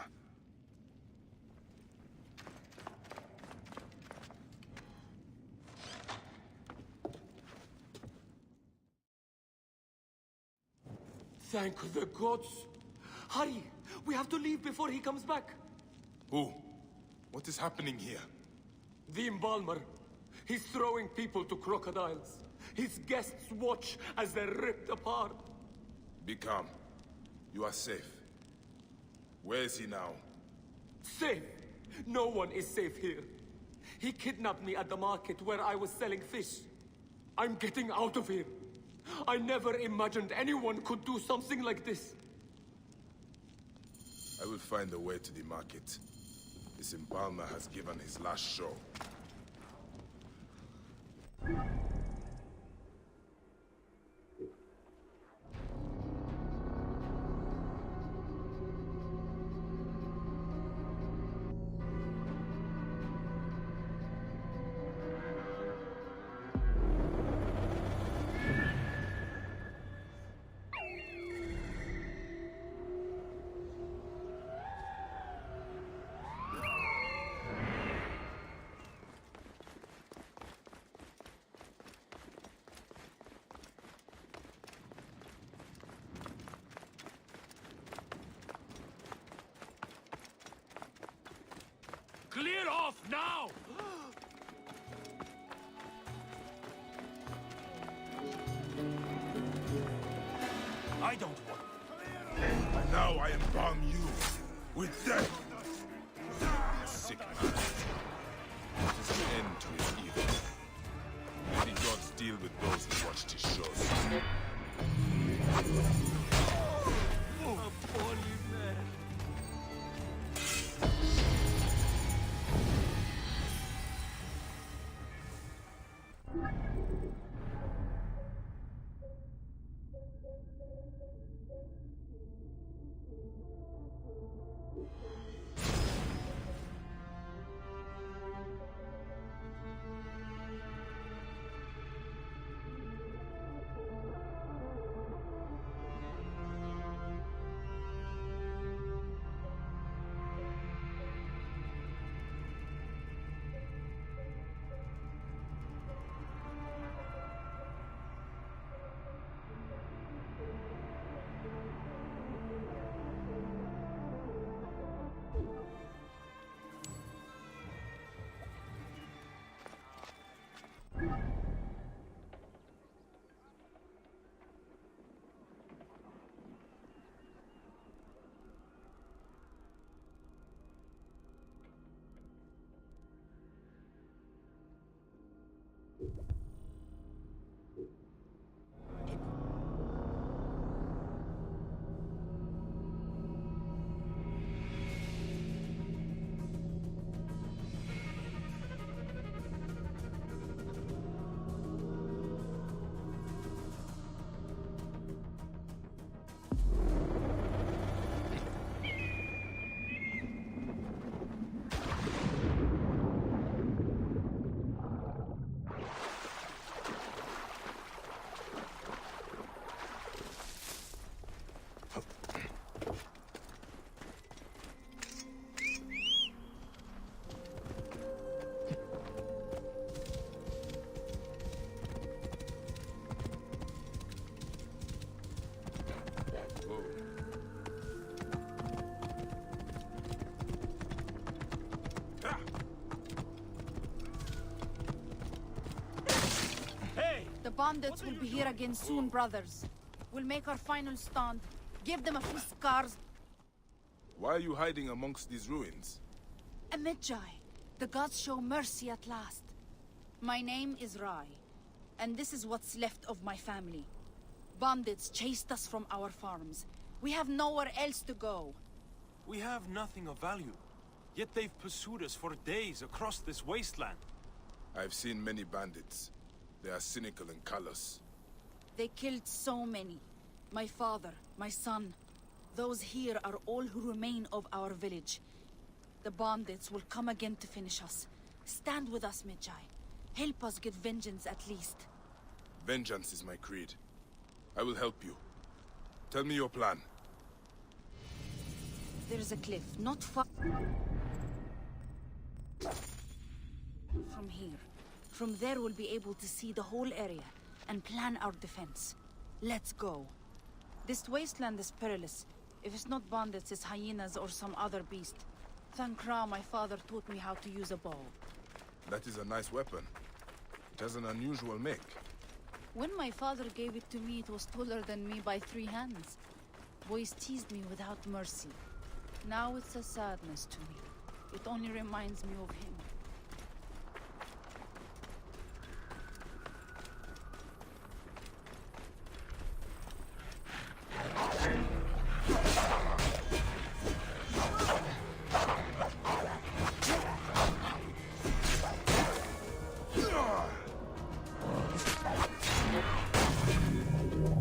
Thank the gods. Hurry! We have to leave before he comes back. Who? What is happening here? The embalmer. He's throwing people to crocodiles. His guests watch as they're ripped apart. Be calm. You are safe. Where is he now? Safe? No one is safe here. He kidnapped me at the market where I was selling fish. I'm getting out of here. I never imagined anyone could do something like this. I will find a way to the market. This embalmer has given his last show. Clear off now! I don't want. And now I embalm you with death. Sick man. It is an end to his evil. May the gods deal with those who watched his shows. A poorly man. The bandits will be here again soon, brothers. We'll make our final stand. Give them a few scars. Why are you hiding amongst these ruins? A Magi. The gods show mercy at last. My name is Rai, and this is what's left of my family. Bandits chased us from our farms. We have nowhere else to go. We have nothing of value. Yet they've pursued us for days across this wasteland. I've seen many bandits. They are cynical and callous. They killed so many. My father, my son. Those here are all who remain of our village. The bandits will come again to finish us. Stand with us, Magi. Help us get vengeance at least. Vengeance is my creed. I will help you. Tell me your plan. There's a cliff, not far from here. From there we'll be able to see the whole area and plan our defense. Let's go. This wasteland is perilous. If it's not bandits, it's hyenas or some other beast. Thank Ra, my father taught me how to use a bow. That is a nice weapon. It has an unusual make. When my father gave it to me, it was taller than me by 3 hands. Boys teased me without mercy. Now it's a sadness to me. It only reminds me of him.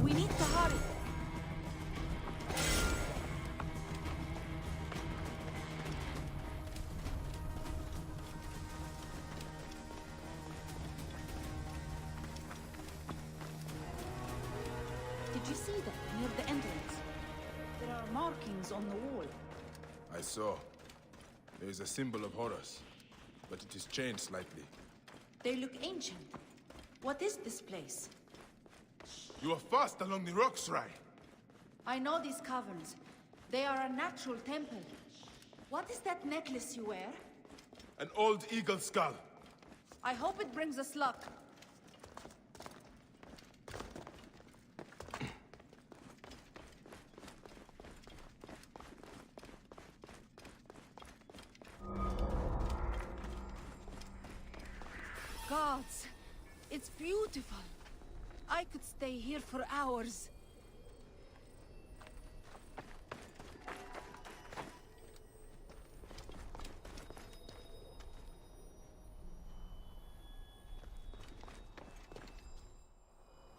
We need to hurry. Did you see that near the entrance? There are markings on the wall. I saw. There is a symbol of Horus, but it is changed slightly. They look ancient. What is this place? You are fast along the rocks, Rai. I know these caverns. They are a natural temple. What is that necklace you wear? An old eagle skull. I hope it brings us luck. Gods, it's beautiful. I could stay here for hours.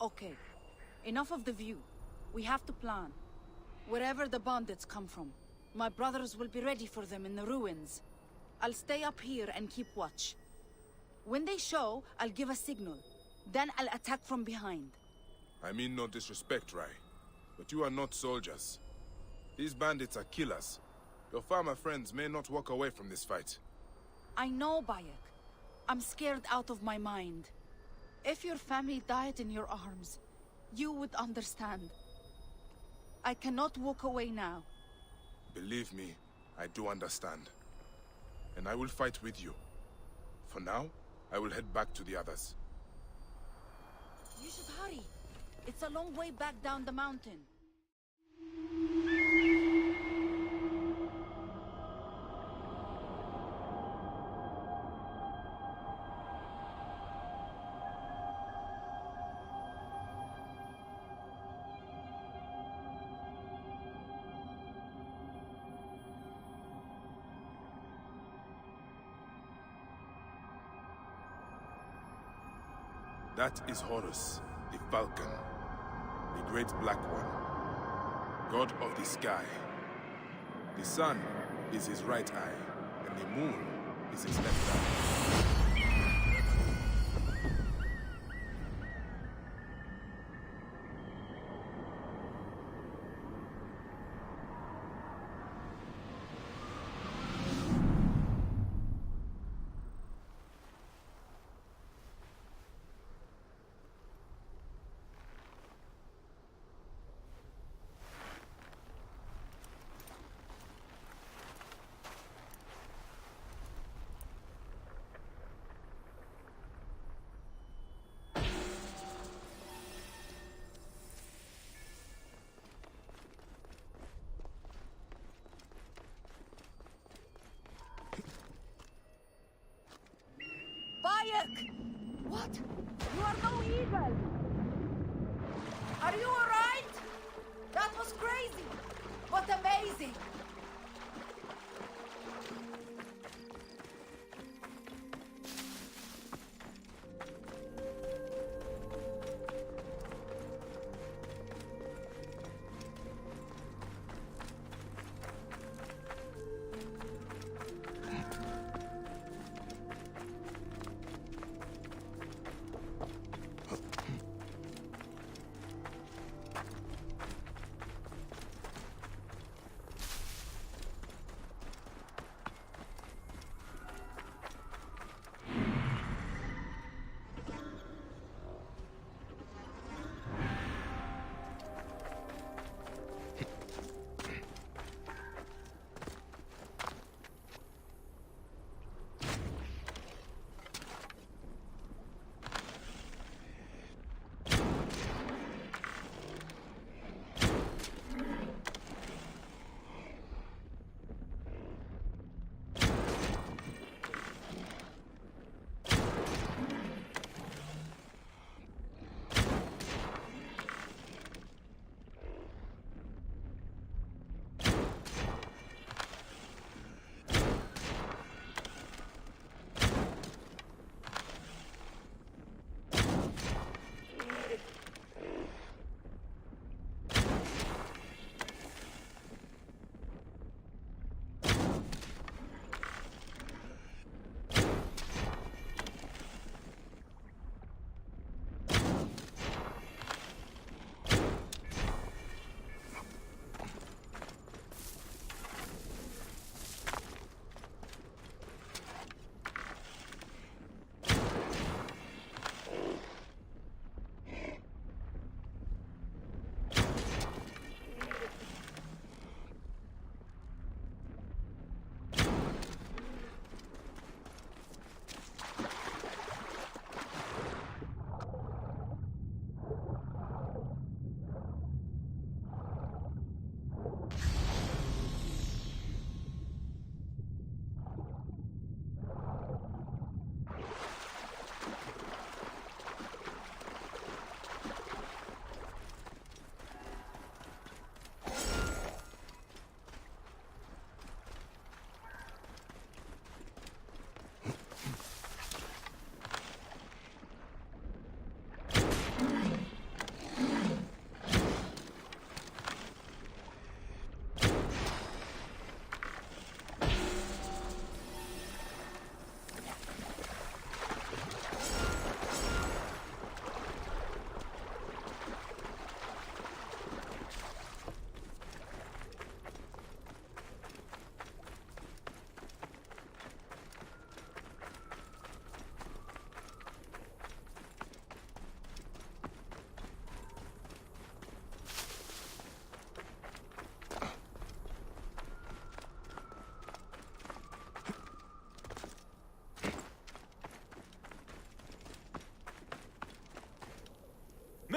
Okay, enough of the view. We have to plan. Wherever the bandits come from, my brothers will be ready for them in the ruins. I'll stay up here and keep watch. When they show, I'll give a signal. Then I'll attack from behind. I mean no disrespect, Rai, but you are not soldiers. These bandits are killers. Your farmer friends may not walk away from this fight. I know, Bayek. I'm scared out of my mind. If your family died in your arms, you would understand. I cannot walk away now. Believe me, I do understand. And I will fight with you. For now, I will head back to the others. You should hurry. It's a long way back down the mountain. That is Horus, the Falcon, the great black one, god of the sky. The sun is his right eye, and the moon is his left eye. Bayek! What? You are no eagle! Are you alright? That was crazy, but amazing!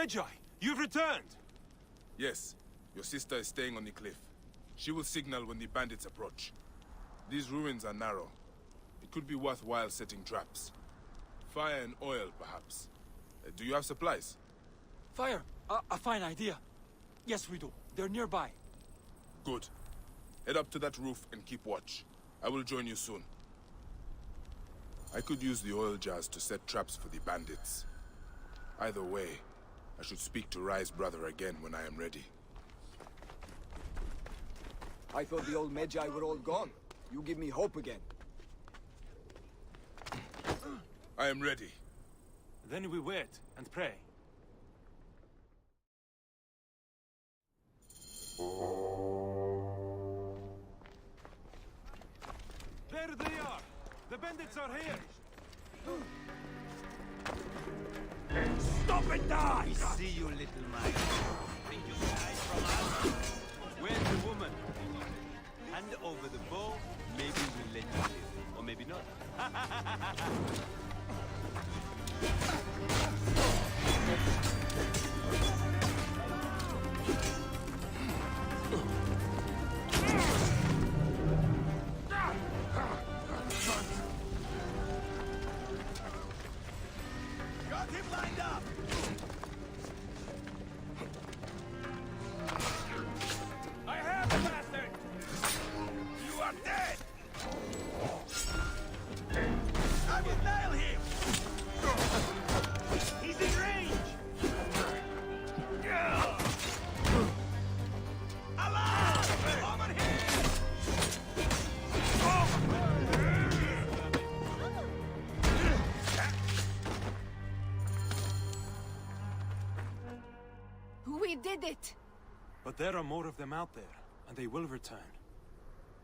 Medjay, you've returned! Yes, your sister is staying on the cliff. She will signal when the bandits approach. These ruins are narrow. It could be worthwhile setting traps. Fire and oil, perhaps. Do you have supplies? Fire! A fine idea. Yes, we do. They're nearby. Good. Head up to that roof and keep watch. I will join you soon. I could use the oil jars to set traps for the bandits. Either way, I should speak to Rai's brother again when I am ready. I thought the old Medjay were all gone. You give me hope again. I am ready. Then we wait and pray. There they are! The bandits are here! Stop and die! We see you, little Maya. Think you can hide from us? Where's the woman? Hand over the bow, maybe we'll let you live. Or maybe not. Got him lined up! I have the bastard! You are dead! I will nail him! He's in range! Allah! Over here! We did it! But there are more of them out there, and they will return.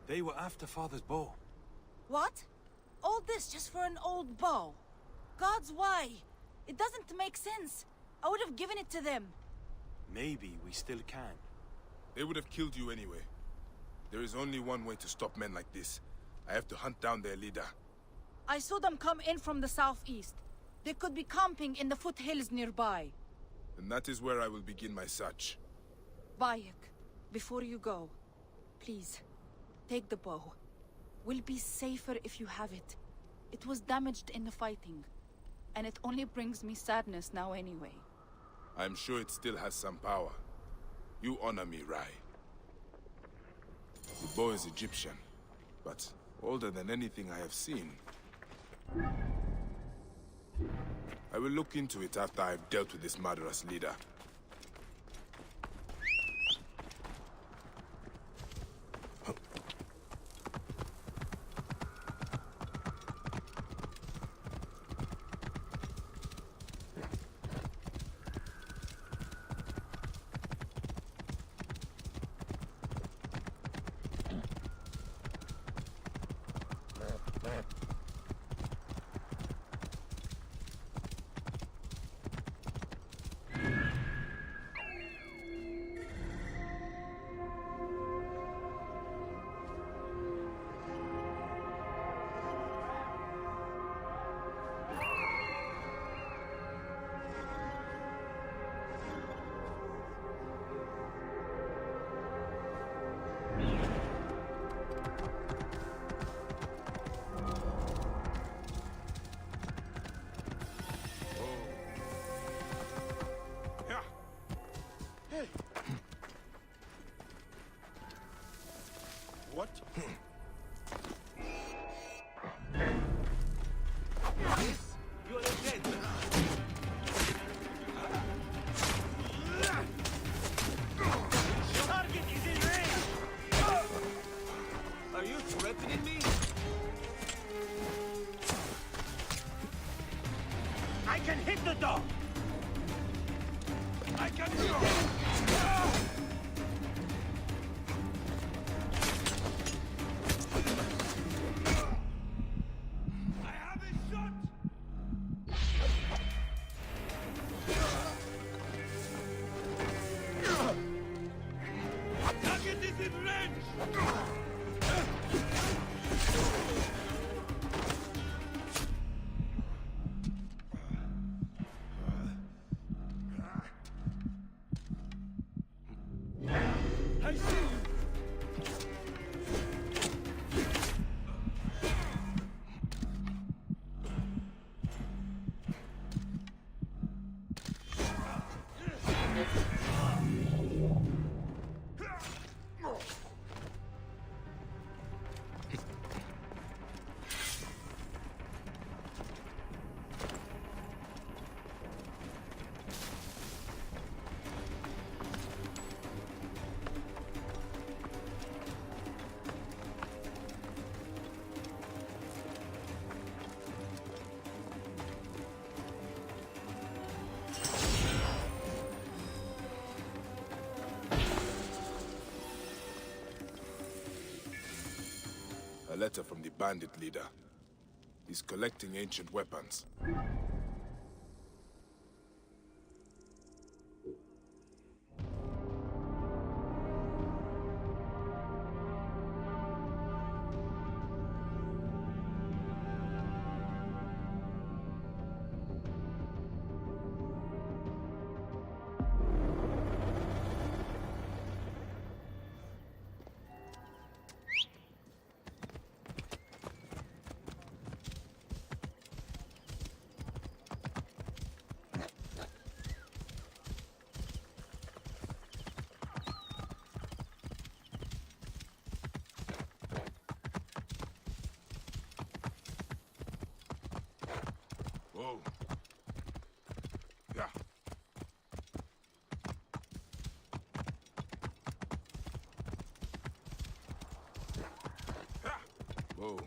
They were after Father's bow. What? All this just for an old bow? Gods, why? It doesn't make sense. I would have given it to them. Maybe we still can. They would have killed you anyway. There is only one way to stop men like this. I have to hunt down their leader. I saw them come in from the southeast. They could be camping in the foothills nearby. And that is where I will begin my search. Bayek, before you go, please, take the bow. We'll be safer if you have it. It was damaged in the fighting, and it only brings me sadness now anyway. I am sure it still has some power. You honor me, Rai. The bow is Egyptian, but older than anything I have seen. I will look into it after I have dealt with this murderous leader. What? You're dead. Target is in range. Are you threatening me? I can hit the dog! I can hit him! letter from the bandit leader. He's collecting ancient weapons. Whoa. Yeah. Whoa.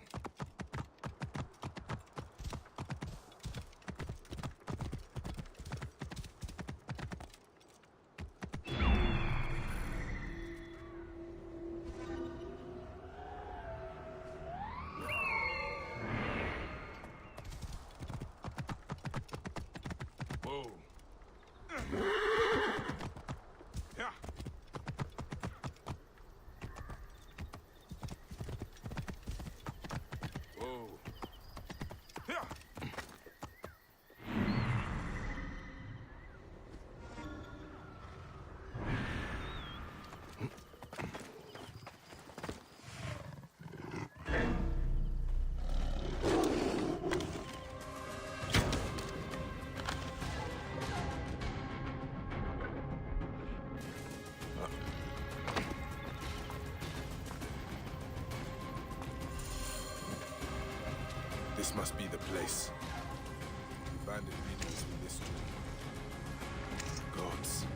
Whoa. Yeah. Whoa. Yeah. This must be the place. The bandit leader is in this tomb. Gods.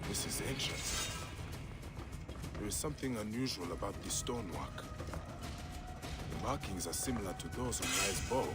This is ancient. There is something unusual about the stonework. The markings are similar to those on Rai's bow.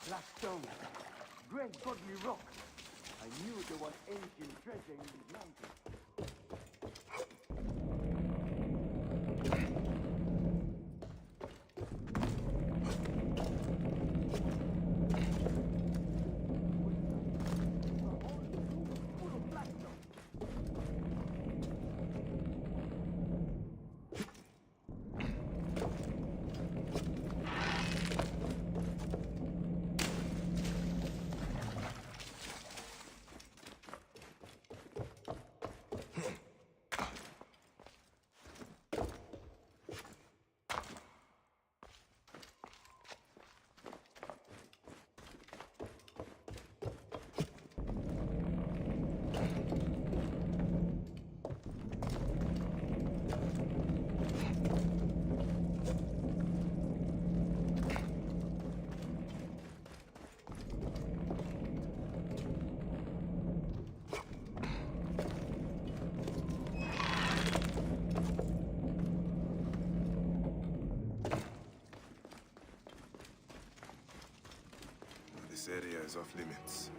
Black stone. Great godly rock. I knew there was ancient treasure in these mountains. This area is off limits.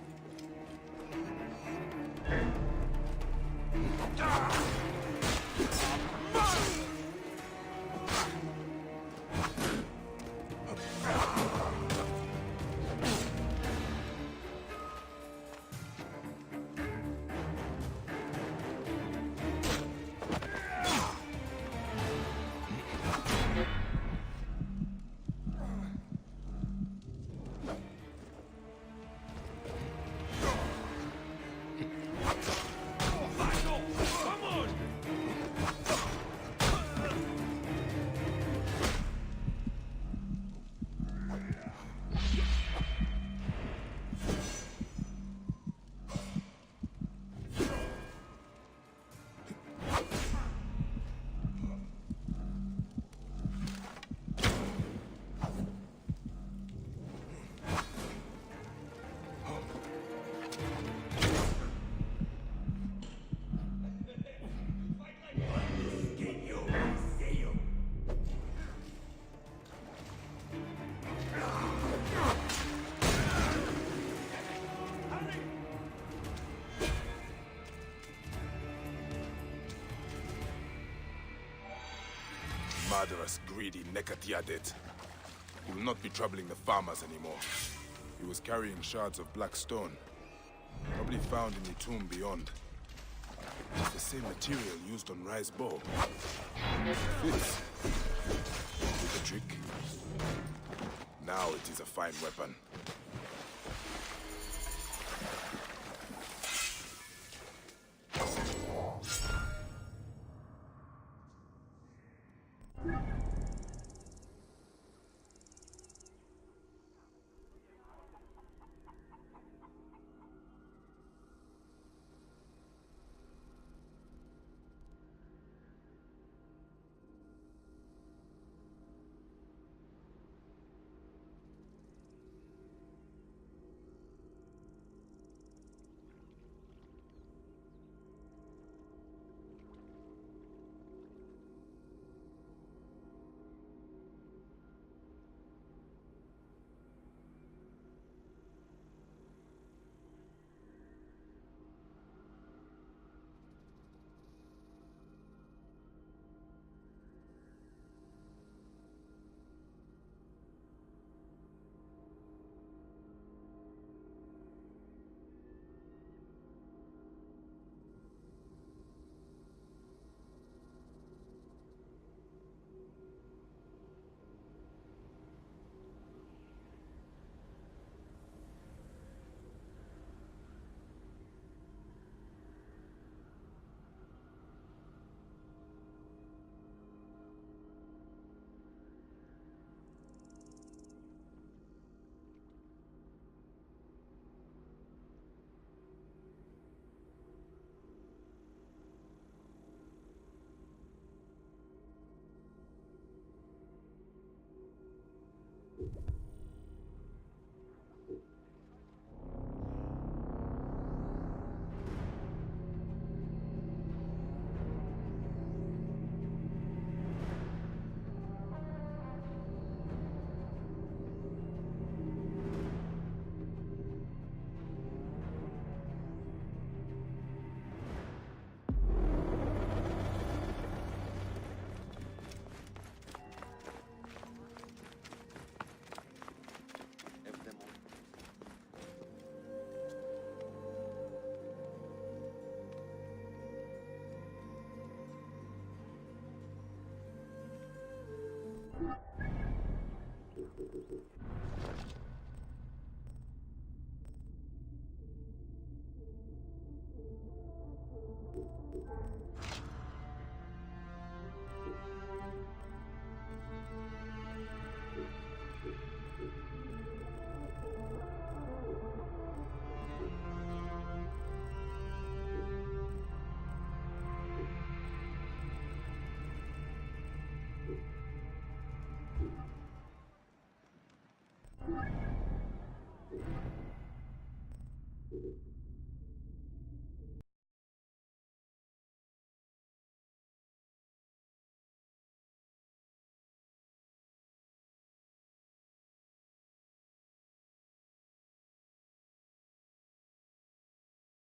murderous, greedy Nekatiadet. He will not be troubling the farmers anymore. He was carrying shards of black stone, probably found in the tomb beyond. It's the same material used on Rai's bow. Fits. With a trick. Now it is a fine weapon.